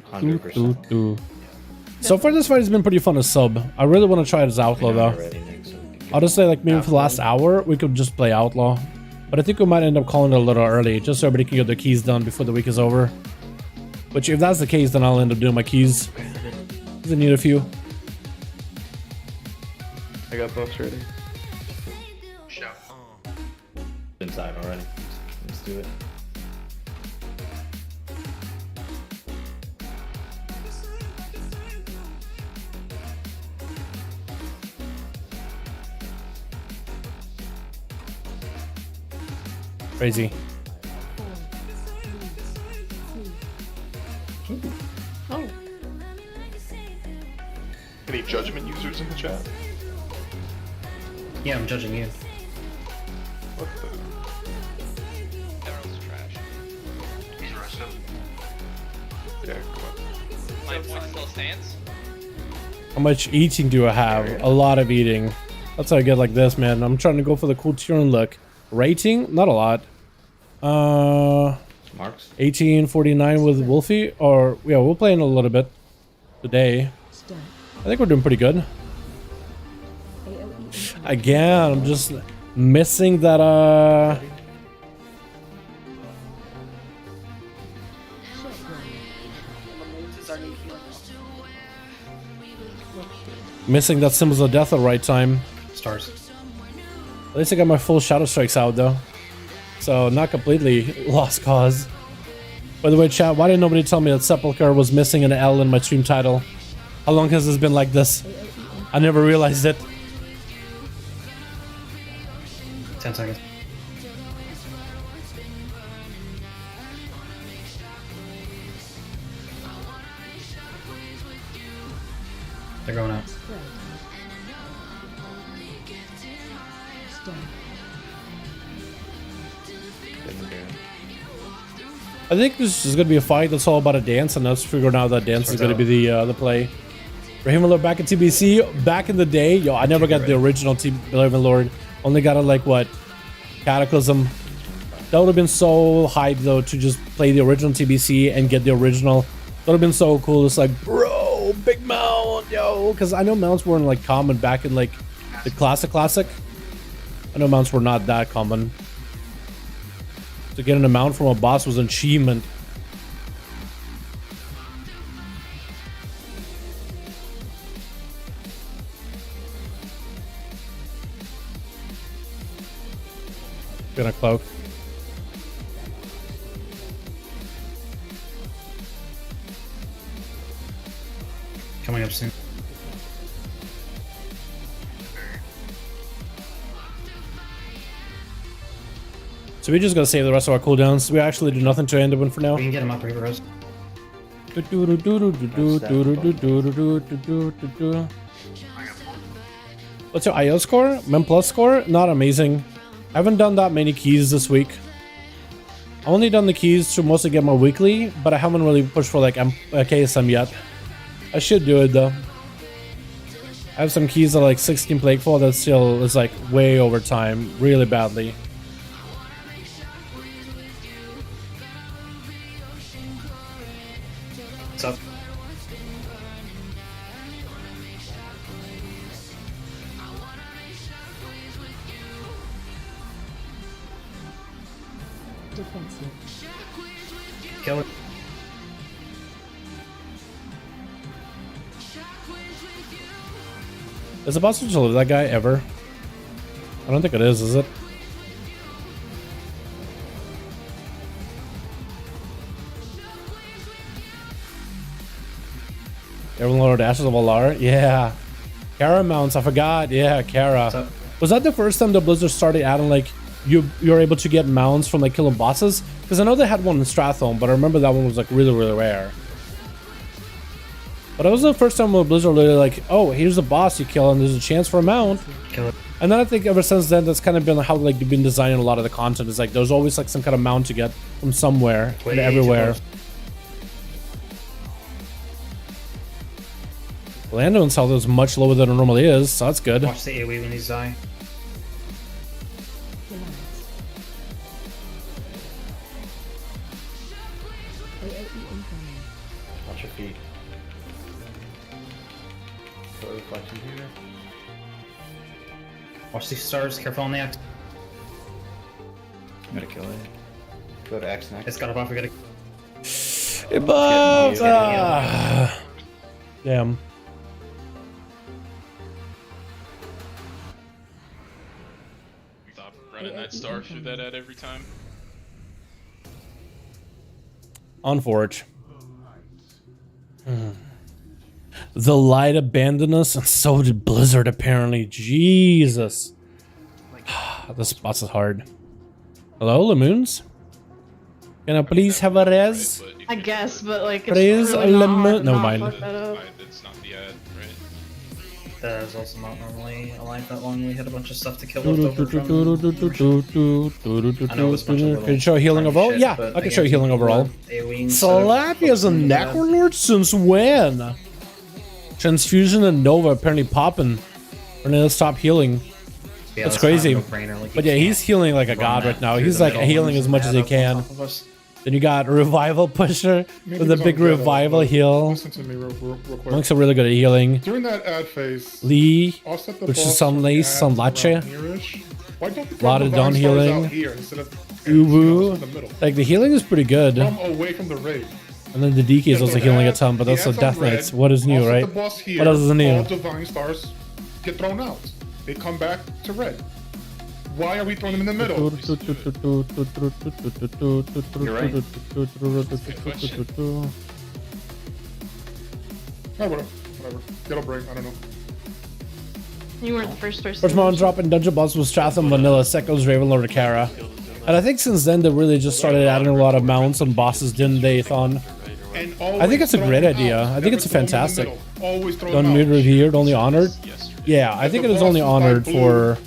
down to So far this fight has been pretty fun to sub. I really want to try it as Outlaw though. I'll just say like maybe for the last hour we could just play Outlaw. But I think we might end up calling it a little early, just so everybody can get their keys done before the week is over. Which if that's the case, then I'll end up doing my keys. I need a few. I got buffs ready. Show. Inside already. Let's do it. Crazy. Oh. Any judgment users in the chat? Yeah, I'm judging you. What the? Everyone's trash. He's arrested. Yeah, come on. My point still stands. How much eating do I have? A lot of eating. That's how I get like this, man. I'm trying to go for the cool turn look. Rating, not a lot. Marks. 1849 with Wolfie, or yeah, we're playing a little bit today. I think we're doing pretty good. Again, I'm just missing that missing that Symbols of Death at the right time. Stars. At least I got my full Shadow Strikes out though. So not completely lost cause. By the way, chat, why didn't nobody tell me that Sepulcher was missing an L in my stream title? How long has this been like this? I never realized it. 10 seconds. They're going out. I think this is going to be a fight that's all about a dance, and let's figure out that dance is going to be the play. Raven Lord back at TBC. Back in the day, yo, I never got the original Raven Lord. Only got it like what? Cataclysm. That would have been so hyped though to just play the original TBC and get the original. That would have been so cool. It's like, bro, big mount, yo. Because I know mounts weren't like common back in like the classic. I know mounts were not that common. To get an mount from a boss was an achievement. Gonna cloak. Coming up soon. So we just gotta save the rest of our cooldowns. We actually do nothing to Enderman for now. We can get him up here, Rose. What's your IO score? Mem Plus score? Not amazing. I haven't done that many keys this week. I only done the keys to mostly get my weekly, but I haven't really pushed for like KSM yet. I should do it though. I have some keys that are like 16 Plaguefall that still is like way over time, really badly. What's up? Defensive. Kill it. Is the boss to live that guy ever? I don't think it is it? Everyone Lord Ashes of Alar? Yeah. Kara mounts, I forgot. Yeah, Kara. Was that the first time the Blizzard started adding like you're able to get mounts from like killing bosses? Because I know they had one in Strathome, but I remember that one was like really, really rare. But it was the first time when Blizzard really like, oh, here's a boss you kill and there's a chance for a mount. Kill it. And then I think ever since then, that's kind of been how like you've been designing a lot of the content. Is like there's always like some kind of mount to get from somewhere and everywhere. Lando's health is much lower than it normally is, so that's good. Watch the AoE when he's die. Watch your feet. Go reflection here. Watch these stars, careful on the X. Gotta kill it. Go to X next. It's got a buff, we gotta... It buffs! Damn. Stop running that star through that ad every time. On Forge. The light abandoned us, and so did Blizzard apparently. Jesus. This boss is hard. Hello, Lemoons? Can I please have a res? I guess, but like, it's Praise really not hard Lemon. to Never not mind. fuck that up. It's not the ad, right? That is also not normally alive that long. We had a bunch of stuff to kill left over from... I know it was a bunch of little Can you show healing overall? shit, Yeah, but I can show you healing overall. AoE instead of Slappy as a focusing on the ad. Necrolord? Since when? Transfusion and Nova apparently popping. We're gonna stop healing. Yeah, That's crazy. kind of a no-brainer, like, But you yeah, he's can't healing like a run god that right now. through He's the like middle healing and as much as he add up on can. top of us. Then you got Revival Pusher Maybe with a it's big on Ghetto, revival but heal. Listen to me real quick. Monks are really good at healing. During that ad phase, Lee, I'll set the which is boss some from lace, the some ads lache. around here-ish. Why don't we Lot throw of the down Vine Stars healing. out here instead of Uwu. in the middle? Like the healing is pretty good. From away from the raid. And then the DK is also healing a ton, but The also ads on Death red, Knights. What is new, I'll set right? the boss here, What else is new? All Divine Stars get thrown out. They come back to red. Why are we throwing them in the middle? You're right. Oh, whatever. Ghetto break, I don't know. You weren't the first person. First Mon drop in Dungeon Boss was Stratham, Vanilla, Sekos, Ravenlord, Kara. And I think since then they really just started adding a lot of mounts and bosses, didn't they, Thon? I think it's a great idea. I think it's fantastic. Don't mute revered, only honored. Yeah, I think it is only honored for...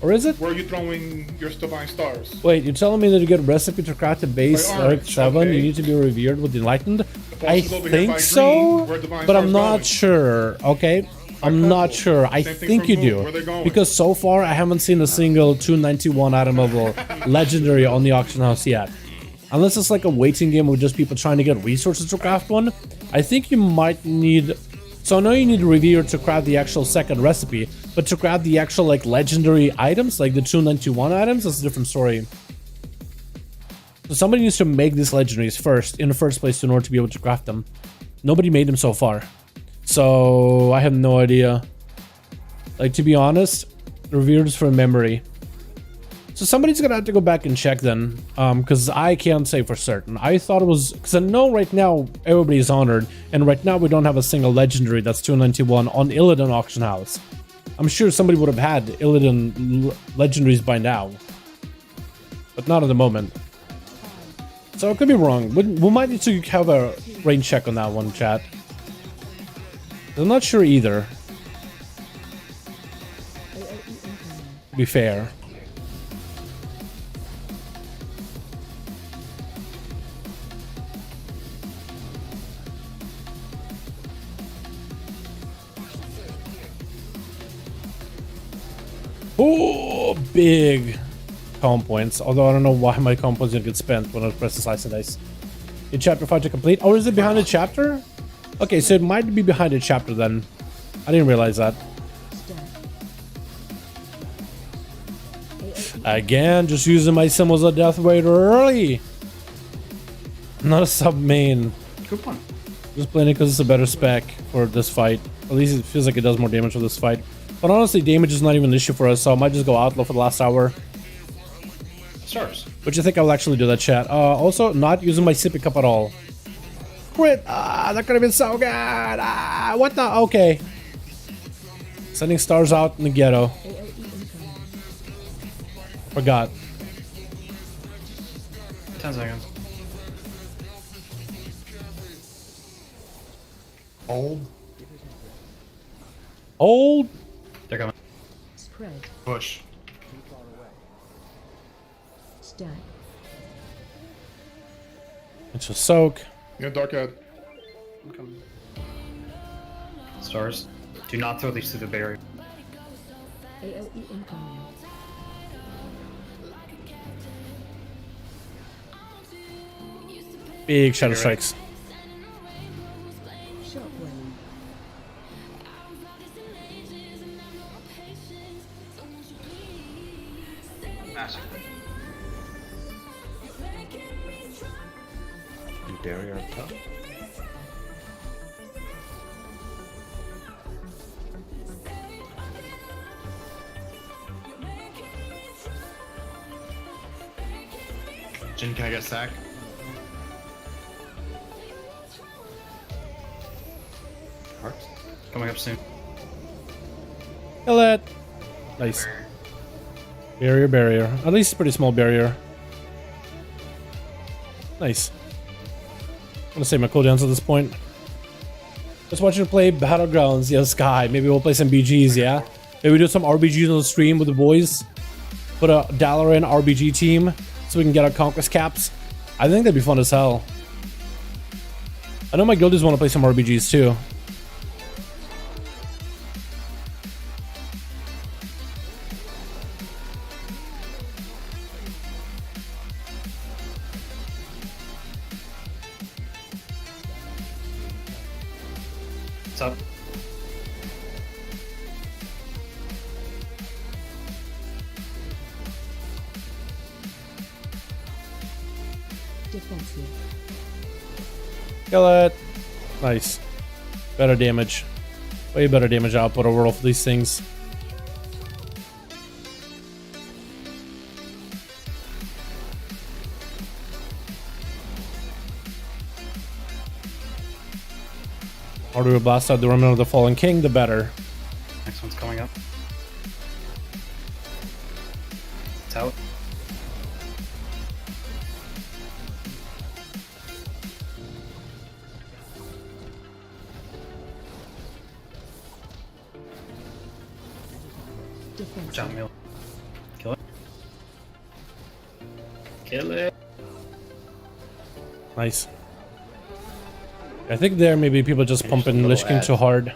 Or is it? Where are you throwing your Divine Stars? Wait, you're telling me that to get a recipe to craft the base Arc 7, you need to be revered with Enlightened? I think so, but I'm not sure, okay? I'm not sure. I think you do. Because so far, I haven't seen a single 291 item level legendary on the auction house yet. Unless it's like a waiting game with just people trying to get resources to craft one, I think you might need... So I know you need a revere to craft the actual second recipe, but to craft the actual like legendary items, like the 291 items, that's a different story. So somebody needs to make these legendaries first, in the first place, in order to be able to craft them. Nobody made them so far. So I have no idea. Like, to be honest, revered is from memory. So somebody's gonna have to go back and check then, because I can't say for certain. I thought it was, because I know right now everybody's honored, and right now we don't have a single legendary that's 291 on Illidan Auction House. I'm sure somebody would have had Illidan legendaries by now, but not at the moment. So I could be wrong. We might need to have a range check on that one, chat. I'm not sure either. To be fair. Oh, big comp points. Although I don't know why my comp points didn't get spent when I press the slice and dice. In chapter 5 to complete. Oh, is it behind a chapter? Okay, so it might be behind a chapter then. I didn't realize that. Again, just using my symbols of death way early. Not a sub main. Good one. Just playing it because it's a better spec for this fight. At least it feels like it does more damage for this fight. But honestly, damage is not even an issue for us, so I might just go outlaw for the last hour. Stars. But you think I'll actually do that, chat? Also, not using my sippy cup at all. Quit! That could have been so good! What the? Okay. Sending stars out in the ghetto. Forgot. 10 seconds. Hold. Hold. They're coming. Spread. Push. Stack. It's a soak. Yeah, Dark Head. Stars. Do not throw these through the barrier. AOE incoming. Big shadow strikes. Shockwave. Massive. Barrier on top. Jin, can I get a sack? Hearts. Coming up soon. Kill it. Nice. Barrier. At least a pretty small barrier. Nice. I'm gonna save my cooldowns at this point. Just want you to play Battlegrounds, yeah, Sky. Maybe we'll play some BGs, yeah? Maybe do some RBGs on the stream with the boys. Put a Dalaran RBG team so we can get our Conquest caps. I think that'd be fun as hell. I know my guildies want to play some RBGs too. up. Defensive. Kill it. Nice. Better damage. Way better damage output overall for these things. The harder we blast out the remnant of the Fallen King, the better. Next one's coming up. It's out. Watch out, Mill. Kill it. Kill it. Nice. I think there maybe people just pumping Lich King too hard.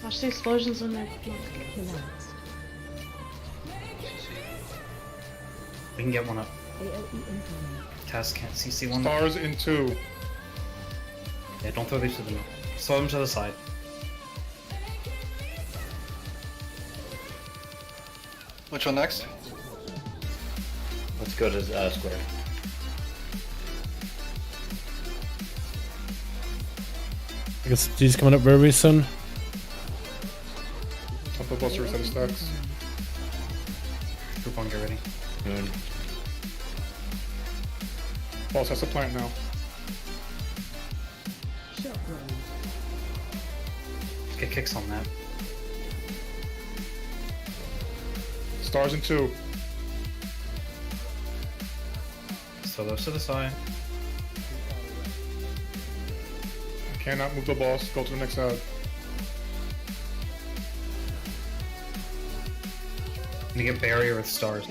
Watch the explosions in there. We can get one up. Cass can't CC one. Stars in 2. Yeah, don't throw these to the middle. Throw them to the side. Which one next? Let's go to square. I guess he's coming up very soon. Up the buster reset of stacks. Group 1, get ready. Moon. Boss has a plant now. Get kicks on that. Stars in 2. Throw those to the side. Cannot move the boss. Go to the next side. I'm gonna get barrier with stars.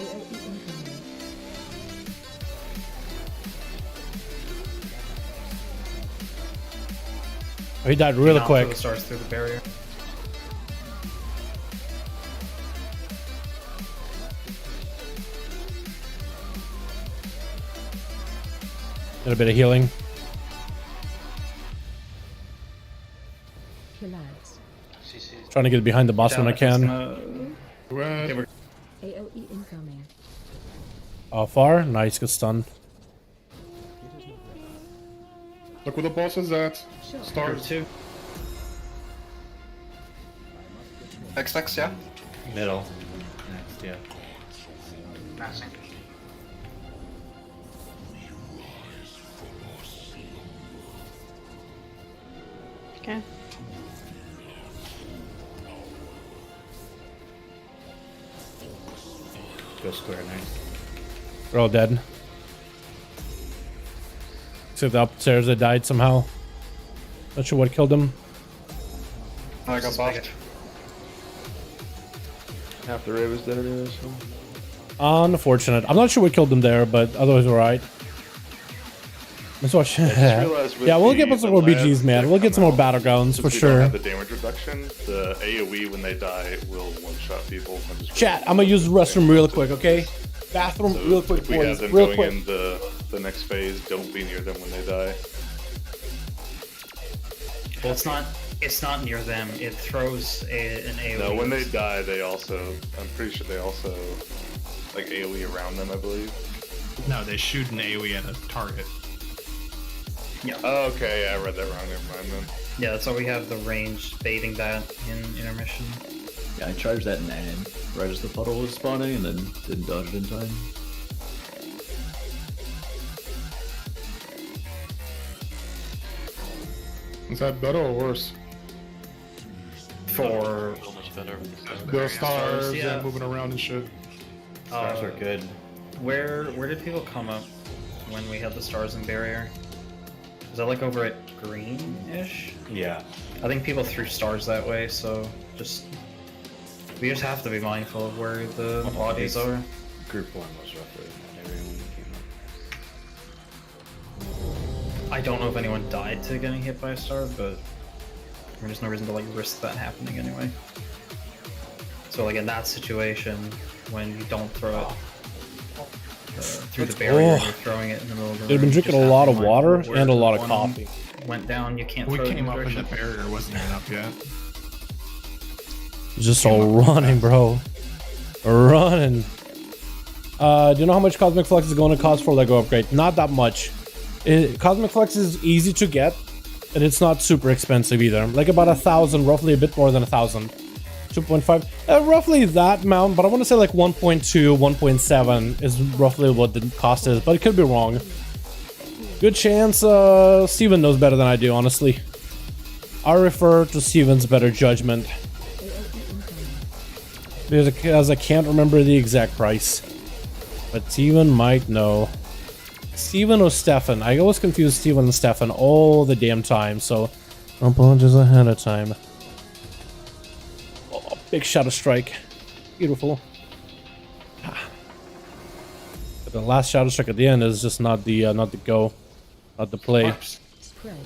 Oh, he died really Now quick. throw the stars through the barrier. Got a bit of healing. Trying to get behind the boss when I can. AOE incoming. Far? Nice, good stun. Look where the boss is at. Stars. 2. Next, yeah? Middle. Next, yeah. Passing. Okay. Go square, nice. They're all dead. Except the upstairs that died somehow. Not sure what killed them. I got buffed. Half the raid was dead anyway, so. Unfortunate. I'm not sure what killed them there, but otherwise alright. Let's watch. Yeah, we'll get some more BGs, man. We'll get some more battlegrounds for sure. Have the damage reduction. The AoE when they die will one-shot people. Chat, I'm gonna use the restroom real quick, okay? Bathroom real quick, If we have boys. them Real going quick. in the next phase, don't be near them when they die. Well, it's not near them. It throws an AoE. No, when they die, they also. I'm pretty sure they also like AoE around them. I believe. No, they shoot an AoE at a target. Yeah. Oh, okay, yeah, I read that wrong. Never mind then. Yeah, that's why we have the range baiting that in Intermission. Yeah, I charged that in right as the puddle was spawning and then didn't dodge it in time. Is that better or worse? For The stars yeah. and moving around and shit. Stars are good. Where did people come up when we had the stars and barrier? Is that like over at green-ish? Yeah. I think people threw stars that way, so we just have to be mindful of where the bodies are. Group 1 was roughly everyone came up. I don't know if anyone died to getting hit by a star, but there's no reason to like risk that happening anyway. So like in that situation, when you don't throw it, through the barrier. You're throwing it in the middle of the room. They've been drinking a lot of water and a lot of coffee. Went down. You can't. We throw it came in up and the direction. barrier wasn't even up yet. Just all running, bro. Running. Do you know how much Cosmic Flux is going to cost for Lego upgrade? Not that much. Cosmic Flux is easy to get, and it's not super expensive either. Like about 1,000, roughly a bit more than 1,000. 2.5, roughly that amount, but I want to say like 1.2, 1.7 is roughly what the cost is, but it could be wrong. Good chance Steven knows better than I do, honestly. I refer to Steven's better judgment. Because I can't remember the exact price. But Steven might know. Steven or Stefan? I always confuse Steven and Stefan all the damn time, so apologies ahead of time. Oh, big Shadow Strike. Beautiful. But the last Shadow Strike at the end is just not the go. Not the play. Spread.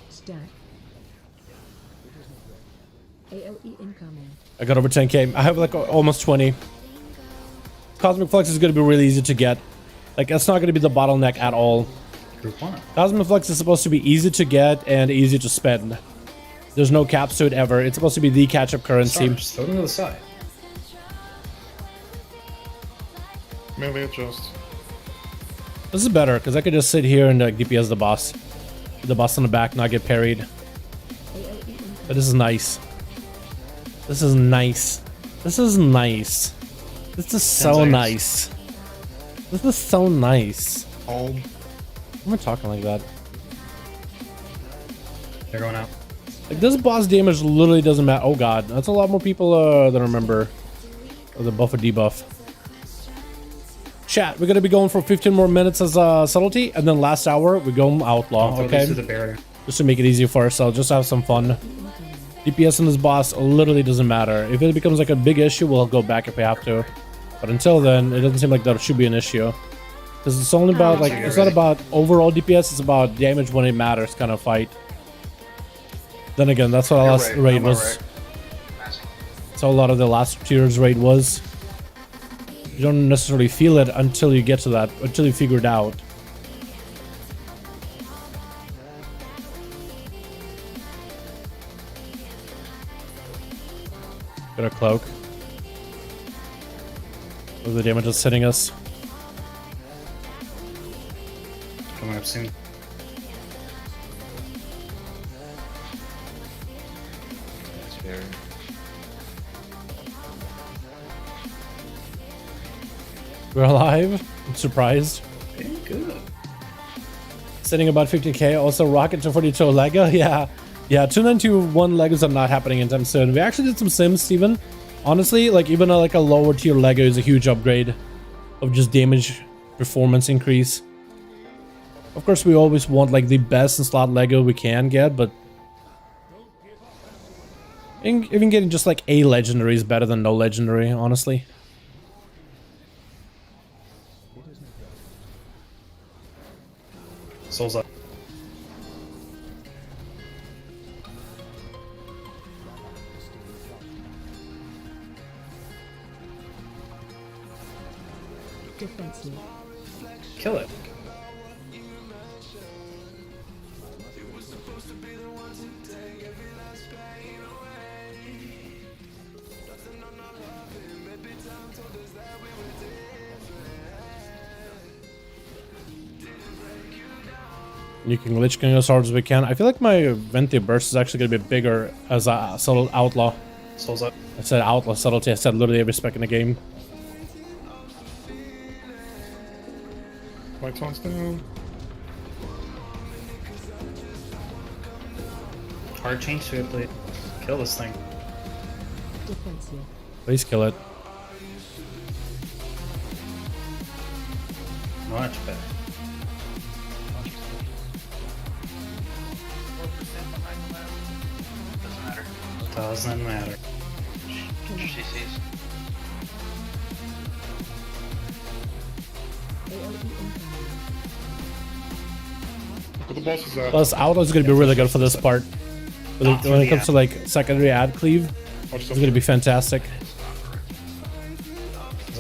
Stack. AOE incoming. I got over 10k. I have like almost 20. Cosmic Flux is going to be really easy to get. Like, that's not going to be the bottleneck at all. Cosmic Flux is supposed to be easy to get and easy to spend. There's no caps to it ever. It's supposed to be the catch-up currency. Just throw it to the side. Melee adjust. This is better, because I could just sit here and DPS the boss. The boss on the back, not get parried. But this is nice. This is nice. This is nice. This is so nice. This is so nice. Hold. Why am I talking like that? They're going out. Like, this boss damage literally doesn't matter. Oh god, that's a lot more people than remember. Or the buff or debuff. Chat, we're gonna be going for 15 more minutes as subtlety, and then last hour we go outlaw. Okay, just to make it easier for ourselves, just have some fun. DPS on this boss literally doesn't matter. If it becomes like a big issue, we'll go back if we have to. But until then, it doesn't seem like that should be an issue. Because it's only about like, it's not about overall DPS, it's about damage when it matters kind of fight. Then again, that's what our last raid was. That's how a lot of the last tier's raid was. You don't necessarily feel it until you get to that, until you figure it out. Got a cloak. Oh, the damage is hitting us. Coming up soon. That's fair. We're alive. I'm surprised. Good. Sitting about 15k. Also, rocket to 42 Lego. Yeah. Yeah, 291 Legos are not happening anytime soon. We actually did some Sims, Steven. Honestly, like even like a lower tier Lego is a huge upgrade of just damage performance increase. Of course, we always want like the best in slot Lego we can get, but even getting just like a legendary is better than no legendary, honestly. Souls up. Defensive. Kill it. You can Lich King as hard as we can. I feel like my Venti burst is actually going to be bigger as a subtle outlaw. Souls up. I said outlaw subtlety. I said literally every spec in the game. Lights on down. Hard change to it, please. Kill this thing. Defensive. Please kill it. Much better. Doesn't matter. CCs. But the boss is out. Plus, outlaw is going to be really good for this part. When it comes to like secondary ad cleave, it's going to be fantastic.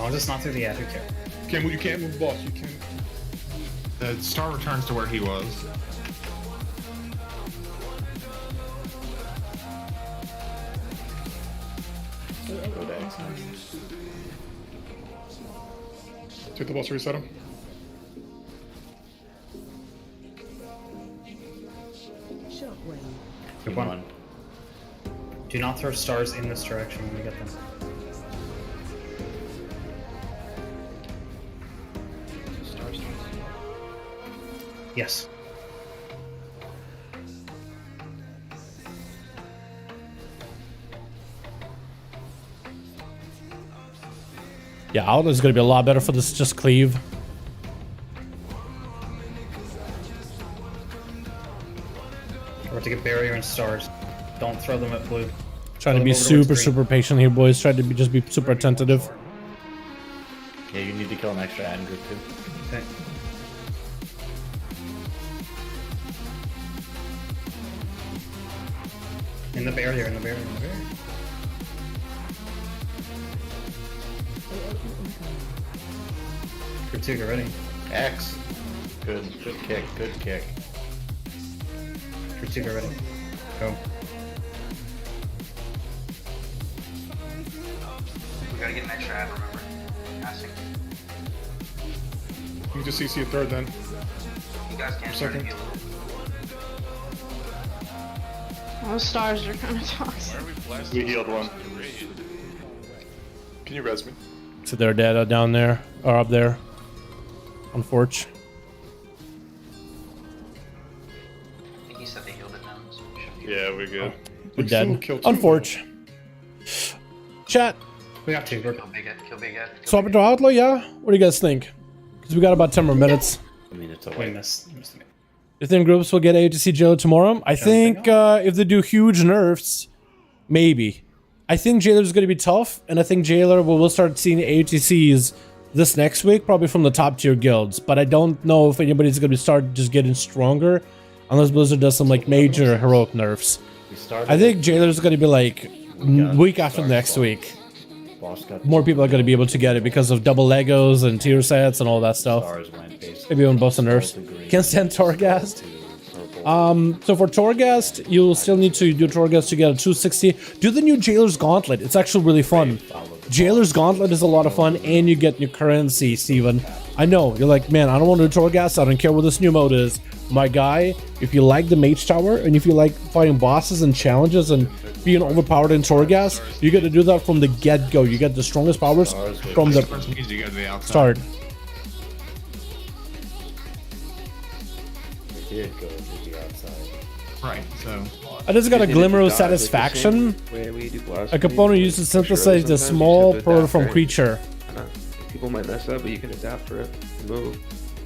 long as it's not through the ad, who cares? You can't move the boss. You can't. The star returns to where he was. Take the boss, reset him. Good one. Do not throw stars in this direction when we get them. Yes. Yeah, Outlaw is going to be a lot better for this just cleave. Or to get barrier and stars. Don't throw them at blue. Trying to be super patient here, boys. Try to just be super attentive. Yeah, you need to kill an extra ad group too. Okay. In the barrier, in the barrier, in the barrier. Group 2, get ready. X. Good kick, good kick. Group 2, get ready. Go. We gotta get an extra ad, remember? Passing. You just CC a third then. You guys can't try to heal. Those stars are kind of toxic. We healed one. Can you res me? So their data down there, or up there. On Forge. I think he said they healed it now. So we should be Yeah, we're good. We're dead. On Forge. Chat. We got 2. Kill big Ed, kill big Ed. Swap it to Outlaw, yeah? What do you guys think? Because we got about 10 more minutes. I mean, it's a We missed me. You think groups will get AOTC Jailer tomorrow? I think if they do huge nerfs, maybe. I think Jailer's going to be tough, and I think Jailer will start seeing AOTCs this next week, probably from the top tier guilds. But I don't know if anybody's going to start just getting stronger, unless Blizzard does some like major heroic nerfs. I think Jailer's going to be like week after next week. More people are going to be able to get it because of double Legos and tier sets and all that stuff. Maybe on boss and nerfs. Can't stand Torghast. So for Torghast, you'll still need to do Torghast to get a 260. Do the new Jailer's Gauntlet. It's actually really fun. Jailer's Gauntlet is a lot of fun, and you get new currency, Steven. I know, you're like, man, I don't want to do Torghast. I don't care what this new mode is. My guy, if you like the Mage Tower, and if you like fighting bosses and challenges and being overpowered in Torghast, you get to do that from the get-go. You get the strongest powers from the start. Right, so... I just got a glimmer of satisfaction. A component used to synthesize the small pearl from creature. People might mess up, but you can adapt for it and move.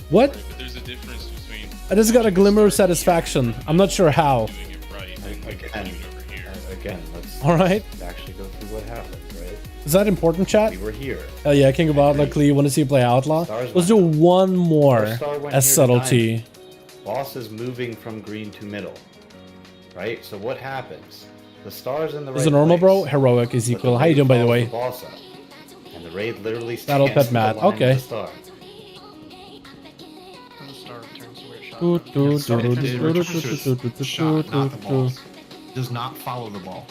What? But there's a difference between... I just got a glimmer of satisfaction. I'm not sure how. Again, let's Alright. actually go through what happened, right? Is that important, chat? We were here. Hell yeah, King of Outlaw, Clee, you want to see you play Outlaw? Let's do one more as subtlety. Boss is moving from green to middle. Right? So what happens? The star's in the right Is it normal, place, bro? Heroic, Ezekiel. How you doing, by the way? Boss up, and the raid literally Battle stands Pet Matt. to the line Okay. of the star. Shot, not the balls. Does not follow the ball.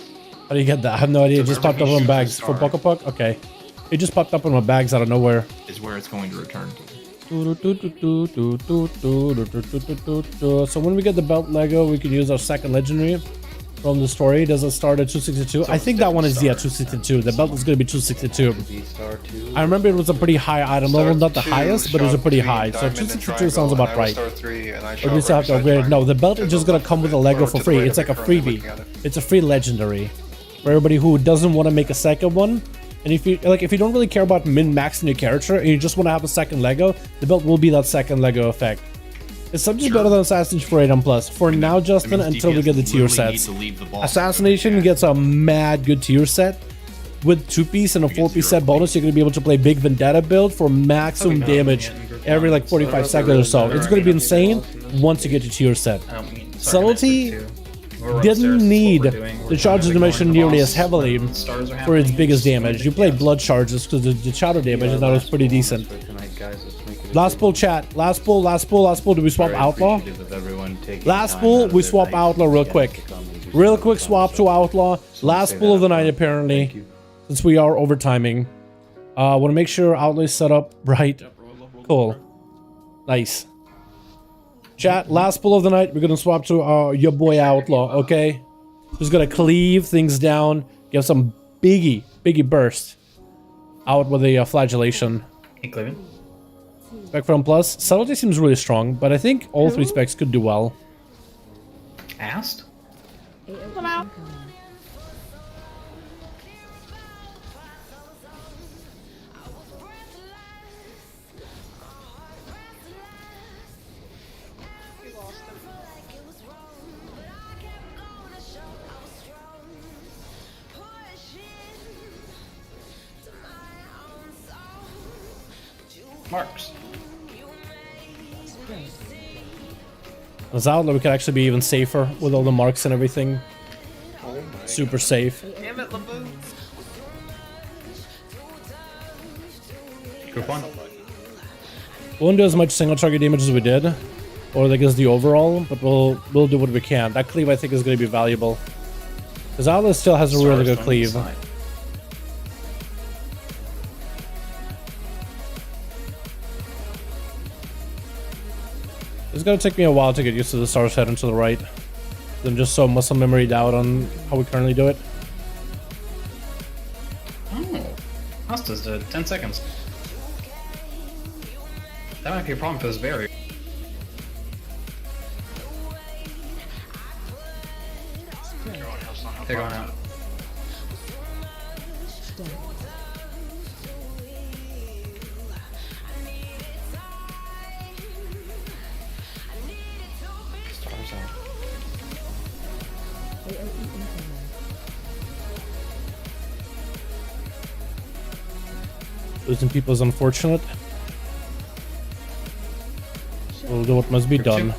How do you get that? I have no idea. It just popped up on bags. For Pokepuck? Okay. It just popped up on my bags out of nowhere. Is where it's going to return to. So when we get the belt Lego, we can use our second legendary from the story. Does it start at 262? I think that one is 262. The belt is going to be 262. I remember it was a pretty high item level, not the highest, but it was a pretty high. So 262 sounds about right. Or do you still have to upgrade? No, the belt is just going to come with a Lego for free. It's like a freebie. It's a free legendary for everybody who doesn't want to make a second one. And if you don't really care about min-maxing your character and you just want to have a second Lego, the belt will be that second Lego effect. It's something better than Assassination 4 Plus. For now, Justin, until we get the tier sets. Assassination gets a mad good tier set. With 2-piece and a 4-piece set bonus, you're going to be able to play Big Vendetta build for maximum damage every like 45 seconds or so. It's going to be insane once you get to tier set. Subtlety, didn't need the charge animation nearly as heavily for its biggest damage. You played blood charges because the shadow damage, and that was pretty decent. Last pull, chat. Last pull. Do we swap Outlaw? Last pull, we swap Outlaw real quick. Real quick swap to Outlaw. Last pull of the night, apparently, since we are overtiming. Want to make sure Outlaw is set up right. Cool. Nice. Chat, last pull of the night, we're gonna swap to your boy Outlaw, okay? Just gonna cleave things down, give some biggie burst out with a flagellation. Hey, cleaving. Spec from plus. Subtlety seems really strong, but I think all three specs could do well. Asked? Come out. Marks. As Outlaw, we could actually be even safer with all the marks and everything. Super safe. Damn it, Laboon. Group one. We won't do as much single target damage as we did, or I guess the overall, but we'll do what we can. That cleave I think is going to be valuable, because Outlaw still has a really good cleave. It's gonna take me a while to get used to the Star's Head and to the right. I'm just so muscle memoryed out on how we currently do it. Oh, that's just 10 seconds. That might be a problem for this barrier. They're going out. Losing people is unfortunate. We'll do what must be done.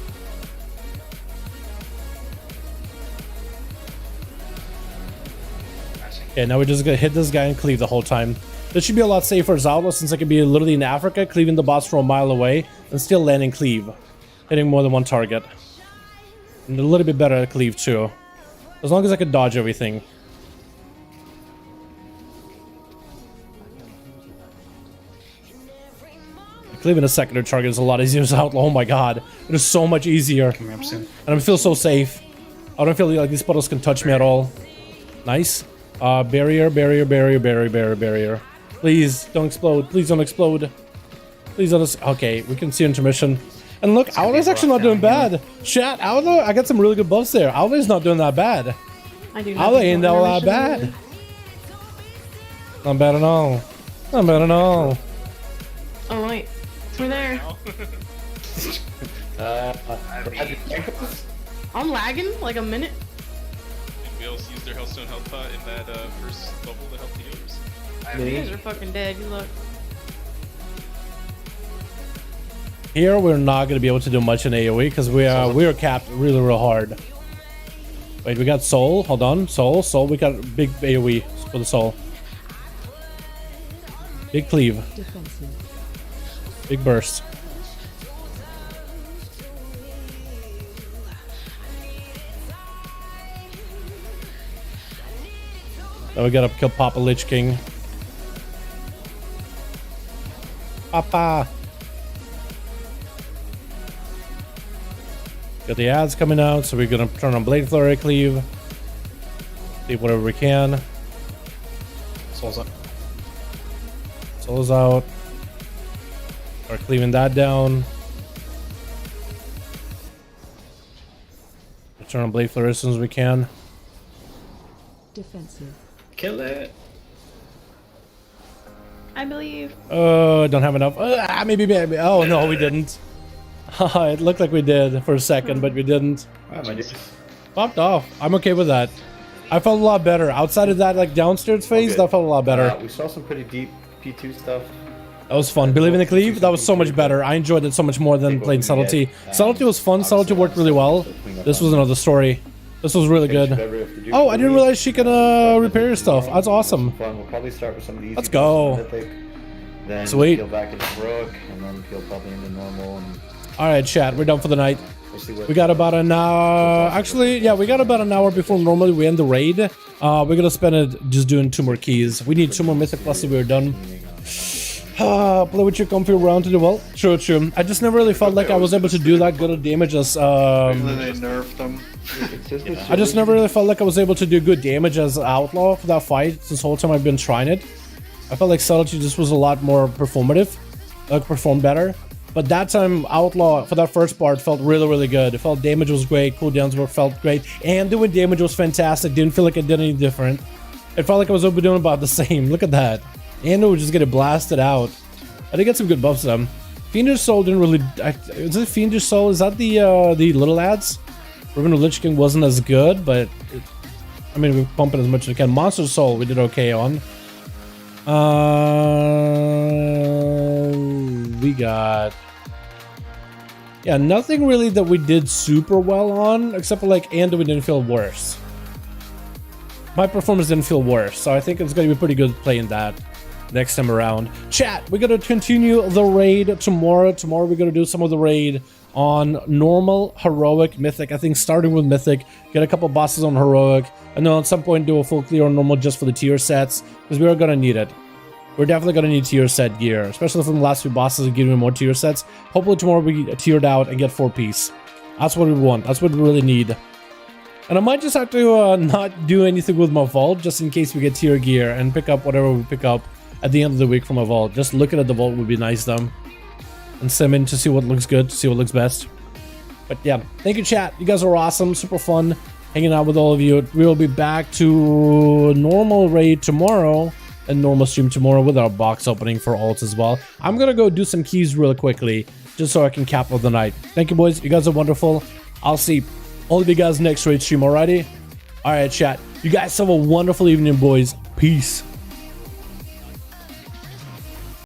Okay, now we're just gonna hit this guy and cleave the whole time. This should be a lot safer as Outlaw, since I can be literally in Africa, cleaving the boss from a mile away, and still landing cleave. Hitting more than one target. And a little bit better at cleave too. As long as I can dodge everything. Cleaving a secondary target is a lot easier as Outlaw. Oh my god. It is so much easier. And I feel so safe. I don't feel like these puddles can touch me at all. Nice. Barrier. Please don't explode. Please don't explode. Please don't. Okay, we can see intermission. And look, Outlaw's actually not doing bad. Chat, Outlaw, I got some really good buffs there. Outlaw's not doing that bad. Outlaw ain't all that bad. Not bad at all. Not bad at all. Oh wait, we're there. I'm lagging like a minute. Anybody else use their Hellstone health pot in that first bubble to help the healers? You guys are fucking dead. You look. Here we're not gonna be able to do much in AoE because we are capped really real hard. Wait, we got soul. Hold on, soul. We got big AoE for the soul. Big cleave. Big burst. Now we gotta kill Papa Lich King. Papa. Got the ads coming out, so we're gonna turn on Blade Flurry cleave. Cleave whatever we can. Soul's up. Soul's out. Start cleaving that down. Turn on Blade Flurry as soon as we can. Defensive. Kill it. I believe. Oh, don't have enough. Maybe. Oh no, we didn't. It looked like we did for a second, but we didn't. Popped off. I'm okay with that. I felt a lot better. Outside of that, like downstairs phase, that felt a lot better. We saw some pretty deep P2 stuff. That was fun. Believe in the cleave, that was so much better. I enjoyed it so much more than playing subtlety. Subtlety was fun. Subtlety worked really well. This was another story. This was really good. Oh, I didn't realize she can repair your stuff. That's awesome. Fun. We'll probably start with some of the easy Let's go. Mythic, then Sweet. peel back into heroic, and then peel probably into normal. And All right, chat. We're done for the night. we'll see what We got about an hour. Actually, yeah, we got about an hour before normally we end the raid. We're gonna spend it just doing 2 more keys. We need 2 more Mythic plus we're done. Play with your comfy around to do well. True. I just never really felt like I was able to do that good of damage as They nerfed them. I just never really felt like I was able to do good damage as Outlaw for that fight this whole time I've been trying it. I felt like Subtlety just was a lot more performative, like performed better. But that time Outlaw for that first part felt really good. It felt damage was great, cooldowns felt great, and doing damage was fantastic. Didn't feel like it did any different. It felt like I was doing about the same. Look at that. And it would just get blasted out. I did get some good buffs to them. Fiendish Soul didn't really. Is it Fiendish Soul? Is that the little ads? Riven of Lich King wasn't as good, but I mean we pump it as much as we can. Monster Soul we did okay on. We got nothing really that we did super well on, except for like Anduin didn't feel worse. My performance didn't feel worse, so I think it's gonna be pretty good playing that next time around. Chat, we're gonna continue the raid tomorrow. Tomorrow we're gonna do some of the raid on normal, heroic, mythic. I think starting with mythic, get a couple bosses on heroic, and then at some point do a full clear on normal just for the tier sets, because we are gonna need it. We're definitely gonna need tier set gear, especially from the last few bosses and giving more tier sets. Hopefully tomorrow we get tiered out and get 4-piece. That's what we want. That's what we really need. And I might just have to not do anything with my vault, just in case we get tier gear, and pick up whatever we pick up at the end of the week from my vault. Just looking at the vault would be nice though. And sim in to see what looks good, to see what looks best. But yeah, thank you chat. You guys are awesome, super fun hanging out with all of you. We will be back to normal raid tomorrow and normal stream tomorrow with our box opening for alts as well. I'm gonna go do some keys really quickly just so I can cap off the night. Thank you boys, you guys are wonderful. I'll see all of you guys next raid stream, alrighty? Alright chat, you guys have a wonderful evening boys. Peace.